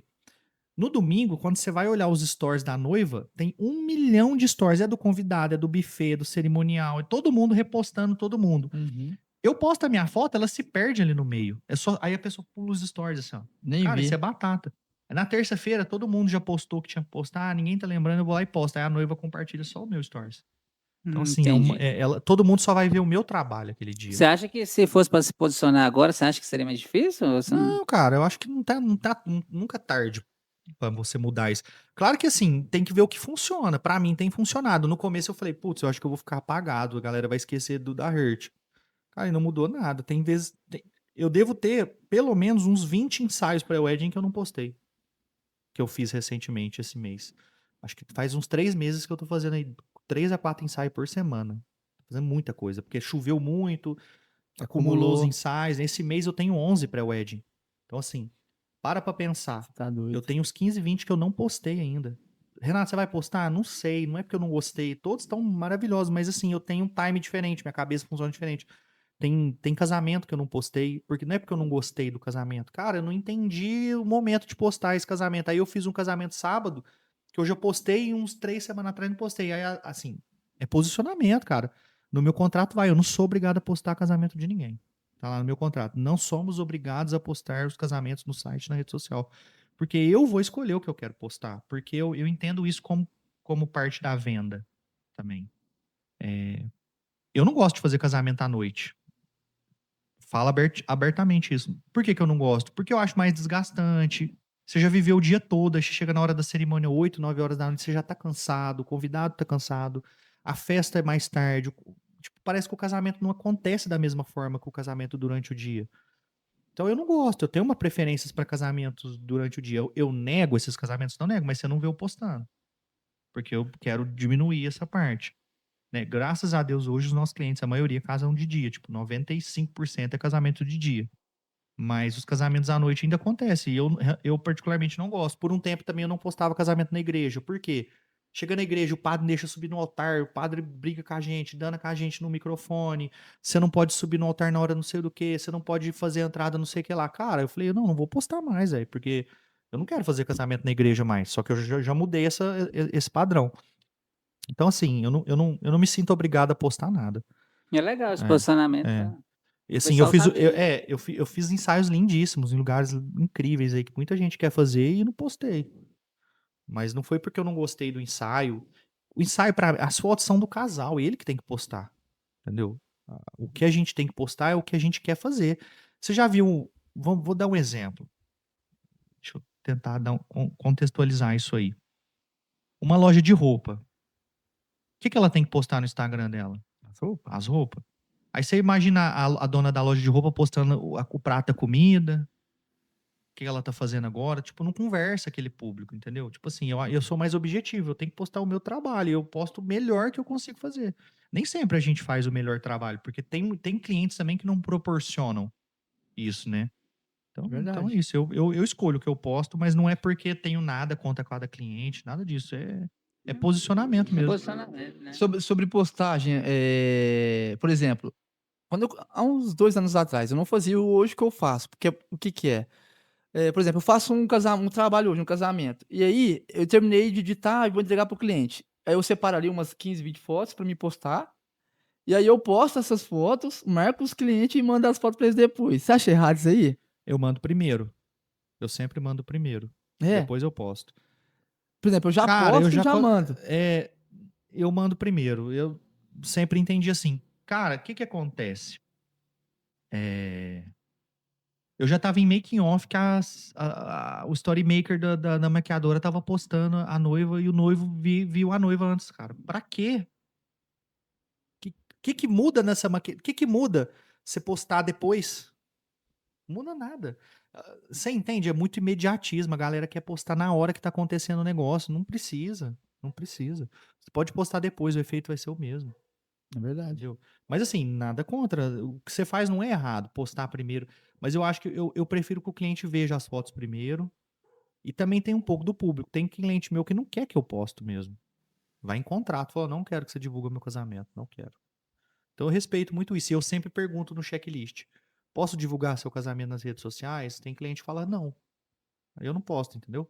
No domingo, quando você vai olhar os stories da noiva, tem 1 milhão de stories. É do convidado, é do buffet, do cerimonial, é todo mundo repostando todo mundo. Uhum. Eu posto a minha foto, ela se perde ali no meio. Aí a pessoa pula os stories assim, ó. Nem Cara, isso é vi. batata. Na terça-feira, todo mundo já postou que tinha que postar, ninguém tá lembrando, eu vou lá e posto. Aí a noiva compartilha só o meu stories. Então, assim, Entendi. todo mundo só vai ver o meu trabalho aquele dia. Você acha que se fosse para se posicionar agora, você acha que seria mais difícil? Ou você não... Não, cara, eu acho que nunca é tarde pra você mudar isso. Claro que assim, tem que ver o que funciona. Pra mim tem funcionado. No começo eu falei, putz, eu acho que eu vou ficar apagado, a galera vai esquecer da Hurt. Cara, e não mudou nada. Tem vezes. Eu devo ter pelo menos uns 20 ensaios pré-wedding que eu não postei. Que eu fiz recentemente esse mês. Acho que faz uns 3 meses que eu tô fazendo aí 3 a 4 ensaios por semana. Tô fazendo muita coisa, porque choveu muito, acumulou os Acumulou. ensaios. Esse mês eu tenho 11 pré-wedding. Então, assim, pra pensar. Você tá Eu doido. tenho uns 15, 20 que eu não postei ainda. Renato, você vai postar? Não sei, não é porque eu não gostei. Todos estão maravilhosos, mas assim, eu tenho um time diferente, minha cabeça funciona diferente. Tem casamento que eu não postei, porque não é porque eu não gostei do casamento. Cara, eu não entendi o momento de postar esse casamento. Aí eu fiz um casamento sábado, que eu já postei e uns 3 semanas atrás não postei. Aí, assim, é posicionamento, cara. No meu contrato vai, eu não sou obrigado a postar casamento de ninguém. Tá lá no meu contrato. Não somos obrigados a postar os casamentos no site, na rede social. Porque eu vou escolher o que eu quero postar. Porque eu entendo isso como parte da venda também. Eu não gosto de fazer casamento à noite. Fala abertamente isso. Por que que eu não gosto? Porque eu acho mais desgastante. Você já viveu o dia todo, aí chega na hora da cerimônia, 8, 9 horas da noite, você já tá cansado, o convidado tá cansado, a festa é mais tarde. Tipo, parece que o casamento não acontece da mesma forma que o casamento durante o dia. Então eu não gosto, eu tenho uma preferência para casamentos durante o dia. Eu nego esses casamentos, não nego, mas você não vê eu postando. Porque eu quero diminuir essa parte. Né? Graças a Deus, hoje os nossos clientes, a maioria, casam de dia. Tipo, 95% é casamento de dia. Mas os casamentos à noite ainda acontecem. E eu particularmente não gosto. Por um tempo também eu não postava casamento na igreja. Por quê? Chega na igreja, o padre deixa subir no altar, o padre briga com a gente, dana com a gente no microfone. Você não pode subir no altar na hora não sei do que, você não pode fazer entrada não sei o que lá. Cara, eu falei, não vou postar mais, aí, porque eu não quero fazer casamento na igreja mais. Só que eu já mudei esse padrão. Então, assim, eu não me sinto obrigado a postar nada. É legal esse É, posicionamento, é. tá? E O assim, eu pessoal fiz, tá vendo. eu fiz ensaios lindíssimos em lugares incríveis aí que muita gente quer fazer e não postei. Mas não foi porque eu não gostei do ensaio. O ensaio, as fotos são do casal, ele que tem que postar, entendeu? O que a gente tem que postar é o que a gente quer fazer. Você já viu, vou dar um exemplo. Deixa eu tentar contextualizar isso aí. Uma loja de roupa. O que que ela tem que postar no Instagram dela? As roupas. Aí você imagina a dona da loja de roupa postando o prato da comida, o que ela tá fazendo agora. Tipo, não conversa aquele público, entendeu? Tipo assim, eu sou mais objetivo, eu tenho que postar o meu trabalho, e eu posto o melhor que eu consigo fazer. Nem sempre a gente faz o melhor trabalho, porque tem clientes também que não proporcionam isso, né? Então é Verdade. isso, eu escolho o que eu posto, mas não é porque tenho nada contra cada cliente, nada disso. É posicionamento É mesmo. posicionamento, né? Sobre postagem, por exemplo, há uns 2 anos atrás, eu não fazia o hoje que eu faço, porque o que que é? Por exemplo, eu faço um trabalho hoje, um casamento, e aí eu terminei de editar e vou entregar para o cliente. Aí eu separo ali umas 15, 20 fotos para me postar, e aí eu posto essas fotos, marco os clientes e mando as fotos para eles depois. Você acha errado isso aí? Eu mando primeiro. Eu sempre mando primeiro. É. Depois eu posto. Por exemplo, eu já Cara, posto e já mando. eu mando primeiro. Eu sempre entendi assim. Cara, o que que acontece? É, eu já tava em making off que o story maker da maquiadora tava postando a noiva e o noivo viu a noiva antes, cara. Pra quê? Que muda nessa maquiagem? Que muda você postar depois? Não muda nada. Você entende? É muito imediatismo. A galera quer postar na hora que tá acontecendo o negócio. Não precisa. Não precisa. Você pode postar depois, o efeito vai ser o mesmo. É verdade. Entendeu? Mas assim, nada contra. O que você faz não é errado, postar primeiro. Mas eu acho que eu prefiro que o cliente veja as fotos primeiro. E também tem um pouco do público. Tem cliente meu que não quer que eu posto mesmo. Vai em contrato, fala, não quero que você divulgue meu casamento, não quero. Então eu respeito muito isso. E eu sempre pergunto no checklist: posso divulgar seu casamento nas redes sociais? Tem cliente que fala não. Aí eu não posto, entendeu?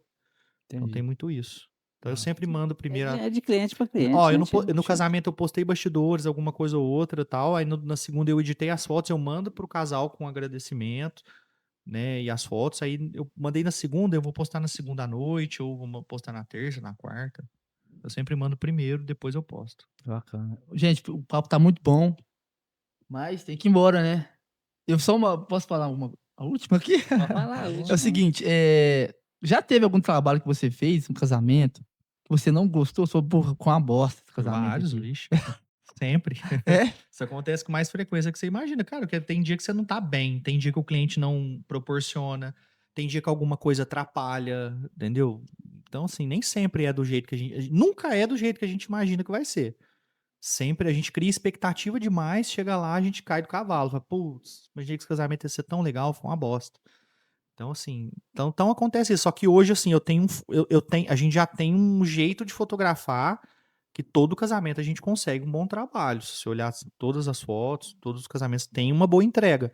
Então tem Entendi. muito isso. Então eu Ah, sempre mando primeiro. É de cliente para Ó, cliente, eu né? no casamento eu postei bastidores, alguma coisa ou outra, tal. Aí na segunda eu editei as fotos, eu mando pro casal com agradecimento, né? E as fotos. Aí eu mandei na segunda, eu vou postar na segunda à noite, ou vou postar na terça, na quarta. Eu sempre mando primeiro, depois eu posto. bacana. Gente, o papo tá muito bom, mas tem que ir embora, né? Posso falar a última aqui? Pode falar, a É o última. seguinte, já teve algum trabalho que você fez, um casamento, que você não gostou? Só, porra, com a bosta esse casamento Vários, aqui. vixe. Sempre. É? Isso acontece com mais frequência que você imagina, cara, porque tem dia que você não tá bem, tem dia que o cliente não proporciona, tem dia que alguma coisa atrapalha, entendeu? Então, assim, nem sempre é do jeito que nunca é do jeito que a gente imagina que vai ser. Sempre a gente cria expectativa demais, chega lá, a gente cai do cavalo, fala, putz, imaginei que esse casamento ia ser tão legal, foi uma bosta. Então, assim, então acontece isso. Só que hoje, assim, a gente já tem um jeito de fotografar que todo casamento a gente consegue um bom trabalho. Se você olhar assim, todas as fotos, todos os casamentos têm uma boa entrega.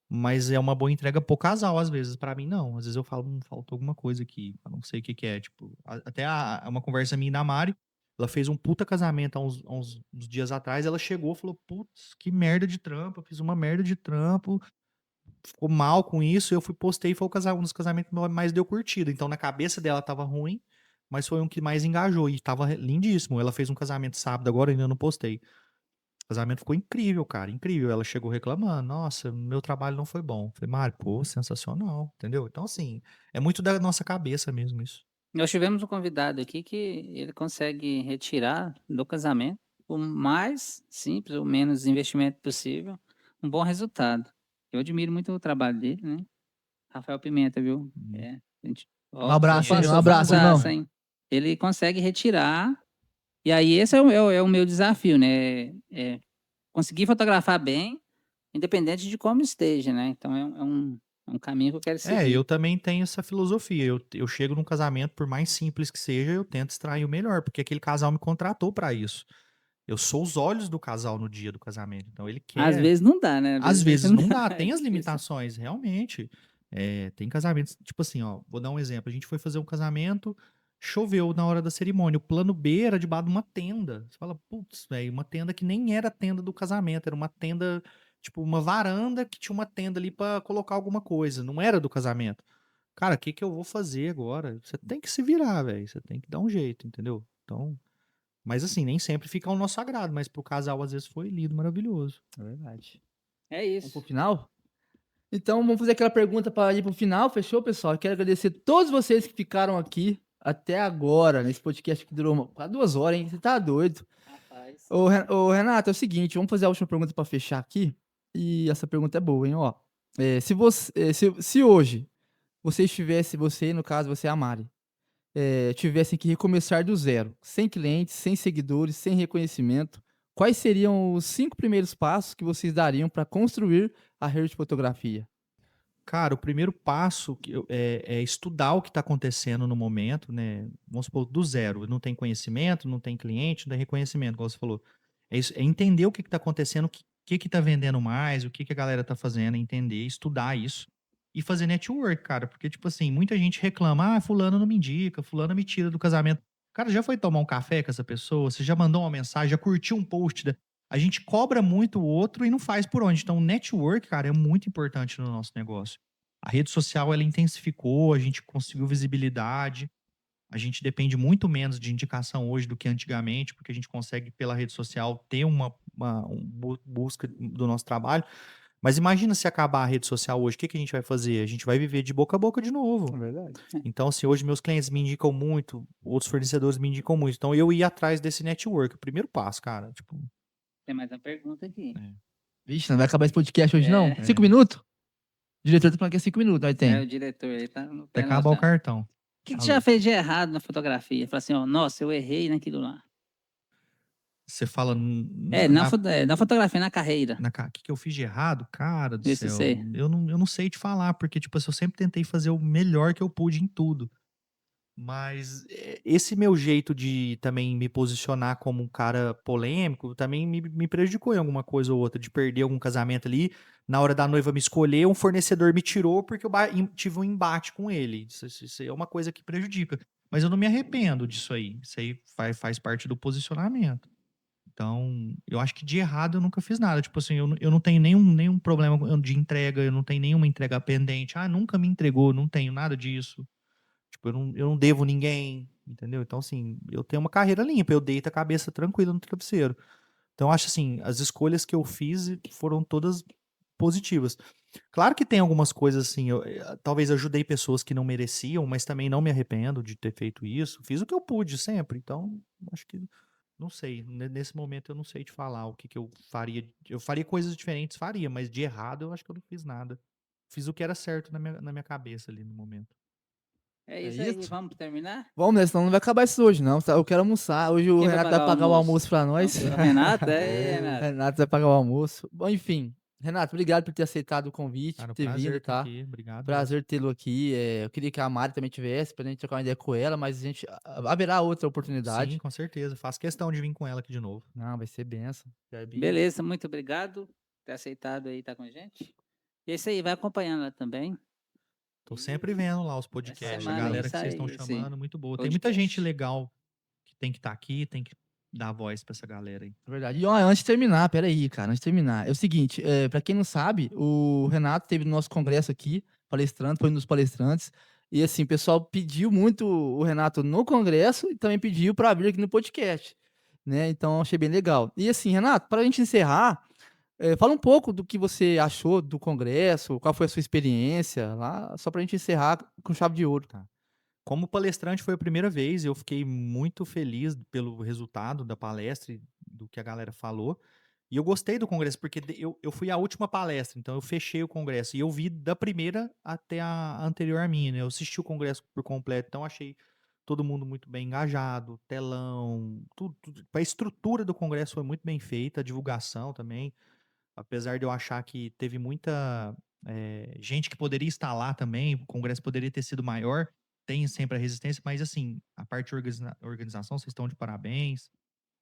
Mas é uma boa entrega pro casal, às vezes. Pra mim, não. Às vezes eu falo, faltou alguma coisa aqui. Eu não sei o que que é. Tipo, até uma conversa minha e da Mari, ela fez um puta casamento há uns dias atrás. Ela chegou e falou: putz, que merda de trampo. Eu fiz uma merda de trampo. Ficou mal com isso. Eu fui, postei e foi um dos casamentos que mais deu curtida. Então, na cabeça dela tava ruim, mas foi um que mais engajou. E tava lindíssimo. Ela fez um casamento sábado agora, ainda não postei. O casamento ficou incrível, cara, incrível. Ela chegou reclamando: nossa, meu trabalho não foi bom. Falei: Mário, pô, sensacional, entendeu? Então, assim, é muito da nossa cabeça mesmo isso. Nós tivemos um convidado aqui que ele consegue retirar do casamento o mais simples, o menos investimento possível, um bom resultado. Eu admiro muito o trabalho dele, né? Rafael Pimenta, viu? Um abraço, hein? Um Sou abraço, irmão. fãzaço, hein? Ele consegue retirar, e aí esse é o meu desafio, né? Conseguir fotografar bem, independente de como esteja, né? Então é um caminho que eu quero seguir. Eu também tenho essa filosofia. Eu chego num casamento, por mais simples que seja, eu tento extrair o melhor, porque aquele casal me contratou pra isso. Eu sou os olhos do casal no dia do casamento. Então ele Às quer. vezes não dá, né? Às vezes não dá, É tem as difícil. limitações, realmente. Tem casamentos, tipo assim, ó, vou dar um exemplo. A gente foi fazer um casamento, choveu na hora da cerimônia. O plano B era debaixo de uma tenda. Você fala, putz, velho, uma tenda que nem era a tenda do casamento, era uma tenda, tipo, uma varanda que tinha uma tenda ali pra colocar alguma coisa, não era do casamento. Cara, o que que eu vou fazer agora? Você tem que se virar, velho, você tem que dar um jeito, entendeu? Então, mas assim, nem sempre fica ao nosso agrado, mas pro casal às vezes foi lindo, maravilhoso. É verdade. É Vamos pro isso. final? Então, vamos fazer aquela pergunta para ir pro final, fechou, pessoal? Eu quero agradecer a todos vocês que ficaram aqui até agora, nesse podcast que durou quase 2 horas, hein? Você tá doido? Rapaz. Ô, Renato, é o seguinte, vamos fazer a última pergunta para fechar aqui. E essa pergunta é boa, hein? Ó, se hoje você, no caso, você é a Mari, tivessem que recomeçar do zero, sem clientes, sem seguidores, sem reconhecimento, quais seriam os 5 primeiros passos que vocês dariam para construir a rede de fotografia? Cara, o primeiro passo é estudar o que está acontecendo no momento, né? Vamos supor, do zero. Não tem conhecimento, não tem cliente, não tem reconhecimento, como você falou. É entender o que está acontecendo, o que está vendendo mais, o que a galera está fazendo, entender, estudar isso e fazer network, cara. Porque, tipo assim, muita gente reclama: fulano não me indica, fulano me tira do casamento. Cara, já foi tomar um café com essa pessoa? Você já mandou uma mensagem, já curtiu um post? A gente cobra muito o outro e não faz por onde. Então, o network, cara, é muito importante no nosso negócio. A rede social, ela intensificou, a gente conseguiu visibilidade, a gente depende muito menos de indicação hoje do que antigamente, porque a gente consegue, pela rede social, ter uma busca do nosso trabalho. Mas imagina se acabar a rede social hoje, o que a gente vai fazer? A gente vai viver de boca a boca de novo. É verdade. Então, assim, hoje meus clientes me indicam muito, outros fornecedores me indicam muito. Então, eu ia atrás desse network, o primeiro passo, cara. Tipo, Tem mais uma pergunta aqui. Vixe, não vai acabar esse podcast hoje, não? É. 5 minutos? O diretor tá falando que é 5 minutos, aí tem. O diretor aí tá no até pé acabar o nosso. O cartão. que você já fez de errado na fotografia? Fala assim, ó, nossa, eu errei naquilo lá. Você fala Na fotografia, na carreira. o que eu fiz de errado? Cara do Isso céu. sei. Eu não sei te falar, porque, tipo assim, eu sempre tentei fazer o melhor que eu pude em tudo. Mas esse meu jeito de também me posicionar como um cara polêmico também me prejudicou em alguma coisa ou outra, de perder algum casamento ali. Na hora da noiva me escolher, um fornecedor me tirou porque eu tive um embate com ele. Isso é uma coisa que prejudica. Mas eu não me arrependo disso aí. Isso aí faz parte do posicionamento. Então, eu acho que de errado eu nunca fiz nada. Tipo assim, eu não tenho nenhum problema de entrega, eu não tenho nenhuma entrega pendente. Ah, nunca me entregou, não tenho nada disso. Tipo, eu não devo ninguém, entendeu? Então, assim, eu tenho uma carreira limpa, eu deito a cabeça tranquila no travesseiro. Então, eu acho assim, as escolhas que eu fiz foram todas positivas. Claro que tem algumas coisas assim, talvez ajudei pessoas que não mereciam, mas também não me arrependo de ter feito isso. Fiz o que eu pude sempre, então acho que não sei. Nesse momento eu não sei te falar o que eu faria. Eu faria coisas diferentes, faria, mas de errado eu acho que eu não fiz nada. Fiz o que era certo na minha cabeça ali no momento. É É isso aí, isso? vamos terminar? Vamos, né? Senão não vai acabar isso hoje, não. Eu quero almoçar. Hoje o Quem vai Renato vai pagar o pagar o almoço? almoço pra nós. O Renato? É, O Renato. Renato vai pagar o almoço. Bom, enfim. Renato, obrigado por ter aceitado o convite, Cara, por um ter prazer vindo, estar tá? aqui. Obrigado. Prazer tê-lo aqui. Eu queria que a Mari também tivesse, pra gente trocar uma ideia com ela, mas a gente haverá outra Sim, oportunidade. com certeza. Faço questão de vir com ela aqui de novo. Não, vai ser benção. Gabi. Beleza, muito obrigado por ter aceitado aí estar com a gente. E é isso aí, vai acompanhando ela também. Tô E sempre vendo lá os essa podcasts, a semana aí galera que vocês estão sai esse chamando, muito boa. Tem muita gente podcast. legal que tem que estar aqui, tem que dar voz pra essa galera aí. É verdade. E ó, antes de terminar, peraí, cara, antes de terminar. É o seguinte, pra quem não sabe, o Renato teve no nosso congresso aqui, palestrante, foi um dos palestrantes. E assim, o pessoal pediu muito o Renato no congresso e também pediu pra vir aqui no podcast, né? Então achei bem legal. E assim, Renato, pra gente encerrar, fala um pouco do que você achou do congresso, qual foi a sua experiência lá, só pra gente encerrar com chave de ouro. Tá. Como palestrante foi a primeira vez, eu fiquei muito feliz pelo resultado da palestra e do que a galera falou. E eu gostei do congresso, porque eu fui a última palestra, então eu fechei o congresso. E eu vi da primeira até a anterior à minha, né? Eu assisti o congresso por completo, então achei todo mundo muito bem engajado, telão, tudo. A estrutura do congresso foi muito bem feita, a divulgação também. Apesar de eu achar que teve muita gente que poderia estar lá também, o congresso poderia ter sido maior, tem sempre a resistência, mas assim, a parte de organização, vocês estão de parabéns,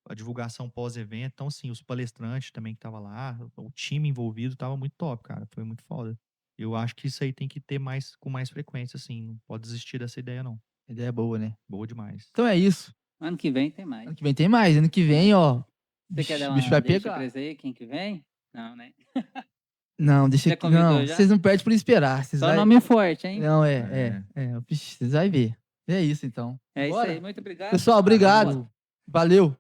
a divulgação pós-evento, então assim, os palestrantes também que estavam lá, o time envolvido estava muito top, cara, foi muito foda. Eu acho que isso aí tem que ter mais, com mais frequência, assim, não pode desistir dessa ideia não. Ideia boa, né? Boa demais. Então é isso. Ano que vem tem mais. Ano que vem tem mais. Ano que vem, ó, Você quer dar bicho uma vai deixa pegar. pra isso aí, quem que vem? Não, né? Não, deixa Já que convidou não, já? vocês não perdem por esperar, vocês Só vai nome forte, hein? não, É. vixe, vocês vai ver. É isso então. É isso aí, Bora? muito obrigado. Pessoal, obrigado. Valeu.